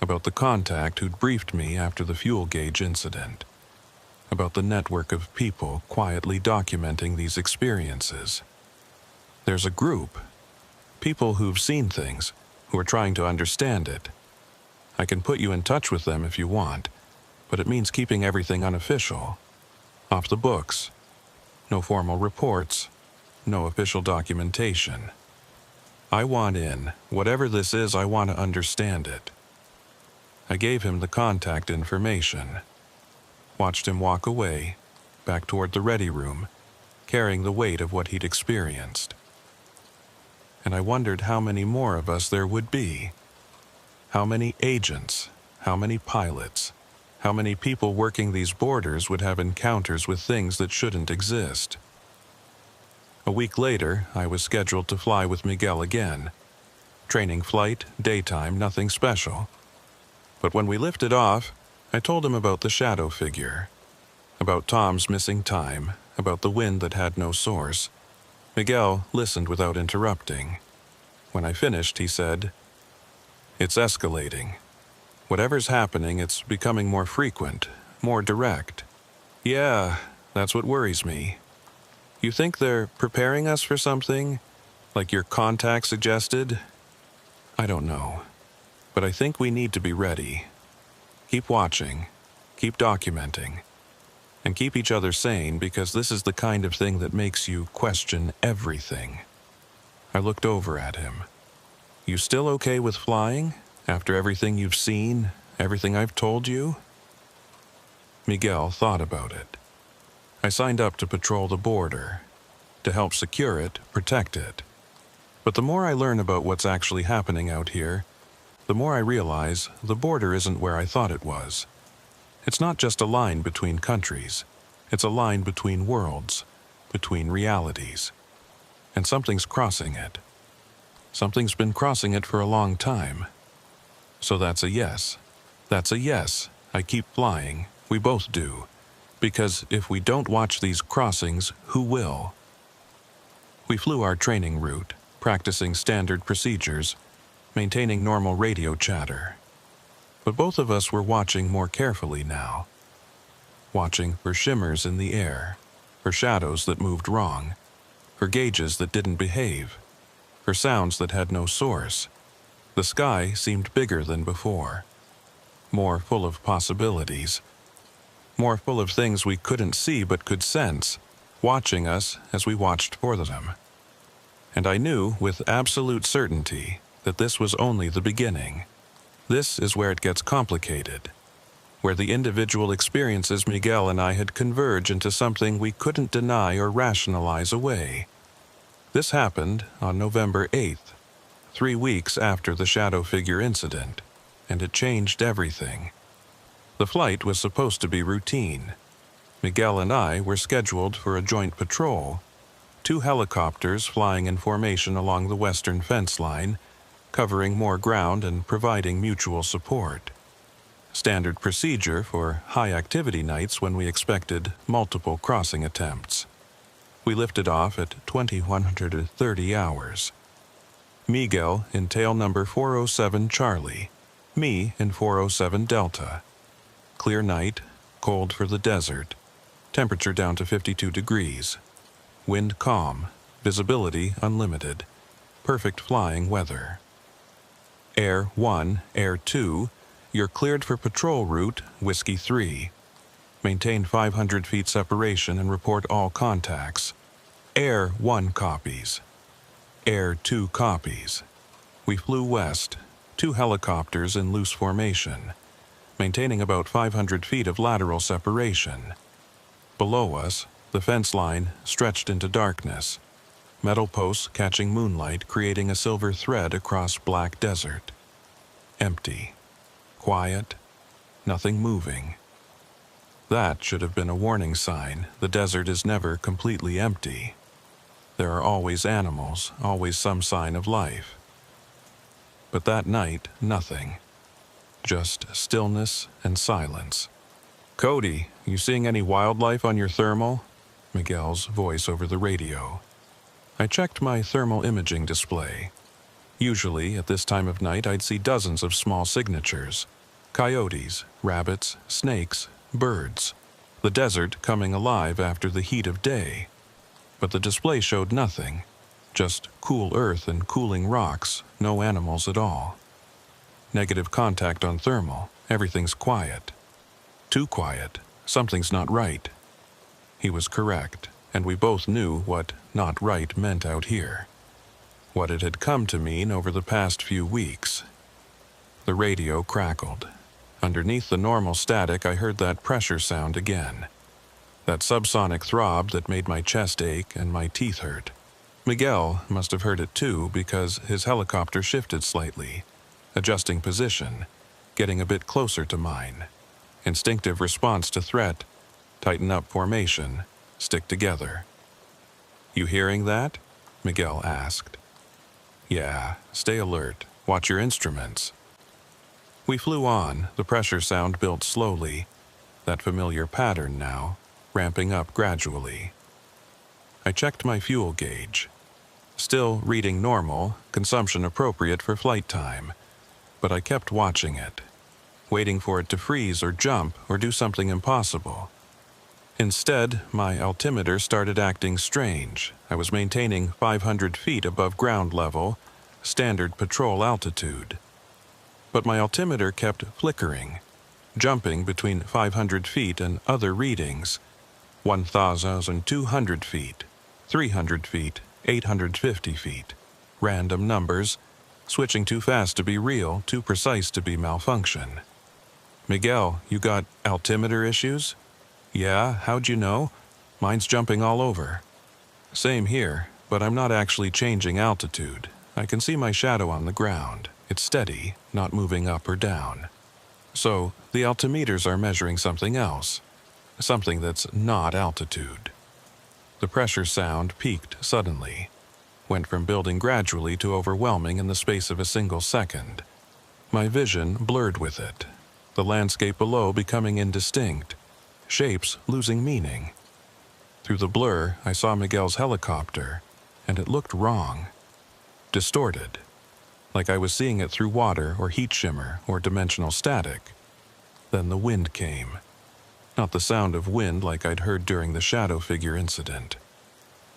about the contact who'd briefed me after the fuel gauge incident, about the network of people quietly documenting these experiences. There's a group, people who've seen things, who are trying to understand it. I can put you in touch with them if you want, but it means keeping everything unofficial, off the books, no formal reports, no official documentation. I want in. Whatever this is, I want to understand it. I gave him the contact information. Watched him walk away, back toward the ready room, carrying the weight of what he'd experienced. And I wondered how many more of us there would be. How many agents, how many pilots, how many people working these borders would have encounters with things that shouldn't exist. A week later, I was scheduled to fly with Miguel again. Training flight, daytime, nothing special. But when we lifted off, I told him about the shadow figure. about Tom's missing time, about the wind that had no source. Miguel listened without interrupting. When I finished, he said, "It's escalating. Whatever's happening, it's becoming more frequent, more direct. Yeah, that's what worries me. You think they're preparing us for something, like your contact suggested? I don't know, but I think we need to be ready. Keep watching, keep documenting, and keep each other sane, because this is the kind of thing that makes you question everything." I looked over at him. "You still okay with flying, after everything you've seen, everything I've told you?" Miguel thought about it. "I signed up to patrol the border, to help secure it, protect it. But the more I learn about what's actually happening out here, the more I realize the border isn't where I thought it was. It's not just a line between countries. It's a line between worlds, between realities. And something's crossing it. Something's been crossing it for a long time. So that's a yes. That's a yes. I keep flying. We both do. Because if we don't watch these crossings, who will?" We flew our training route, practicing standard procedures, maintaining normal radio chatter. But both of us were watching more carefully now. Watching for shimmers in the air, for shadows that moved wrong, for gauges that didn't behave, for sounds that had no source. The sky seemed bigger than before, more full of possibilities, more full of things we couldn't see but could sense, watching us as we watched for them. And I knew with absolute certainty that this was only the beginning. This is where it gets complicated, where the individual experiences Miguel and I had converged into something we couldn't deny or rationalize away. This happened on November 8th, 3 weeks after the shadow figure incident, and it changed everything. The flight was supposed to be routine. Miguel and I were scheduled for a joint patrol, 2 helicopters flying in formation along the western fence line, covering more ground and providing mutual support. Standard procedure for high-activity nights when we expected multiple crossing attempts. We lifted off at 2130 hours. Miguel in tail number 407 Charlie, me in 407 Delta. Clear night, cold for the desert, temperature down to 52 degrees. Wind calm, visibility unlimited, perfect flying weather. Air 1, Air 2, you're cleared for patrol route Whiskey 3. Maintain 500 feet separation and report all contacts. Air 1 copies. Air 2 copies. We flew west, 2 helicopters in loose formation, maintaining about 500 feet of lateral separation. Below us, the fence line stretched into darkness, metal posts catching moonlight, creating a silver thread across black desert. Empty. Quiet. Nothing moving. That should have been a warning sign. The desert is never completely empty. There are always animals, always some sign of life. But that night, nothing. Just stillness and silence. "Cody, you seeing any wildlife on your thermal?" Miguel's voice over the radio. I checked my thermal imaging display. Usually, at this time of night, I'd see dozens of small signatures. Coyotes, rabbits, snakes, birds. The desert coming alive after the heat of day. But the display showed nothing. Just cool earth and cooling rocks, no animals at all. Negative contact on thermal, everything's quiet. Too quiet, something's not right. He was correct, and we both knew what not right meant out here. What it had come to mean over the past few weeks. The radio crackled. Underneath the normal static, I heard that pressure sound again. That subsonic throb that made my chest ache and my teeth hurt. Miguel must have heard it too, because his helicopter shifted slightly, adjusting position, getting a bit closer to mine. Instinctive response to threat, tighten up formation, stick together. "You hearing that?" Miguel asked. "Yeah, stay alert, watch your instruments." We flew on, the pressure sound built slowly, that familiar pattern now, ramping up gradually. I checked my fuel gauge. Still reading normal, consumption appropriate for flight time, but I kept watching it, waiting for it to freeze or jump or do something impossible. Instead, my altimeter started acting strange. I was maintaining 500 feet above ground level, standard patrol altitude. But my altimeter kept flickering, jumping between 500 feet and other readings, 1,200 feet, 300 feet, 850 feet, random numbers, switching too fast to be real, too precise to be malfunction. "Miguel, you got altimeter issues?" "Yeah, how'd you know?" "Mine's jumping all over." "Same here, but I'm not actually changing altitude. I can see my shadow on the ground. It's steady, not moving up or down." "So, the altimeters are measuring something else. Something that's not altitude." The pressure sound peaked suddenly, went from building gradually to overwhelming in the space of a single second. My vision blurred with it, the landscape below becoming indistinct, shapes losing meaning. Through the blur, I saw Miguel's helicopter, and it looked wrong. Distorted, like I was seeing it through water or heat shimmer or dimensional static. Then the wind came. Not the sound of wind like I'd heard during the shadow figure incident.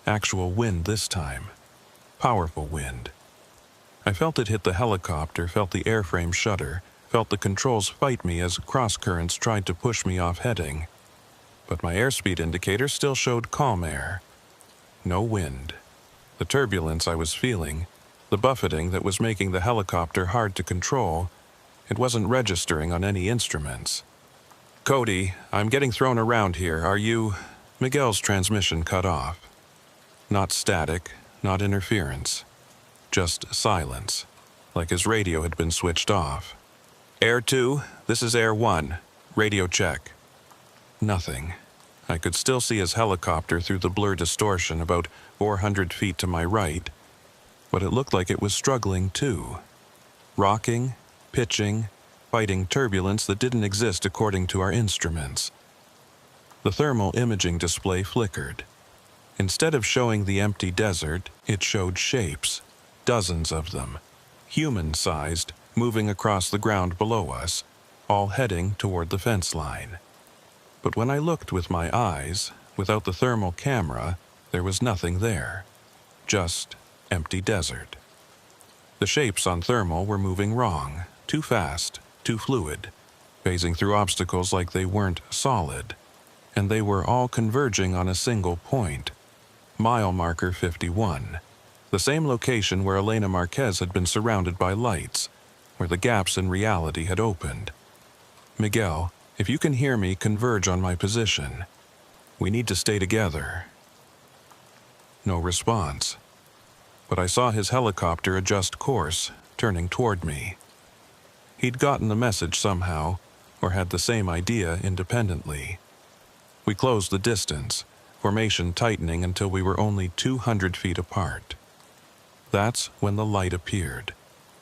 Actual wind this time. Powerful wind. I felt it hit the helicopter, felt the airframe shudder, felt the controls fight me as cross-currents tried to push me off heading. But my airspeed indicator still showed calm air. No wind. The turbulence I was feeling, the buffeting that was making the helicopter hard to control, it wasn't registering on any instruments. "Cody, I'm getting thrown around here. Are you—" Miguel's transmission cut off. Not static, not interference. Just silence, like his radio had been switched off. "Air 2, this is Air 1. Radio check." Nothing. I could still see his helicopter through the blur distortion about 400 feet to my right, but it looked like it was struggling too. Rocking, pitching, fighting turbulence that didn't exist according to our instruments. The thermal imaging display flickered. Instead of showing the empty desert, it showed shapes, dozens of them, human-sized, moving across the ground below us, all heading toward the fence line. But when I looked with my eyes, without the thermal camera, there was nothing there. Just empty desert. The shapes on thermal were moving wrong, too fast, too fluid, phasing through obstacles like they weren't solid, and they were all converging on a single point. Mile marker 51. The same location where Elena Marquez had been surrounded by lights, where the gaps in reality had opened. "Miguel, if you can hear me, converge on my position. We need to stay together." No response. But I saw his helicopter adjust course, turning toward me. He'd gotten the message somehow, or had the same idea independently. We closed the distance, formation tightening until we were only 200 feet apart. That's when the light appeared.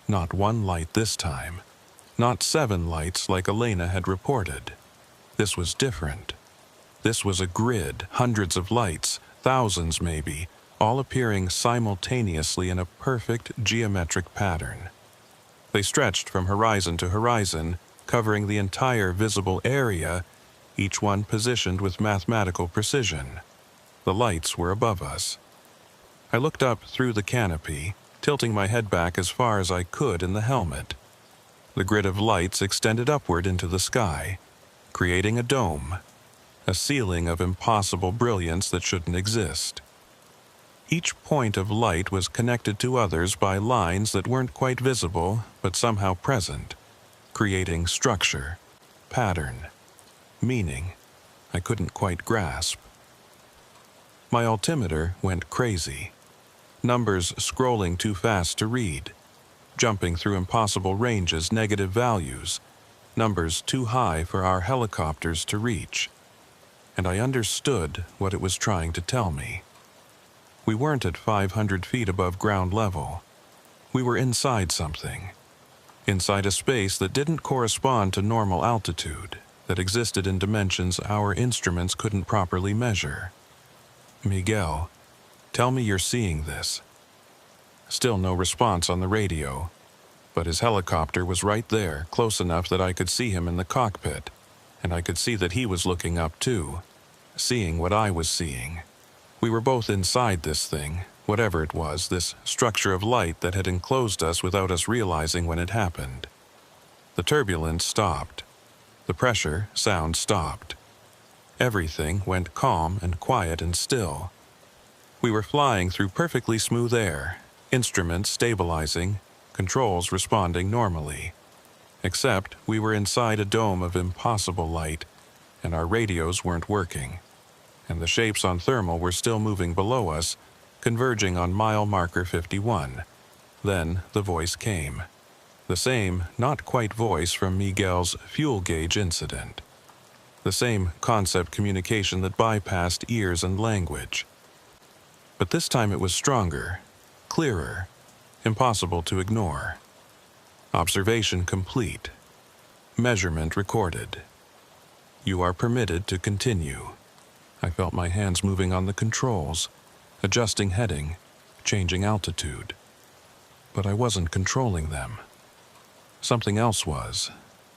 Not one light this time. Not 7 lights like Elena had reported. This was different. This was a grid, hundreds of lights, thousands maybe, all appearing simultaneously in a perfect geometric pattern. They stretched from horizon to horizon, covering the entire visible area, each one positioned with mathematical precision. The lights were above us. I looked up through the canopy, tilting my head back as far as I could in the helmet. The grid of lights extended upward into the sky, creating a dome, a ceiling of impossible brilliance that shouldn't exist. Each point of light was connected to others by lines that weren't quite visible but somehow present, creating structure, pattern, meaning I couldn't quite grasp. My altimeter went crazy, numbers scrolling too fast to read, jumping through impossible ranges, negative values, numbers too high for our helicopters to reach. And I understood what it was trying to tell me. We weren't at 500 feet above ground level. We were inside something. Inside a space that didn't correspond to normal altitude, that existed in dimensions our instruments couldn't properly measure. Miguel, tell me you're seeing this. Still no response on the radio, but his helicopter was right there, close enough that I could see him in the cockpit, and I could see that he was looking up too, seeing what I was seeing. We were both inside this thing, whatever it was, this structure of light that had enclosed us without us realizing when it happened. The turbulence stopped. The pressure, sound stopped. Everything went calm and quiet and still. We were flying through perfectly smooth air, instruments stabilizing, controls responding normally. Except we were inside a dome of impossible light, and our radios weren't working, and the shapes on thermal were still moving below us, converging on mile marker 51. Then the voice came. The same, not quite voice from Miguel's fuel gauge incident. The same concept communication that bypassed ears and language. But this time it was stronger, clearer, impossible to ignore. Observation complete. Measurement recorded. You are permitted to continue. I felt my hands moving on the controls, adjusting heading, changing altitude. But I wasn't controlling them. Something else was.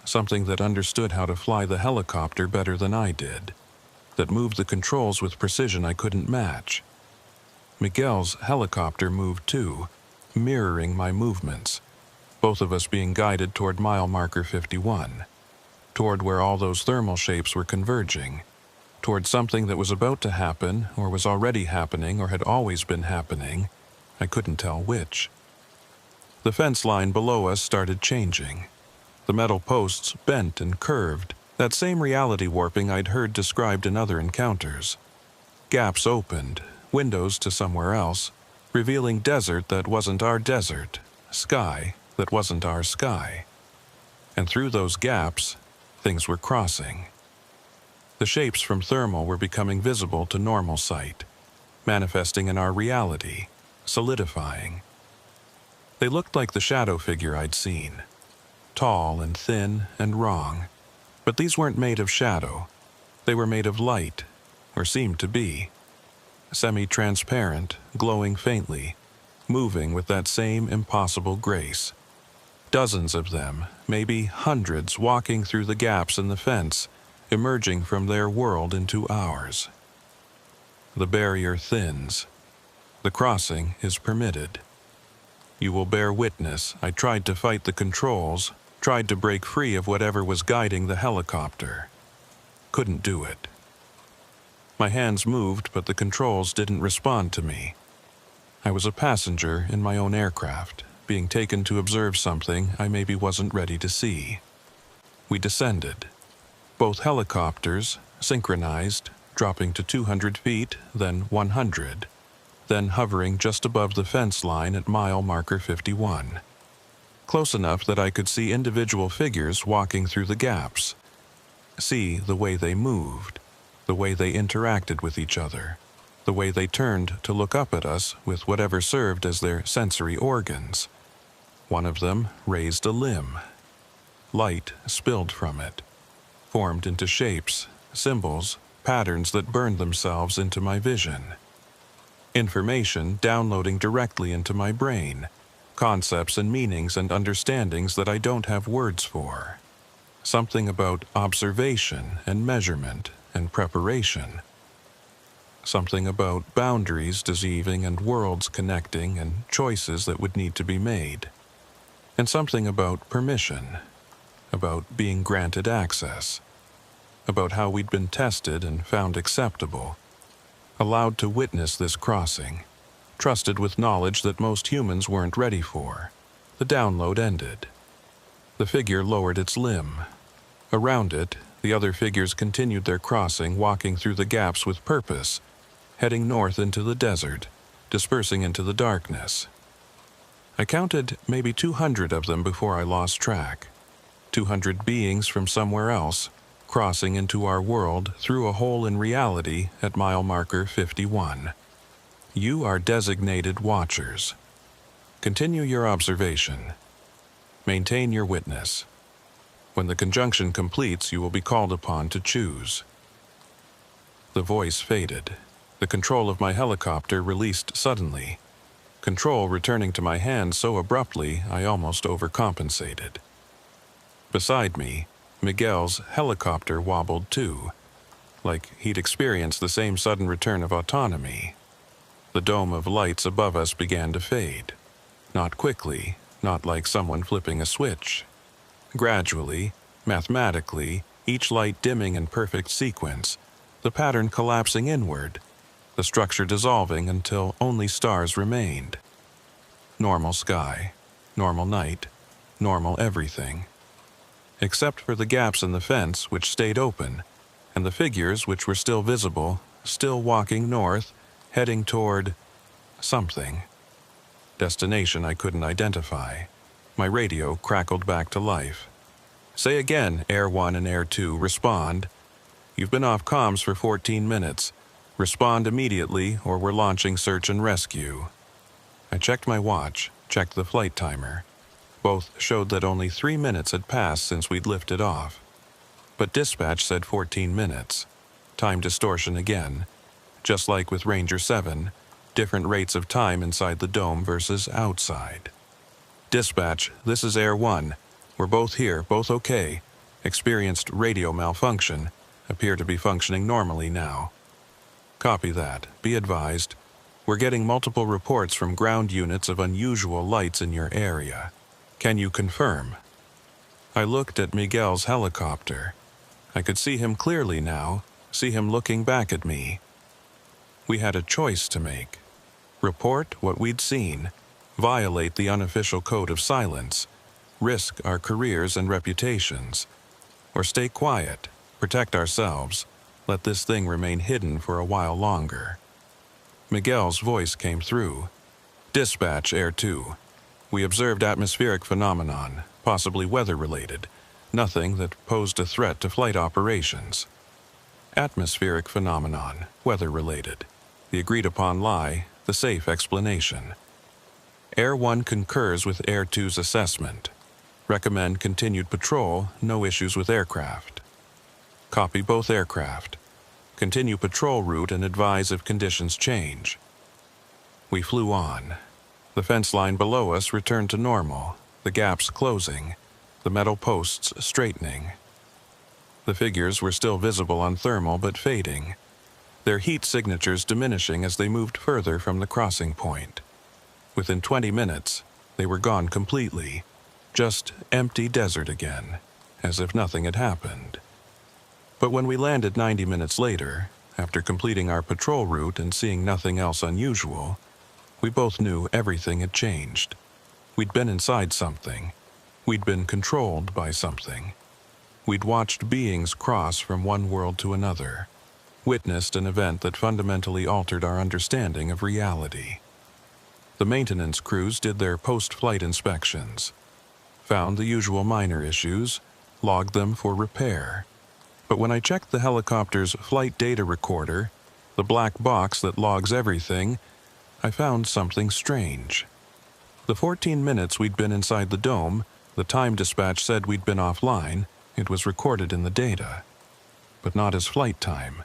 Something that understood how to fly the helicopter better than I did. That moved the controls with precision I couldn't match. Miguel's helicopter moved too, mirroring my movements, both of us being guided toward mile marker 51, toward where all those thermal shapes were converging, toward something that was about to happen, or was already happening, or had always been happening. I couldn't tell which. The fence line below us started changing. The metal posts bent and curved, that same reality warping I'd heard described in other encounters. Gaps opened, windows to somewhere else, revealing desert that wasn't our desert, sky that wasn't our sky. And through those gaps, things were crossing. The shapes from thermal were becoming visible to normal sight, manifesting in our reality, solidifying. They looked like the shadow figure I'd seen, tall and thin and wrong, but these weren't made of shadow. They were made of light, or seemed to be. Semi-transparent, glowing faintly, moving with that same impossible grace. Dozens of them, maybe hundreds, walking through the gaps in the fence, emerging from their world into ours. The barrier thins. The crossing is permitted. You will bear witness, I tried to fight the controls, tried to break free of whatever was guiding the helicopter. Couldn't do it. My hands moved, but the controls didn't respond to me. I was a passenger in my own aircraft, being taken to observe something I maybe wasn't ready to see. We descended. Both helicopters, synchronized, dropping to 200 feet, then 100, then hovering just above the fence line at mile marker 51. Close enough that I could see individual figures walking through the gaps. See the way they moved, the way they interacted with each other, the way they turned to look up at us with whatever served as their sensory organs. One of them raised a limb. Light spilled from it, formed into shapes, symbols, patterns that burned themselves into my vision. Information downloading directly into my brain, concepts and meanings and understandings that I don't have words for. Something about observation and measurement and preparation. Something about boundaries dissolving and worlds connecting and choices that would need to be made. And something about permission, about being granted access, about how we'd been tested and found acceptable, allowed to witness this crossing, trusted with knowledge that most humans weren't ready for. The download ended. The figure lowered its limb. Around it, the other figures continued their crossing, walking through the gaps with purpose, heading north into the desert, dispersing into the darkness. I counted maybe 200 of them before I lost track. 200 beings from somewhere else, crossing into our world through a hole in reality at mile marker 51. You are designated watchers. Continue your observation. Maintain your witness. When the conjunction completes, you will be called upon to choose. The voice faded. The control of my helicopter released suddenly. Control returning to my hand so abruptly I almost overcompensated. Beside me, Miguel's helicopter wobbled too, like he'd experienced the same sudden return of autonomy. The dome of lights above us began to fade. Not quickly, not like someone flipping a switch. Gradually, mathematically, each light dimming in perfect sequence, the pattern collapsing inward, the structure dissolving until only stars remained. Normal sky, normal night, normal everything. Except for the gaps in the fence which stayed open, and the figures which were still visible, still walking north, heading toward something. Destination I couldn't identify. My radio crackled back to life. Say again, Air 1 and Air 2, respond. You've been off comms for 14 minutes. Respond immediately or we're launching search and rescue. I checked my watch, checked the flight timer. Both showed that only 3 minutes had passed since we'd lifted off. But dispatch said 14 minutes. Time distortion again. Just like with Ranger 7, different rates of time inside the dome versus outside. Dispatch, this is Air 1. We're both here, both okay. Experienced radio malfunction. Appear to be functioning normally now. Copy that. Be advised. We're getting multiple reports from ground units of unusual lights in your area. Can you confirm? I looked at Miguel's helicopter. I could see him clearly now, see him looking back at me. We had a choice to make. Report what we'd seen, violate the unofficial code of silence, risk our careers and reputations, or stay quiet, protect ourselves, let this thing remain hidden for a while longer. Miguel's voice came through. Dispatch, Air 2. We observed atmospheric phenomenon, possibly weather-related, nothing that posed a threat to flight operations. Atmospheric phenomenon, weather-related. The agreed-upon lie, the safe explanation. Air 1 concurs with Air 2's assessment. Recommend continued patrol, no issues with aircraft. Copy both aircraft. Continue patrol route and advise if conditions change. We flew on. The fence line below us returned to normal, the gaps closing, the metal posts straightening. The figures were still visible on thermal but fading, their heat signatures diminishing as they moved further from the crossing point. Within 20 minutes, they were gone completely, just empty desert again, as if nothing had happened. But when we landed 90 minutes later, after completing our patrol route and seeing nothing else unusual, we both knew everything had changed. We'd been inside something. We'd been controlled by something. We'd watched beings cross from one world to another, witnessed an event that fundamentally altered our understanding of reality. The maintenance crews did their post-flight inspections, found the usual minor issues, logged them for repair. But when I checked the helicopter's flight data recorder, the black box that logs everything, I found something strange. The 14 minutes we'd been inside the dome, the time dispatch said we'd been offline, it was recorded in the data. But not as flight time.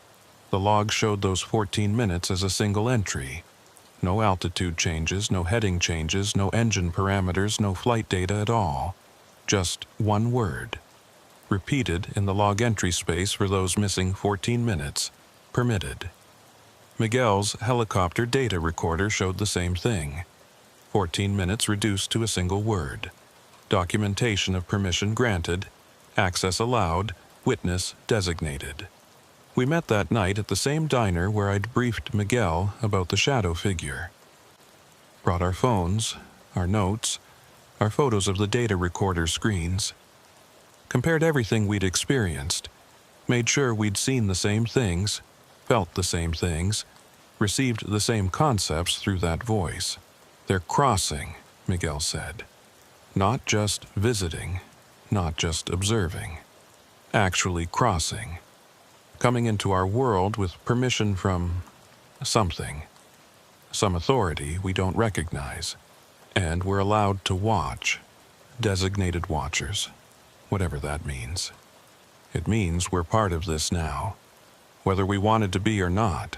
The log showed those 14 minutes as a single entry. No altitude changes, no heading changes, no engine parameters, no flight data at all. Just one word. Repeated in the log entry space for those missing 14 minutes. Permitted. Miguel's helicopter data recorder showed the same thing. 14 minutes reduced to a single word. Documentation of permission granted. Access allowed. Witness designated. We met that night at the same diner where I'd briefed Miguel about the shadow figure. Brought our phones, our notes, our photos of the data recorder screens. Compared everything we'd experienced. Made sure we'd seen the same things, felt the same things, received the same concepts through that voice. They're crossing, Miguel said. Not just visiting, not just observing. Actually crossing. Coming into our world with permission from something. Some authority we don't recognize. And we're allowed to watch. Designated watchers. whatever that means. It means we're part of this now, whether we wanted to be or not.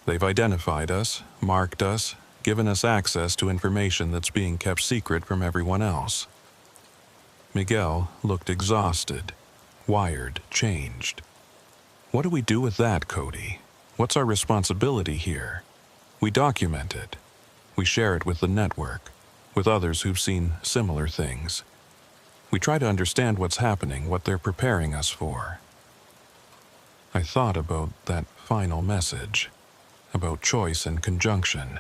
They've identified us, marked us, given us access to information that's being kept secret from everyone else. Miguel looked exhausted, wired, changed. What do we do with that, Cody? What's our responsibility here? We document it. We share it with the network, with others who've seen similar things. We try to understand what's happening, what they're preparing us for. I thought about that final message, about choice and conjunction.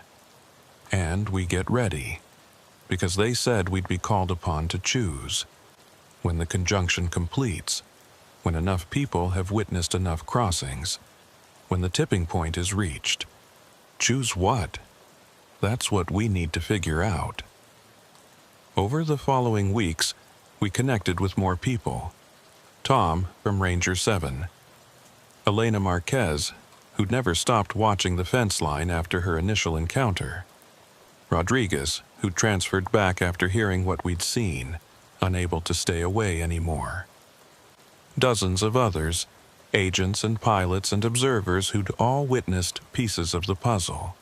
And we get ready, because they said we'd be called upon to choose. When the conjunction completes, when enough people have witnessed enough crossings, when the tipping point is reached. Choose what? That's what we need to figure out. Over the following weeks, we connected with more people. Tom from Ranger 7. Elena Marquez, who'd never stopped watching the fence line after her initial encounter. Rodriguez, who'd transferred back after hearing what we'd seen, unable to stay away anymore. Dozens of others, agents and pilots and observers who'd all witnessed pieces of the puzzle.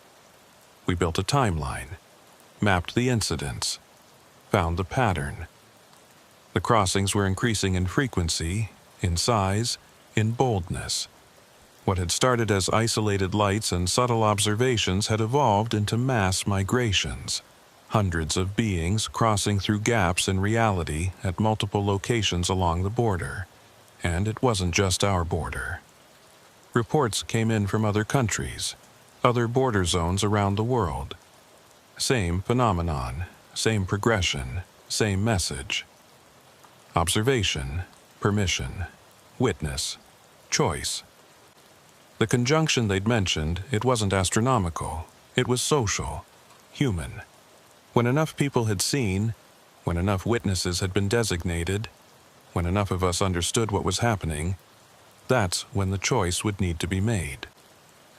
We built a timeline, mapped the incidents, found the pattern. The crossings were increasing in frequency, in size, in boldness. What had started as isolated lights and subtle observations had evolved into mass migrations. Hundreds of beings crossing through gaps in reality at multiple locations along the border. And it wasn't just our border. Reports came in from other countries, other border zones around the world. Same phenomenon, same progression, same message. Observation, permission, witness, choice. The conjunction they'd mentioned, it wasn't astronomical. It was social, human. When enough people had seen, when enough witnesses had been designated, when enough of us understood what was happening, that's when the choice would need to be made.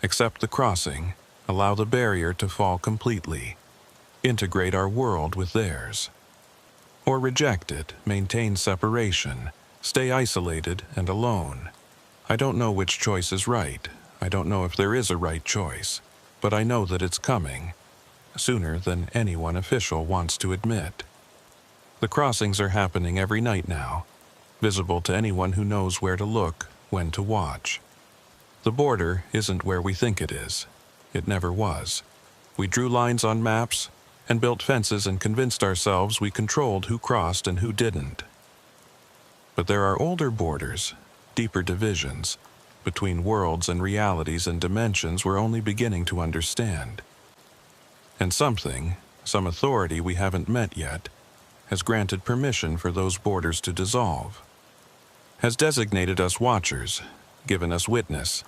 Accept the crossing, allow the barrier to fall completely, integrate our world with theirs. Or reject it, maintain separation, stay isolated and alone. I don't know which choice is right. I don't know if there is a right choice, but I know that it's coming, sooner than anyone official wants to admit. The crossings are happening every night now, visible to anyone who knows where to look, when to watch. The border isn't where we think it is. It never was. We drew lines on maps and built fences and convinced ourselves we controlled who crossed and who didn't. But there are older borders, deeper divisions, between worlds and realities and dimensions we're only beginning to understand. And something, some authority we haven't met yet, has granted permission for those borders to dissolve, has designated us watchers, given us witness,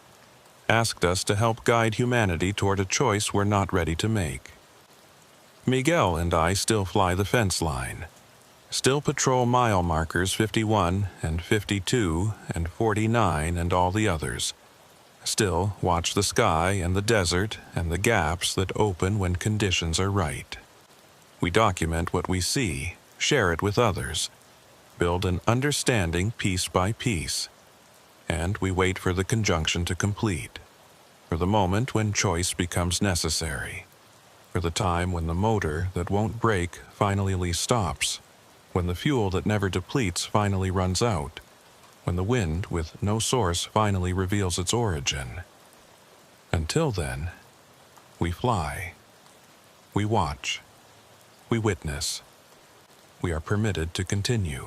asked us to help guide humanity toward a choice we're not ready to make. Miguel and I still fly the fence line, still patrol mile markers 51 and 52 and 49 and all the others, still watch the sky and the desert and the gaps that open when conditions are right. We document what we see, share it with others, build an understanding piece by piece, and we wait for the conjunction to complete, for the moment when choice becomes necessary, for the time when the motor that won't break finally stops, when the fuel that never depletes finally runs out, when the wind with no source finally reveals its origin. Until then, we fly, we watch, we witness. We are permitted to continue.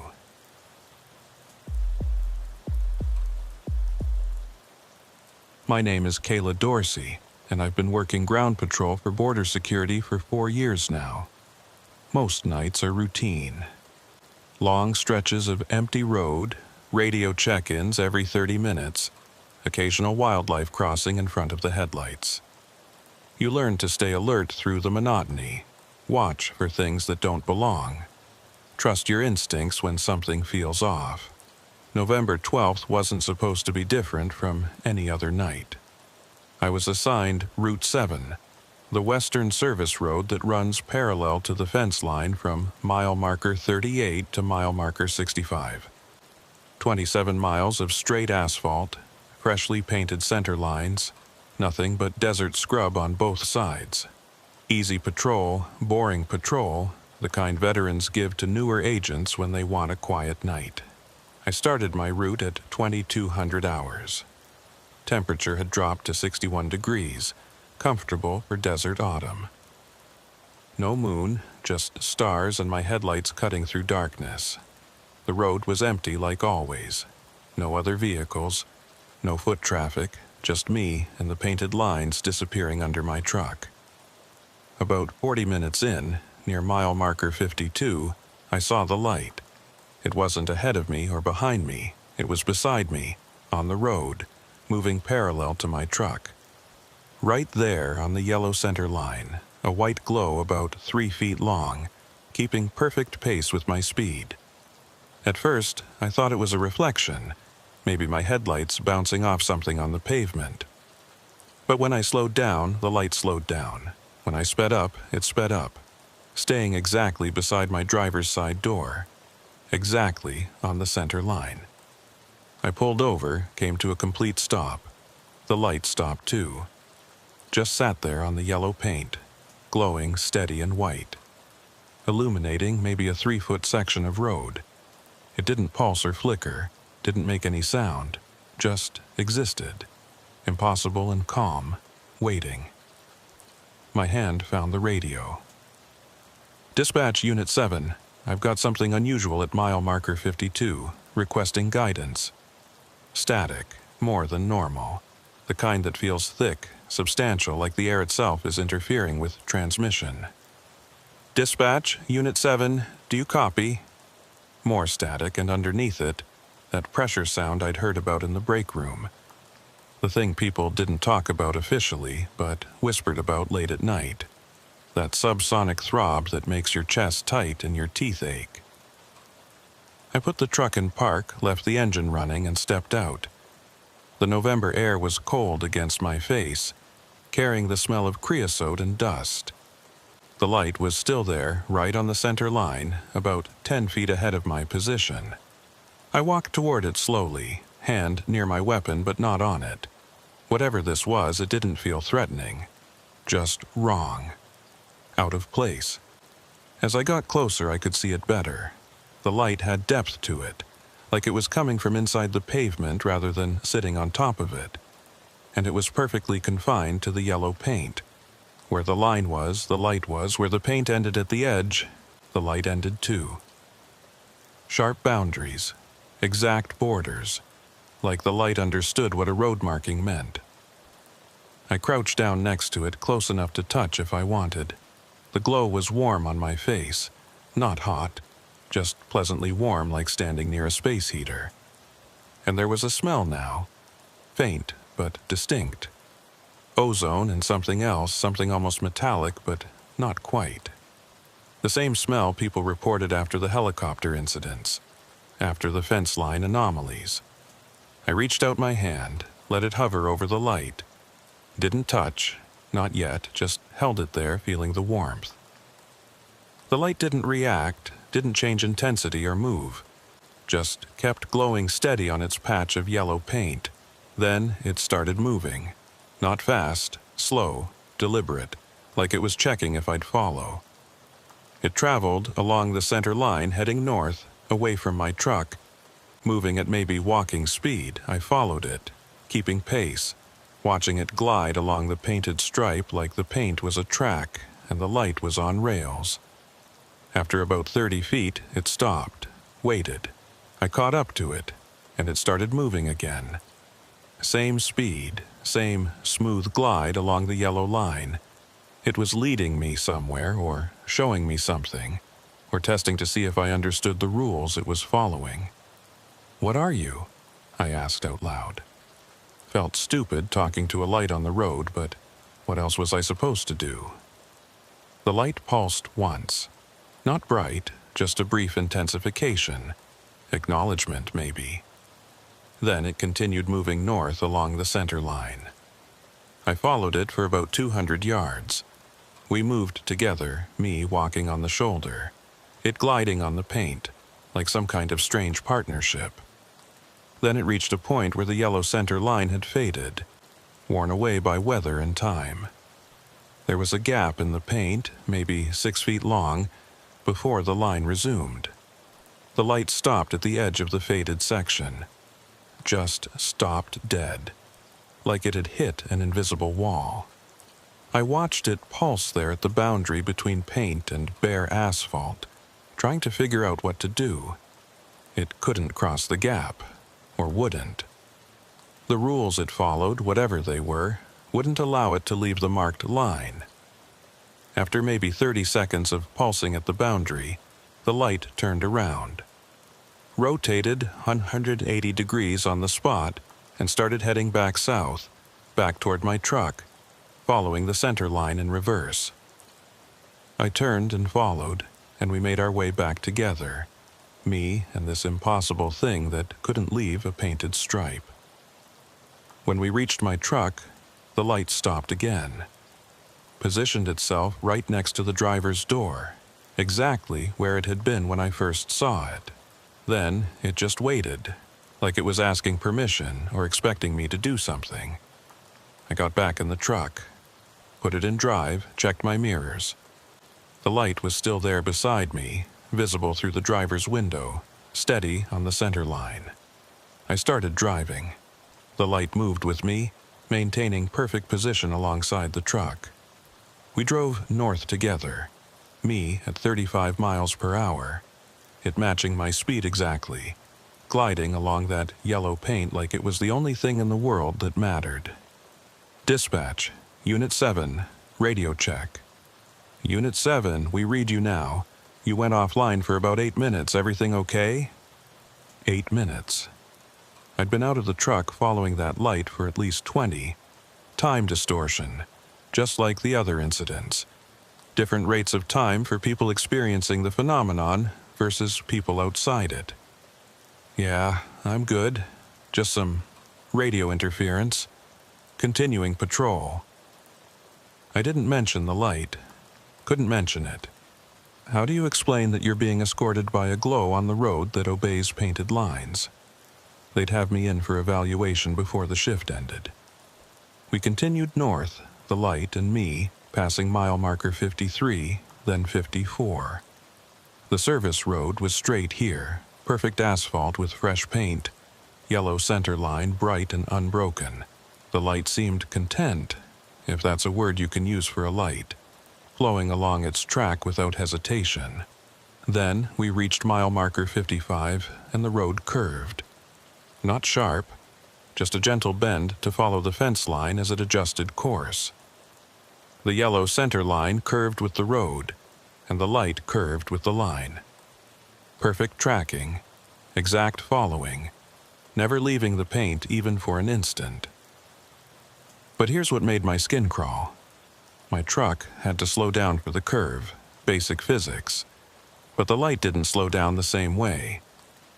My name is Kayla Dorsey, and I've been working ground patrol for border security for 4 years now. Most nights are routine. Long stretches of empty road, radio check-ins every 30 minutes, occasional wildlife crossing in front of the headlights. You learn to stay alert through the monotony, watch for things that don't belong. Trust your instincts when something feels off. November 12th wasn't supposed to be different from any other night. I was assigned Route 7, the western service road that runs parallel to the fence line from mile marker 38 to mile marker 65. 27 miles of straight asphalt, freshly painted center lines, nothing but desert scrub on both sides. Easy patrol, boring patrol, the kind veterans give to newer agents when they want a quiet night. I started my route at 2200 hours. Temperature had dropped to 61 degrees, comfortable for desert autumn. No moon, just stars and my headlights cutting through darkness. The road was empty like always. No other vehicles, no foot traffic, just me and the painted lines disappearing under my truck. About 40 minutes in, near mile marker 52, I saw the light. It wasn't ahead of me or behind me, it was beside me, on the road, moving parallel to my truck. Right there on the yellow center line, a white glow about 3 feet long, keeping perfect pace with my speed. At first, I thought it was a reflection, maybe my headlights bouncing off something on the pavement. But when I slowed down, the light slowed down. When I sped up, it sped up, staying exactly beside my driver's side door, exactly on the center line. I pulled over, came to a complete stop. The light stopped too. Just sat there on the yellow paint, glowing steady and white, illuminating maybe a 3-foot section of road. It didn't pulse or flicker, didn't make any sound, just existed, impossible and calm, waiting. My hand found the radio. Dispatch Unit 7, I've got something unusual at mile marker 52, requesting guidance. Static, more than normal, the kind that feels thick, substantial, like the air itself is interfering with transmission. Dispatch Unit 7, do you copy? More static, and underneath it, that pressure sound I'd heard about in the break room. The thing people didn't talk about officially, but whispered about late at night. That subsonic throb that makes your chest tight and your teeth ache. I put the truck in park, left the engine running, and stepped out. The November air was cold against my face, carrying the smell of creosote and dust. The light was still there, right on the center line, about 10 feet ahead of my position. I walked toward it slowly, hand near my weapon but not on it. Whatever this was, it didn't feel threatening. Just wrong. Out of place. As I got closer, I could see it better. The light had depth to it, like it was coming from inside the pavement rather than sitting on top of it. And it was perfectly confined to the yellow paint. Where the line was, the light was. Where the paint ended at the edge, the light ended too. Sharp boundaries, exact borders, like the light understood what a road marking meant. I crouched down next to it, close enough to touch if I wanted. The glow was warm on my face, not hot, just pleasantly warm like standing near a space heater. And there was a smell now, faint but distinct. Ozone and something else, something almost metallic but not quite. The same smell people reported after the helicopter incidents, after the fence line anomalies. I reached out my hand, let it hover over the light. Didn't touch, not yet, just held it there, feeling the warmth. The light didn't react, didn't change intensity or move, just kept glowing steady on its patch of yellow paint. Then it started moving. Not fast, slow, deliberate, like it was checking if I'd follow. It traveled along the center line, heading north, away from my truck. Moving at maybe walking speed, I followed it, keeping pace, watching it glide along the painted stripe like the paint was a track and the light was on rails. After about 30 feet, it stopped, waited. I caught up to it, and it started moving again. Same speed, same smooth glide along the yellow line. It was leading me somewhere, or showing me something, or testing to see if I understood the rules it was following. "What are you?" I asked out loud. Felt stupid talking to a light on the road, but what else was I supposed to do? The light pulsed once. Not bright, just a brief intensification. Acknowledgement, maybe. Then it continued moving north along the center line. I followed it for about 200 yards. We moved together, me walking on the shoulder, it gliding on the paint, like some kind of strange partnership. Then it reached a point where the yellow center line had faded, worn away by weather and time. There was a gap in the paint, maybe 6 feet long, before the line resumed. The light stopped at the edge of the faded section. Just stopped dead, like it had hit an invisible wall. I watched it pulse there at the boundary between paint and bare asphalt, trying to figure out what to do. It couldn't cross the gap, or wouldn't. The rules it followed, whatever they were, wouldn't allow it to leave the marked line. After maybe 30 seconds of pulsing at the boundary, the light turned around, rotated 180 degrees on the spot, and started heading back south, back toward my truck, following the center line in reverse. I turned and followed, and we made our way back together, me and this impossible thing that couldn't leave a painted stripe. When we reached my truck, the light stopped again, positioned itself right next to the driver's door, exactly where it had been when I first saw it. Then it just waited, like it was asking permission or expecting me to do something. I got back in the truck, put it in drive, checked my mirrors. The light was still there beside me, visible through the driver's window, steady on the center line. I started driving. The light moved with me, maintaining perfect position alongside the truck. We drove north together, me at 35 miles per hour, it matching my speed exactly, gliding along that yellow paint like it was the only thing in the world that mattered. Dispatch, Unit 7, radio check. Unit 7, we read you now. You went offline for about 8 minutes. Everything okay? 8 minutes. I'd been out of the truck following that light for at least 20. Time distortion, just like the other incidents. Different rates of time for people experiencing the phenomenon versus people outside it. Yeah, I'm good. Just some radio interference. Continuing patrol. I didn't mention the light. Couldn't mention it. How do you explain that you're being escorted by a glow on the road that obeys painted lines? They'd have me in for evaluation before the shift ended. We continued north, the light and me, passing mile marker 53, then 54. The service road was straight here, perfect asphalt with fresh paint, yellow center line bright and unbroken. The light seemed content, if that's a word you can use for a light, flowing along its track without hesitation. Then we reached mile marker 55 and the road curved. Not sharp, just a gentle bend to follow the fence line as it adjusted course. The yellow center line curved with the road, and the light curved with the line. Perfect tracking, exact following, never leaving the paint even for an instant. But here's what made my skin crawl. My truck had to slow down for the curve, basic physics. But the light didn't slow down the same way.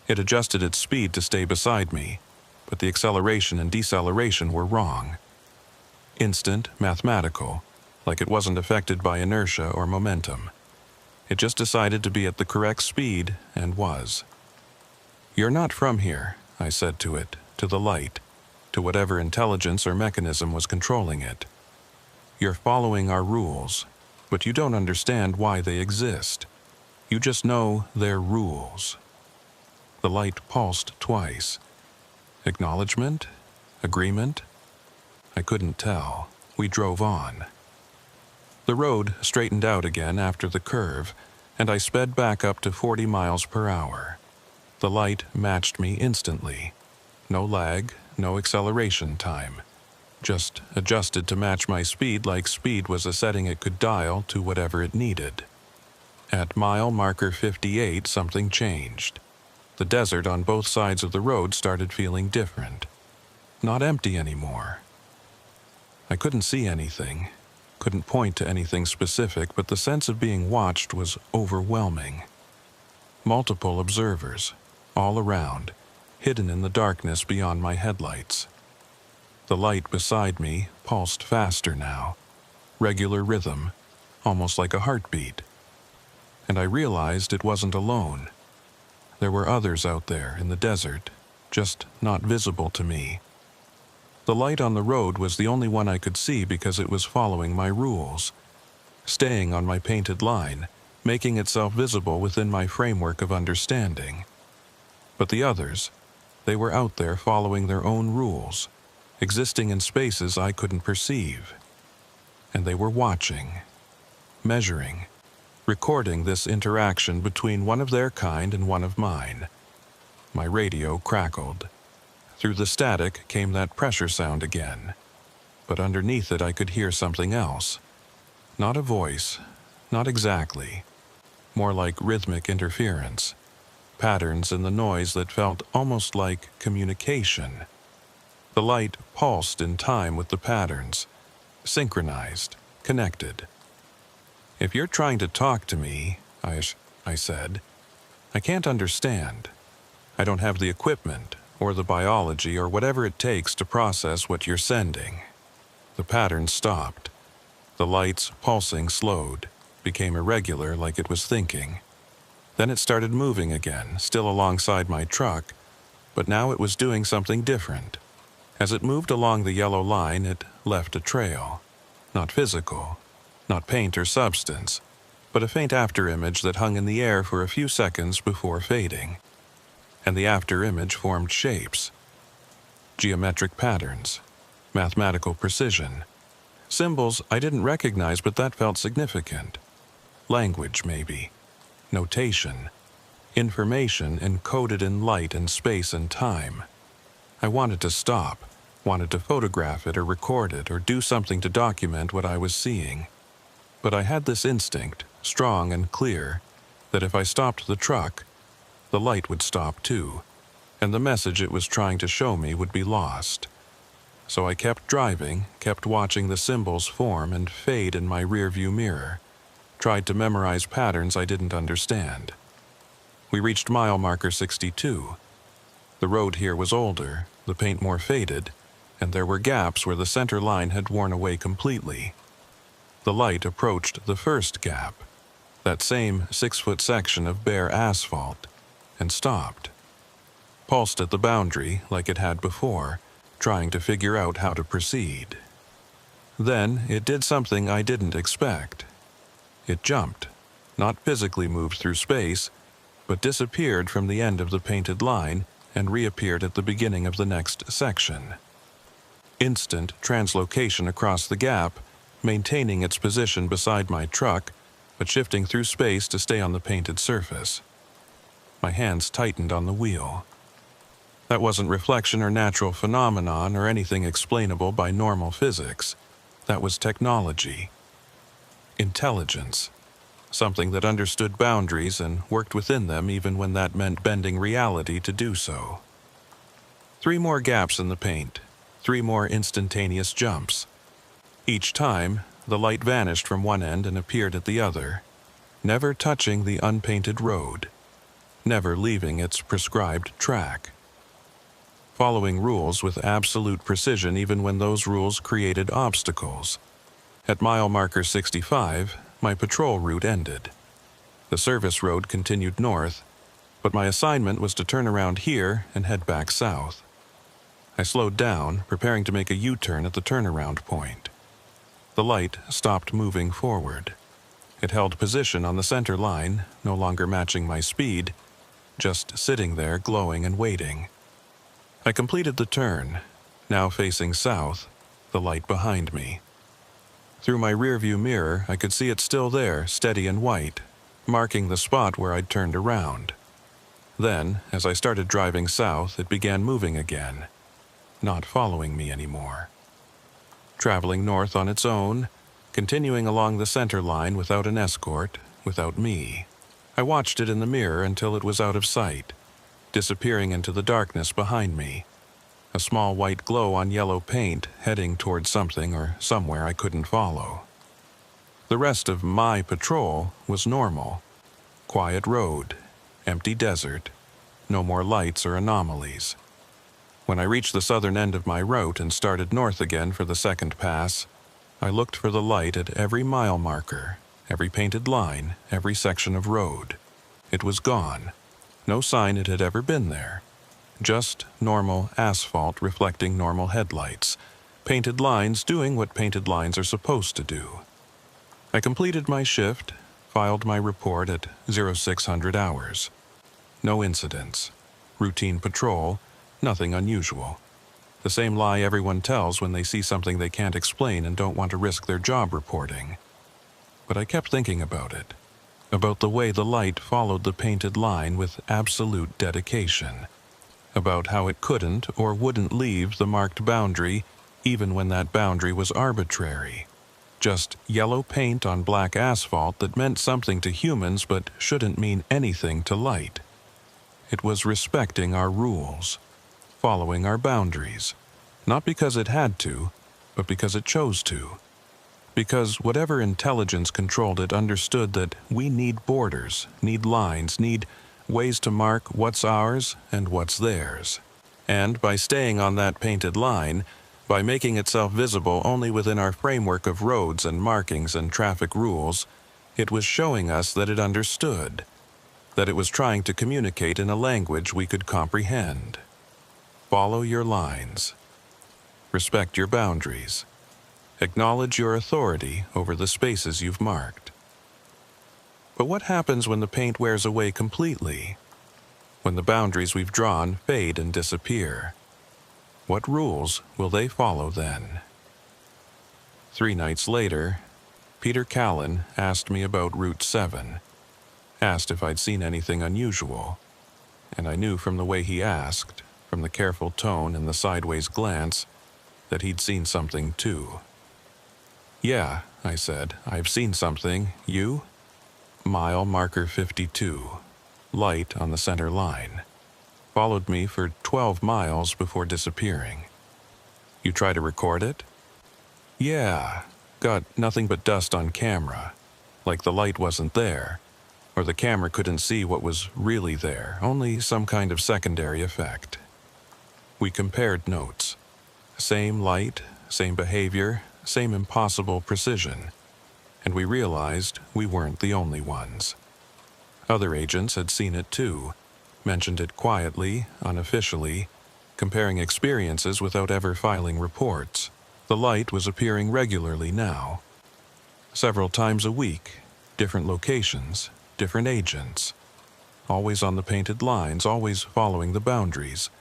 It adjusted its speed to stay beside me, but the acceleration and deceleration were wrong. Instant, mathematical, like it wasn't affected by inertia or momentum. It just decided to be at the correct speed, and was. "You're not from here," I said to it, to the light, to whatever intelligence or mechanism was controlling it. "You're following our rules, but you don't understand why they exist. You just know they're rules." The light pulsed twice. Acknowledgement? Agreement? I couldn't tell. We drove on. The road straightened out again after the curve, and I sped back up to 40 miles per hour. The light matched me instantly. No lag, no acceleration time. Just adjusted to match my speed like speed was a setting it could dial to whatever it needed. At mile marker 58, something changed. The desert on both sides of the road started feeling different. Not empty anymore. I couldn't see anything, couldn't point to anything specific, but the sense of being watched was overwhelming. Multiple observers, all around, hidden in the darkness beyond my headlights. The light beside me pulsed faster now, regular rhythm, almost like a heartbeat. And I realized it wasn't alone. There were others out there in the desert, just not visible to me. The light on the road was the only one I could see because it was following my rules, staying on my painted line, making itself visible within my framework of understanding. But the others, they were out there following their own rules, existing in spaces I couldn't perceive. And they were watching, measuring, recording this interaction between one of their kind and one of mine. My radio crackled. Through the static came that pressure sound again, but underneath it I could hear something else. Not a voice, not exactly. More like rhythmic interference, patterns in the noise that felt almost like communication. The light pulsed in time with the patterns, synchronized, connected. "If you're trying to talk to me," I said, "I can't understand. I don't have the equipment, or the biology, or whatever it takes to process what you're sending." The pattern stopped. The light's pulsing slowed, became irregular like it was thinking. Then it started moving again, still alongside my truck, but now it was doing something different. As it moved along the yellow line, it left a trail. Not physical, not paint or substance, but a faint afterimage that hung in the air for a few seconds before fading. And the afterimage formed shapes, geometric patterns, mathematical precision, symbols I didn't recognize, but that felt significant. Language, maybe. Notation. Information encoded in light and space and time. I wanted to stop, wanted to photograph it or record it or do something to document what I was seeing. But I had this instinct, strong and clear, that if I stopped the truck, the light would stop too, and the message it was trying to show me would be lost. So I kept driving, kept watching the symbols form and fade in my rearview mirror, tried to memorize patterns I didn't understand. We reached mile marker 62. The road here was older, the paint more faded, and there were gaps where the center line had worn away completely. The light approached the first gap, that same 6-foot section of bare asphalt, and stopped. Pulsed at the boundary like it had before, trying to figure out how to proceed. Then it did something I didn't expect. It jumped, not physically moved through space, but disappeared from the end of the painted line and reappeared at the beginning of the next section. Instant translocation across the gap, maintaining its position beside my truck, but shifting through space to stay on the painted surface. My hands tightened on the wheel. That wasn't reflection or natural phenomenon or anything explainable by normal physics. That was technology. Intelligence. Something that understood boundaries and worked within them even when that meant bending reality to do so. 3 more gaps in the paint, 3 more instantaneous jumps. Each time, the light vanished from one end and appeared at the other, never touching the unpainted road, never leaving its prescribed track. Following rules with absolute precision even when those rules created obstacles. At mile marker 65, my patrol route ended. The service road continued north, but my assignment was to turn around here and head back south. I slowed down, preparing to make a U-turn at the turnaround point. The light stopped moving forward. It held position on the center line, no longer matching my speed, just sitting there glowing and waiting. I completed the turn, now facing south, the light behind me. Through my rearview mirror, I could see it still there, steady and white, marking the spot where I'd turned around. Then, as I started driving south, it began moving again, not following me anymore. Traveling north on its own, continuing along the center line without an escort, without me. I watched it in the mirror until it was out of sight, disappearing into the darkness behind me. A small white glow on yellow paint heading towards something or somewhere I couldn't follow. The rest of my patrol was normal. Quiet road, empty desert, no more lights or anomalies. When I reached the southern end of my route and started north again for the second pass, I looked for the light at every mile marker, every painted line, every section of road. It was gone. No sign it had ever been there. Just normal asphalt reflecting normal headlights, painted lines doing what painted lines are supposed to do. I completed my shift, filed my report at 0600 hours. No incidents. Routine patrol, nothing unusual. The same lie everyone tells when they see something they can't explain and don't want to risk their job reporting. But I kept thinking about it, about the way the light followed the painted line with absolute dedication, about how it couldn't or wouldn't leave the marked boundary even when that boundary was arbitrary. Just yellow paint on black asphalt that meant something to humans but shouldn't mean anything to light. It was respecting our rules, following our boundaries, not because it had to, but because it chose to. Because whatever intelligence controlled it understood that we need borders, need lines, need ways to mark what's ours and what's theirs. And by staying on that painted line, by making itself visible only within our framework of roads and markings and traffic rules, it was showing us that it understood, that it was trying to communicate in a language we could comprehend. Follow your lines. Respect your boundaries. Acknowledge your authority over the spaces you've marked. But what happens when the paint wears away completely? When the boundaries we've drawn fade and disappear? What rules will they follow then? 3 nights later, Peter Callan asked me about Route 7, asked if I'd seen anything unusual, and I knew from the way he asked, from the careful tone and the sideways glance, that he'd seen something too. "Yeah," I said, "I've seen something. You?" Mile marker 52, light on the center line. Followed me for 12 miles before disappearing. "You try to record it?" "Yeah, got nothing but dust on camera, like the light wasn't there, or the camera couldn't see what was really there, only some kind of secondary effect." We compared notes. Same light, same behavior, same impossible precision. And we realized we weren't the only ones. Other agents had seen it too, mentioned it quietly, unofficially, comparing experiences without ever filing reports. The light was appearing regularly now. Several times a week, different locations, different agents. Always on the painted lines, always following the boundaries,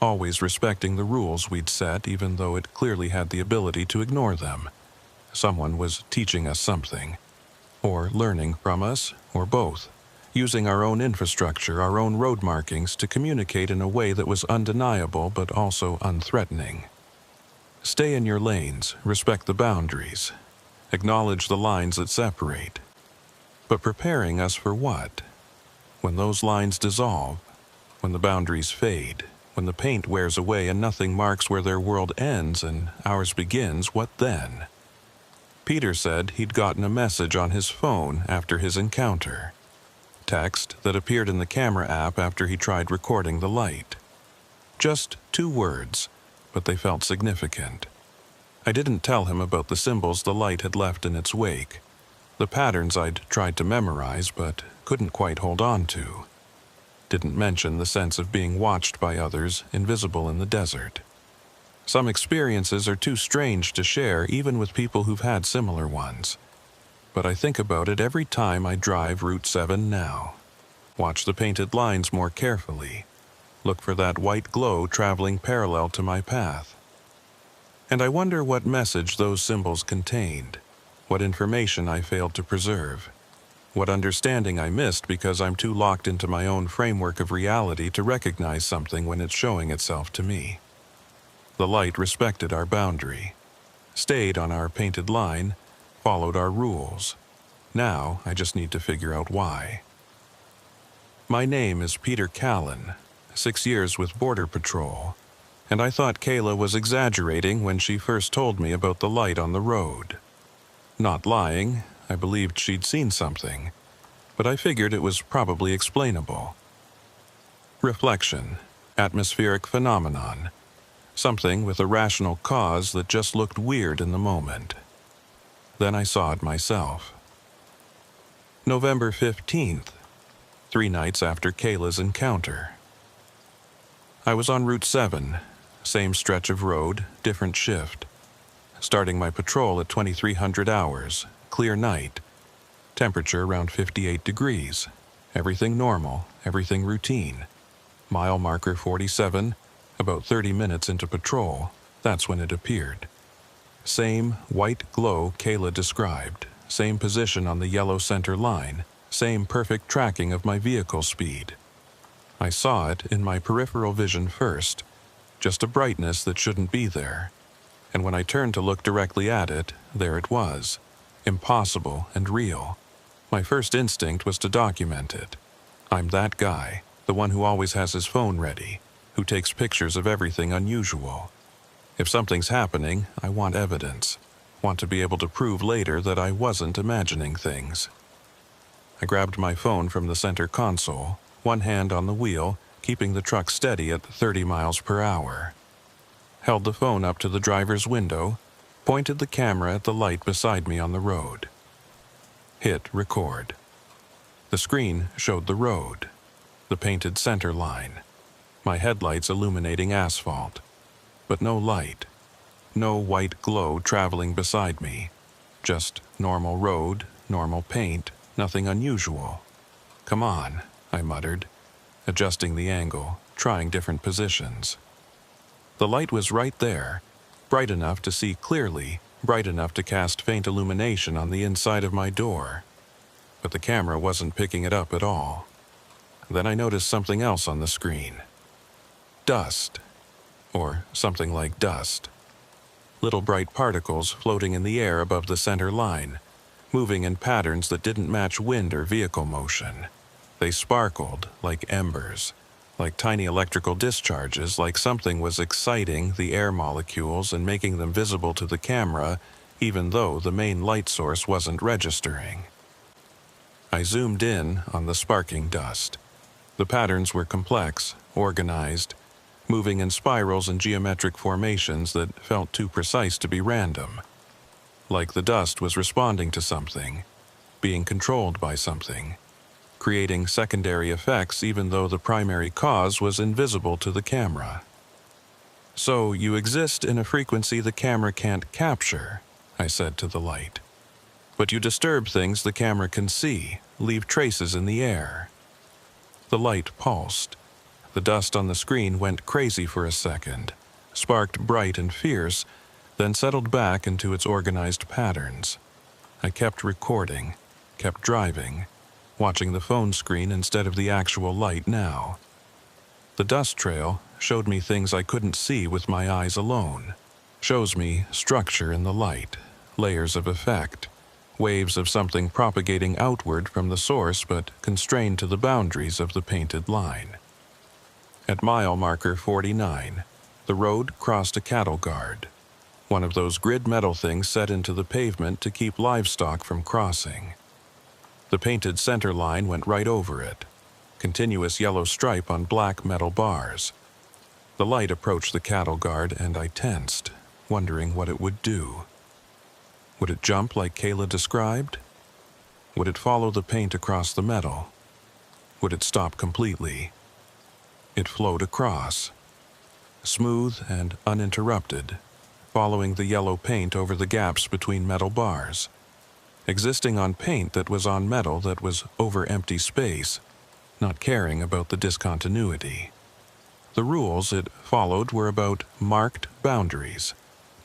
always respecting the rules we'd set even though it clearly had the ability to ignore them. Someone was teaching us something, or learning from us, or both, using our own infrastructure, our own road markings to communicate in a way that was undeniable but also unthreatening. Stay in your lanes, respect the boundaries, acknowledge the lines that separate. But preparing us for what? When those lines dissolve, when the boundaries fade, when the paint wears away and nothing marks where their world ends and ours begins, what then? Peter said he'd gotten a message on his phone after his encounter. Text that appeared in the camera app after he tried recording the light. Just 2 words, but they felt significant. I didn't tell him about the symbols the light had left in its wake, the patterns I'd tried to memorize but couldn't quite hold on to. Didn't mention the sense of being watched by others, invisible in the desert. Some experiences are too strange to share even with people who've had similar ones. But I think about it every time I drive Route 7 now. Watch the painted lines more carefully. Look for that white glow traveling parallel to my path. And I wonder what message those symbols contained, what information I failed to preserve, what understanding I missed because I'm too locked into my own framework of reality to recognize something when it's showing itself to me. The light respected our boundary, stayed on our painted line, followed our rules. Now I just need to figure out why. My name is Peter Callan, 6 years with Border Patrol, and I thought Kayla was exaggerating when she first told me about the light on the road. Not lying, I believed she'd seen something, but I figured it was probably explainable. Reflection, atmospheric phenomenon, something with a rational cause that just looked weird in the moment. Then I saw it myself. November 15th, 3 nights after Kayla's encounter. I was on Route 7, same stretch of road, different shift. Starting my patrol at 2300 hours, clear night. Temperature around 58 degrees. Everything normal, everything routine. Mile marker 47, about 30 minutes into patrol, that's when it appeared. Same white glow Kayla described, same position on the yellow center line, same perfect tracking of my vehicle speed. I saw it in my peripheral vision first, just a brightness that shouldn't be there. And when I turned to look directly at it, there it was, impossible and real. My first instinct was to document it. I'm that guy, the one who always has his phone ready, who takes pictures of everything unusual. If something's happening, I want evidence. Want to be able to prove later that I wasn't imagining things. I grabbed my phone from the center console, one hand on the wheel, keeping the truck steady at 30 miles per hour. Held the phone up to the driver's window, pointed the camera at the light beside me on the road. Hit record. The screen showed the road, the painted center line, my headlights illuminating asphalt, but no light, no white glow traveling beside me, just normal road, normal paint, nothing unusual. Come on, I muttered, adjusting the angle, trying different positions. The light was right there, bright enough to see clearly, bright enough to cast faint illumination on the inside of my door. But the camera wasn't picking it up at all. Then I noticed something else on the screen. Dust. Or something like dust. Little bright particles floating in the air above the center line, moving in patterns that didn't match wind or vehicle motion. They sparkled like embers, like tiny electrical discharges, like something was exciting the air molecules and making them visible to the camera, even though the main light source wasn't registering. I zoomed in on the sparking dust. The patterns were complex, organized, moving in spirals and geometric formations that felt too precise to be random. Like the dust was responding to something, being controlled by something, creating secondary effects even though the primary cause was invisible to the camera. So you exist in a frequency the camera can't capture, I said to the light. But you disturb things the camera can see, leave traces in the air. The light pulsed. The dust on the screen went crazy for a second, sparked bright and fierce, then settled back into its organized patterns. I kept recording, kept driving, watching the phone screen instead of the actual light now. The dust trail showed me things I couldn't see with my eyes alone. Shows me structure in the light, layers of effect, waves of something propagating outward from the source but constrained to the boundaries of the painted line. At mile marker 49, the road crossed a cattle guard, one of those grid metal things set into the pavement to keep livestock from crossing. The painted center line went right over it, continuous yellow stripe on black metal bars. The light approached the cattle guard and I tensed, wondering what it would do. Would it jump like Kayla described? Would it follow the paint across the metal? Would it stop completely? It flowed across, smooth and uninterrupted, following the yellow paint over the gaps between metal bars, existing on paint that was on metal that was over empty space, not caring about the discontinuity. The rules it followed were about marked boundaries,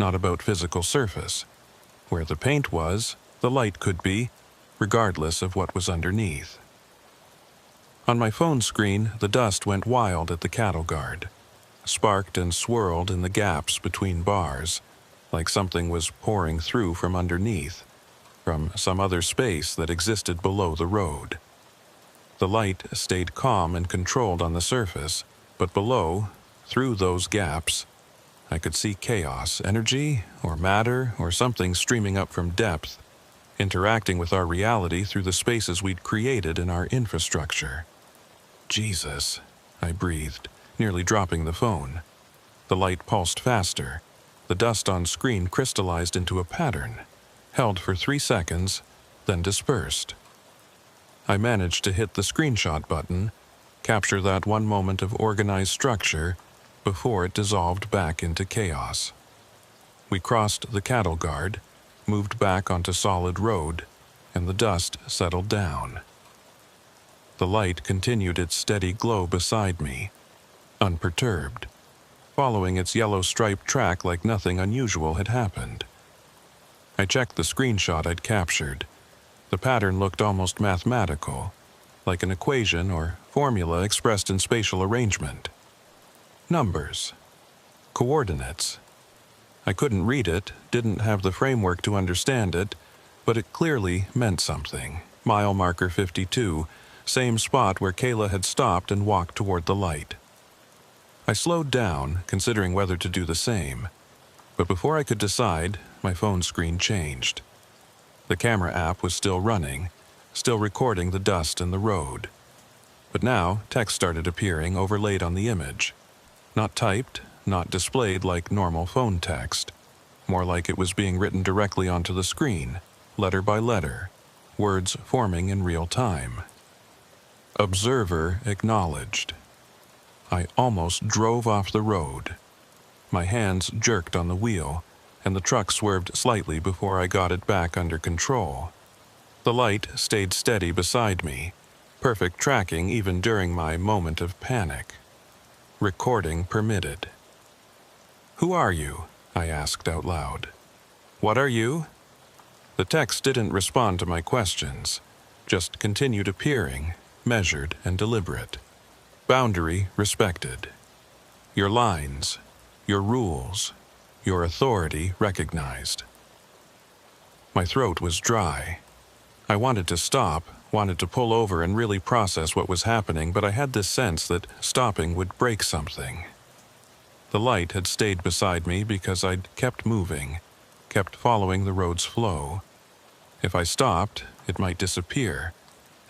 not about physical surface. Where the paint was, the light could be, regardless of what was underneath. On my phone screen, the dust went wild at the cattle guard, sparked and swirled in the gaps between bars, like something was pouring through from underneath, from some other space that existed below the road. The light stayed calm and controlled on the surface, but below, through those gaps, I could see chaos, energy, or matter, or something streaming up from depth, interacting with our reality through the spaces we'd created in our infrastructure. Jesus, I breathed, nearly dropping the phone. The light pulsed faster. The dust on screen crystallized into a pattern, held for 3 seconds, then dispersed. I managed to hit the screenshot button, capture that one moment of organized structure, before it dissolved back into chaos. We crossed the cattle guard, moved back onto solid road, and the dust settled down. The light continued its steady glow beside me, unperturbed, following its yellow striped track like nothing unusual had happened. I checked the screenshot I'd captured. The pattern looked almost mathematical, like an equation or formula expressed in spatial arrangement. Numbers. Coordinates. I couldn't read it, didn't have the framework to understand it, but it clearly meant something. Mile marker 52, same spot where Kayla had stopped and walked toward the light. I slowed down, considering whether to do the same, but before I could decide, my phone screen changed. The camera app was still running, still recording the dust and the road. But now, text started appearing overlaid on the image. Not typed, not displayed like normal phone text. More like it was being written directly onto the screen, letter by letter, words forming in real time. Observer acknowledged. I almost drove off the road. My hands jerked on the wheel, and the truck swerved slightly before I got it back under control. The light stayed steady beside me, perfect tracking even during my moment of panic. Recording permitted. "Who are you?" I asked out loud. "What are you?" The text didn't respond to my questions, just continued appearing, measured and deliberate. Boundary respected. Your lines, your rules, your authority recognized. My throat was dry. I wanted to stop, wanted to pull over and really process what was happening, but I had this sense that stopping would break something. The light had stayed beside me because I'd kept moving, kept following the road's flow. If I stopped, it might disappear,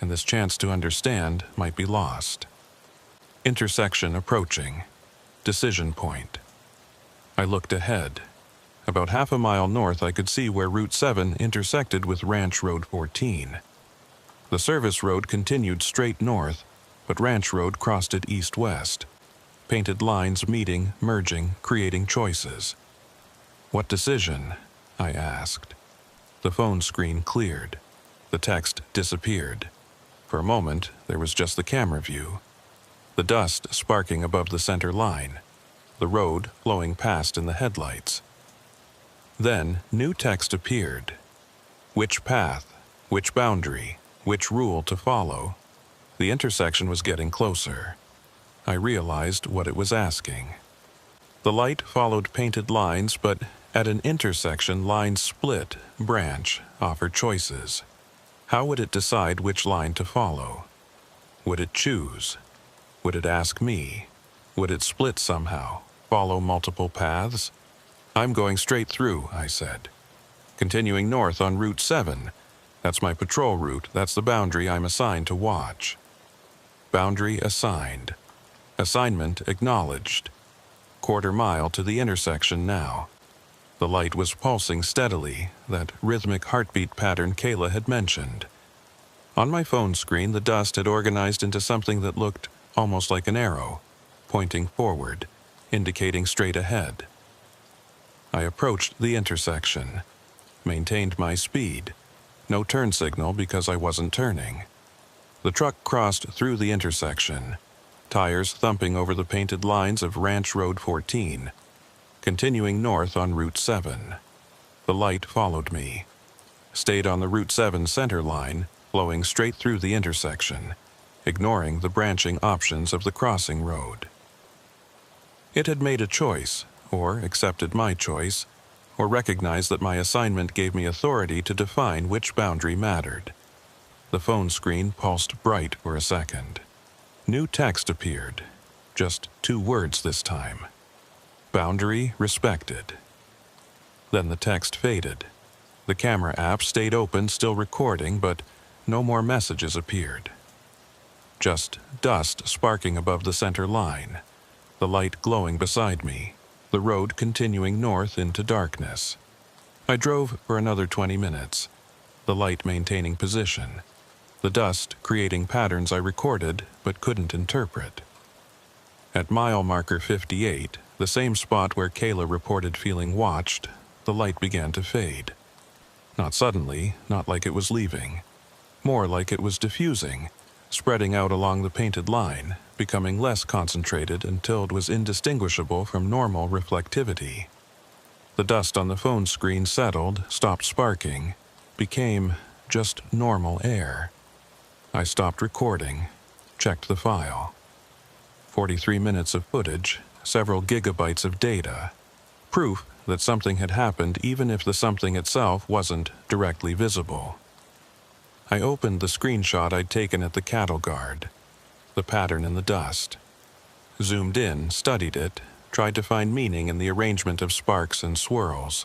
and this chance to understand might be lost. Intersection approaching. Decision point. I looked ahead. About half a mile north, I could see where Route 7 intersected with Ranch Road 14. The service road continued straight north, but Ranch Road crossed it east-west. Painted lines meeting, merging, creating choices. "What decision?" I asked. The phone screen cleared. The text disappeared. For a moment, there was just the camera view. The dust sparking above the center line. The road flowing past in the headlights. Then, new text appeared. Which path? Which boundary? Which rule to follow? The intersection was getting closer. I realized what it was asking. The light followed painted lines, but at an intersection, lines split, branch, offer choices. How would it decide which line to follow? Would it choose? Would it ask me? Would it split somehow, follow multiple paths? "I'm going straight through," I said. "Continuing north on Route 7. That's my patrol route, that's the boundary I'm assigned to watch." Boundary assigned. Assignment acknowledged. Quarter mile to the intersection now. The light was pulsing steadily, that rhythmic heartbeat pattern Kayla had mentioned. On my phone screen, the dust had organized into something that looked almost like an arrow, pointing forward, indicating straight ahead. I approached the intersection, maintained my speed. No turn signal because I wasn't turning. The truck crossed through the intersection, tires thumping over the painted lines of Ranch Road 14, continuing north on Route 7. The light followed me, stayed on the Route 7 center line, flowing straight through the intersection, ignoring the branching options of the crossing road. It had made a choice, or accepted my choice, or recognized that my assignment gave me authority to define which boundary mattered. The phone screen pulsed bright for a second. New text appeared, just 2 words this time. Boundary respected. Then the text faded. The camera app stayed open, still recording, but no more messages appeared. Just dust sparking above the center line, the light glowing beside me, the road continuing north into darkness. I drove for another 20 minutes, the light maintaining position, the dust creating patterns I recorded but couldn't interpret. At mile marker 58, the same spot where Kayla reported feeling watched, the light began to fade. Not suddenly, not like it was leaving. More like it was diffusing, spreading out along the painted line, becoming less concentrated until it was indistinguishable from normal reflectivity. The dust on the phone screen settled, stopped sparking, became just normal air. I stopped recording, checked the file. 43 minutes of footage, several gigabytes of data. Proof that something had happened even if the something itself wasn't directly visible. I opened the screenshot I'd taken at the cattle guard, the pattern in the dust. Zoomed in, studied it, tried to find meaning in the arrangement of sparks and swirls.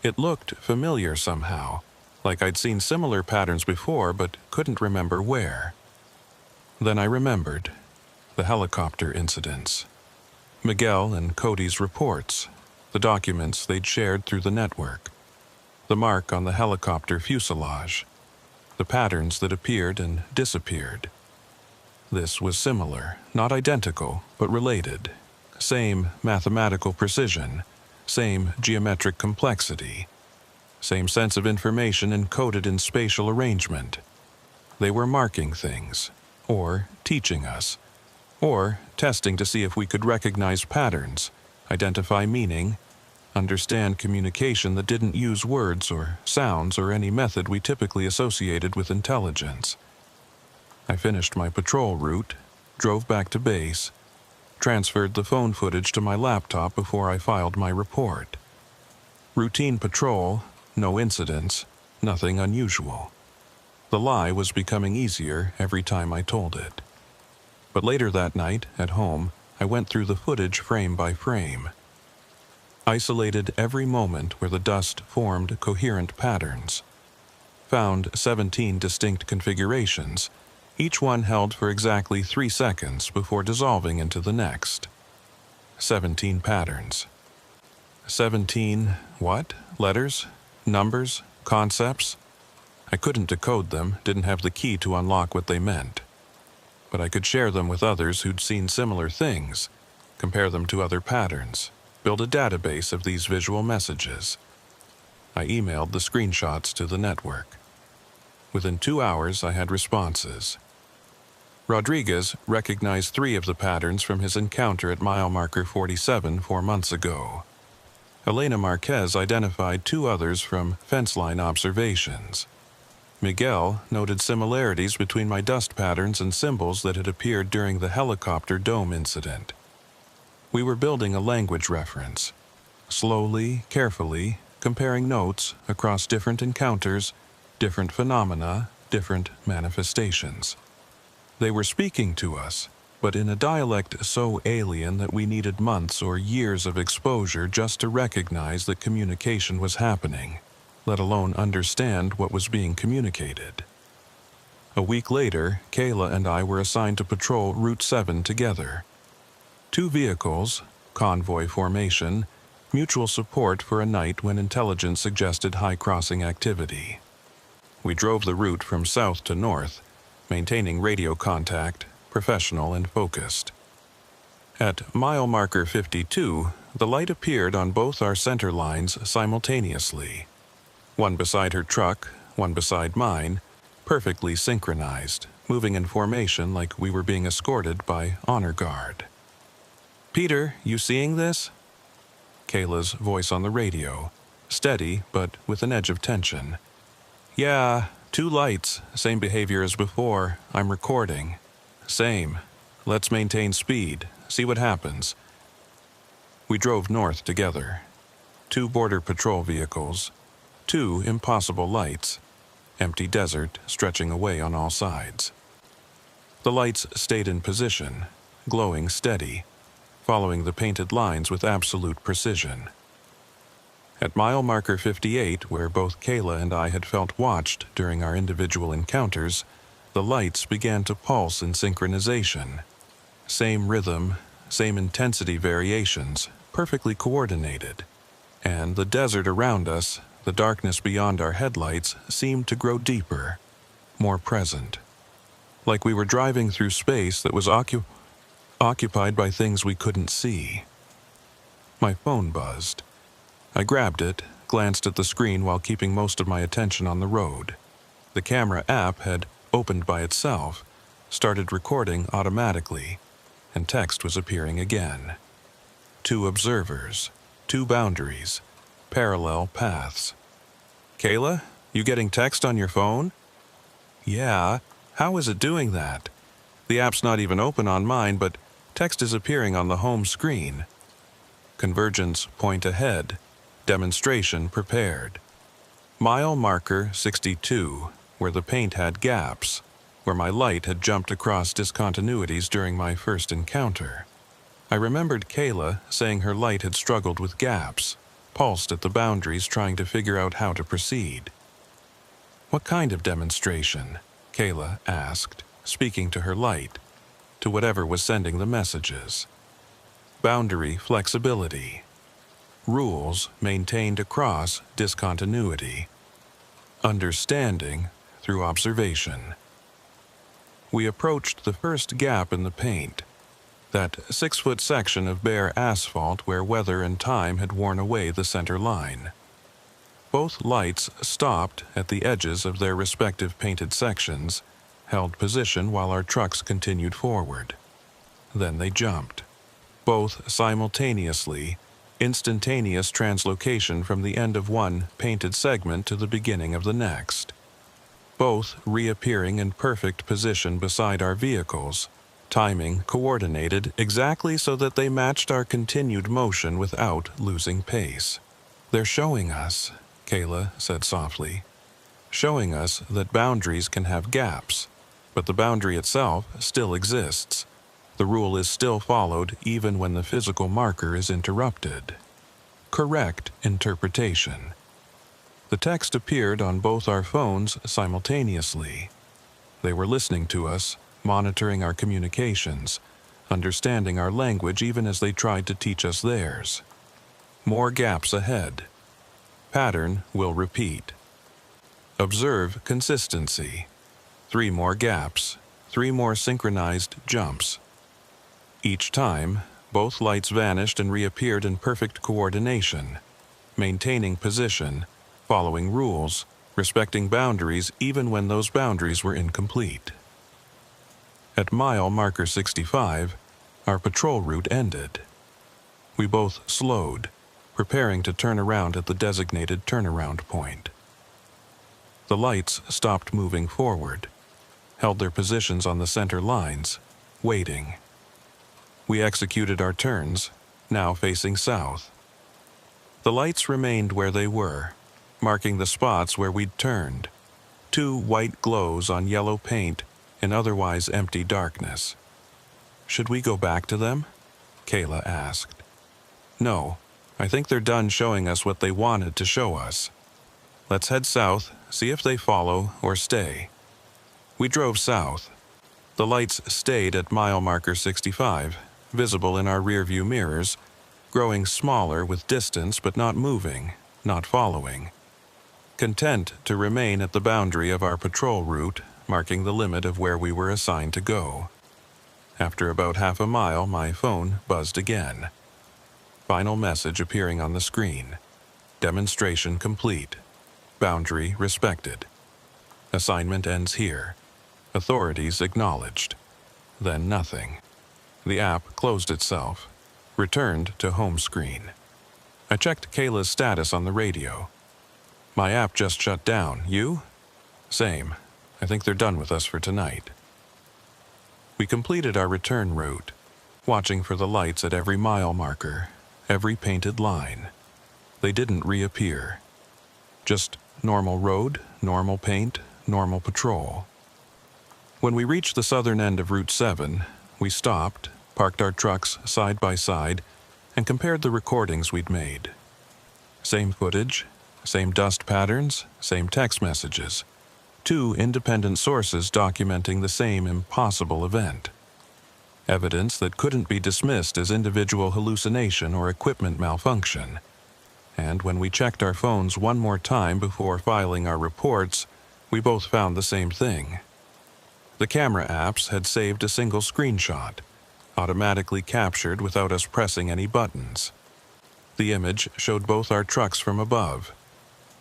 It looked familiar somehow, like I'd seen similar patterns before but couldn't remember where. Then I remembered the helicopter incidents. Miguel and Cody's reports, the documents they'd shared through the network, the mark on the helicopter fuselage, the patterns that appeared and disappeared. This was similar, not identical, but related. Same mathematical precision, same geometric complexity, same sense of information encoded in spatial arrangement. They were marking things, or teaching us, or testing to see if we could recognize patterns, identify meaning, understand communication that didn't use words or sounds or any method we typically associated with intelligence. I finished my patrol route, drove back to base, transferred the phone footage to my laptop before I filed my report. Routine patrol, no incidents, nothing unusual. The lie was becoming easier every time I told it. But later that night, at home, I went through the footage frame by frame. Isolated every moment where the dust formed coherent patterns. Found 17 distinct configurations, each one held for exactly 3 seconds before dissolving into the next. 17 patterns. 17 what? Letters? Numbers? Concepts? I couldn't decode them, didn't have the key to unlock what they meant. But I could share them with others who'd seen similar things, compare them to other patterns, build a database of these visual messages. I emailed the screenshots to the network. Within 2 hours, I had responses. Rodriguez recognized 3 of the patterns from his encounter at mile marker 47 4 months ago. Elena Marquez identified 2 others from fence line observations. Miguel noted similarities between my dust patterns and symbols that had appeared during the helicopter dome incident. We were building a language reference, slowly, carefully, comparing notes across different encounters, different phenomena, different manifestations. They were speaking to us, but in a dialect so alien that we needed months or years of exposure just to recognize that communication was happening, let alone understand what was being communicated. A week later, Kayla and I were assigned to patrol Route 7 together. 2 vehicles, convoy formation, mutual support for a night when intelligence suggested high crossing activity. We drove the route from south to north, maintaining radio contact, professional and focused. At mile marker 52, the light appeared on both our center lines simultaneously. One beside her truck, one beside mine, perfectly synchronized, moving in formation like we were being escorted by honor guard. "Peter, you seeing this?" Kayla's voice on the radio, steady but with an edge of tension. "Yeah, 2 lights, same behavior as before. I'm recording." "Same. Let's maintain speed, see what happens." We drove north together. 2 border patrol vehicles, 2 impossible lights, empty desert stretching away on all sides. The lights stayed in position, glowing steady, following the painted lines with absolute precision. At mile marker 58, where both Kayla and I had felt watched during our individual encounters, the lights began to pulse in synchronization. Same rhythm, same intensity variations, perfectly coordinated. And the desert around us, the darkness beyond our headlights, seemed to grow deeper, more present. Like we were driving through space that was occupied by things we couldn't see. My phone buzzed. I grabbed it, glanced at the screen while keeping most of my attention on the road. The camera app had opened by itself, started recording automatically, and text was appearing again. 2 observers, 2 boundaries, parallel paths. Kayla, you getting text on your phone? Yeah, how is it doing that? The app's not even open on mine, but text is appearing on the home screen. Convergence point ahead. Demonstration prepared. Mile marker 62, where the paint had gaps, where my light had jumped across discontinuities during my first encounter. I remembered Kayla saying her light had struggled with gaps, pulsed at the boundaries trying to figure out how to proceed. What kind of demonstration? Kayla asked, speaking to her light, to whatever was sending the messages. Boundary flexibility. Rules maintained across discontinuity. Understanding through observation. We approached the first gap in the paint, that 6-foot section of bare asphalt where weather and time had worn away the center line. Both lights stopped at the edges of their respective painted sections, held position while our trucks continued forward. Then they jumped. Both simultaneously, instantaneous translocation from the end of one painted segment to the beginning of the next. Both reappearing in perfect position beside our vehicles, timing coordinated exactly so that they matched our continued motion without losing pace. They're showing us, Kayla said softly, showing us that boundaries can have gaps, but the boundary itself still exists. The rule is still followed even when the physical marker is interrupted. Correct interpretation. The text appeared on both our phones simultaneously. They were listening to us, monitoring our communications, understanding our language even as they tried to teach us theirs. More gaps ahead. Pattern will repeat. Observe consistency. 3 more gaps, 3 more synchronized jumps. Each time, both lights vanished and reappeared in perfect coordination, maintaining position, following rules, respecting boundaries even when those boundaries were incomplete. At mile marker 65, our patrol route ended. We both slowed, preparing to turn around at the designated turnaround point. The lights stopped moving forward, held their positions on the center lines, waiting. We executed our turns, now facing south. The lights remained where they were, marking the spots where we'd turned. 2 white glows on yellow paint in otherwise empty darkness. Should we go back to them? Kayla asked. No, I think they're done showing us what they wanted to show us. Let's head south, see if they follow or stay. We drove south. The lights stayed at mile marker 65, visible in our rearview mirrors, growing smaller with distance but not moving, not following. Content to remain at the boundary of our patrol route, marking the limit of where we were assigned to go. After about half a mile, my phone buzzed again. Final message appearing on the screen. Demonstration complete. Boundary respected. Assignment ends here. Authorities acknowledged. Then nothing. The app closed itself, returned to home screen. I checked Kayla's status on the radio. My app just shut down. You? Same. I think they're done with us for tonight. We completed our return route, watching for the lights at every mile marker, every painted line. They didn't reappear. Just normal road, normal paint, normal patrol. When we reached the southern end of Route 7, we stopped, parked our trucks side by side, and compared the recordings we'd made. Same footage, same dust patterns, same text messages. 2 independent sources documenting the same impossible event. Evidence that couldn't be dismissed as individual hallucination or equipment malfunction. And when we checked our phones one more time before filing our reports, we both found the same thing. The camera apps had saved a single screenshot, automatically captured without us pressing any buttons. The image showed both our trucks from above.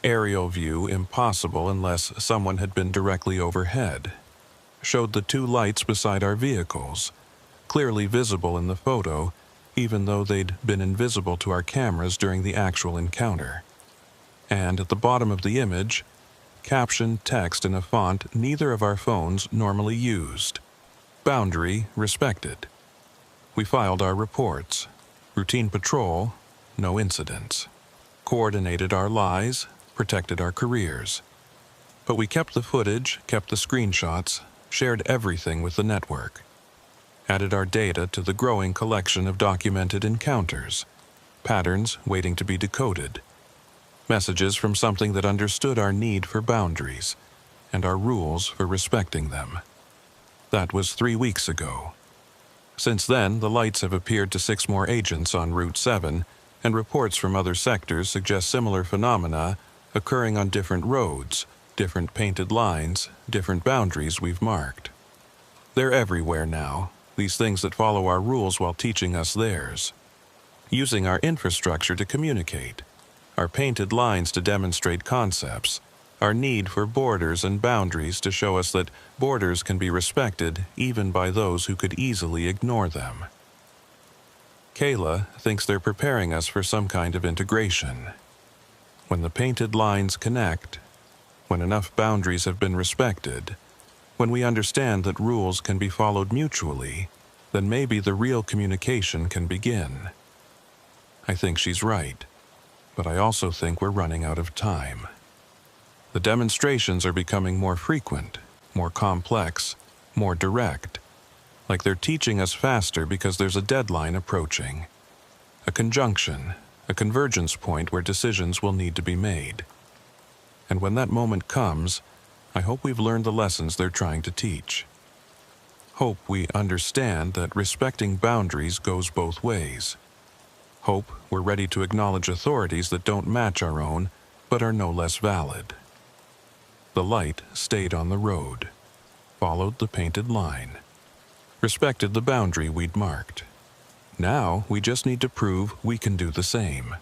Aerial view impossible unless someone had been directly overhead. Showed the two lights beside our vehicles, clearly visible in the photo, even though they'd been invisible to our cameras during the actual encounter. And at the bottom of the image, captioned text in a font neither of our phones normally used. Boundary respected. We filed our reports. Routine patrol, no incidents. Coordinated our lies, protected our careers. But we kept the footage, kept the screenshots, shared everything with the network. Added our data to the growing collection of documented encounters, patterns waiting to be decoded, messages from something that understood our need for boundaries and our rules for respecting them. That was 3 weeks ago. Since then, the lights have appeared to 6 more agents on Route 7, and reports from other sectors suggest similar phenomena occurring on different roads, different painted lines, different boundaries we've marked. They're everywhere now, these things that follow our rules while teaching us theirs. Using our infrastructure to communicate, our painted lines to demonstrate concepts, our need for borders and boundaries to show us that borders can be respected even by those who could easily ignore them. Kayla thinks they're preparing us for some kind of integration. When the painted lines connect, when enough boundaries have been respected, when we understand that rules can be followed mutually, then maybe the real communication can begin. I think she's right, but I also think we're running out of time. The demonstrations are becoming more frequent, more complex, more direct, like they're teaching us faster because there's a deadline approaching. A conjunction, a convergence point where decisions will need to be made. And when that moment comes, I hope we've learned the lessons they're trying to teach. Hope we understand that respecting boundaries goes both ways. Hope we're ready to acknowledge authorities that don't match our own, but are no less valid. The light stayed on the road, followed the painted line, respected the boundary we'd marked. Now we just need to prove we can do the same.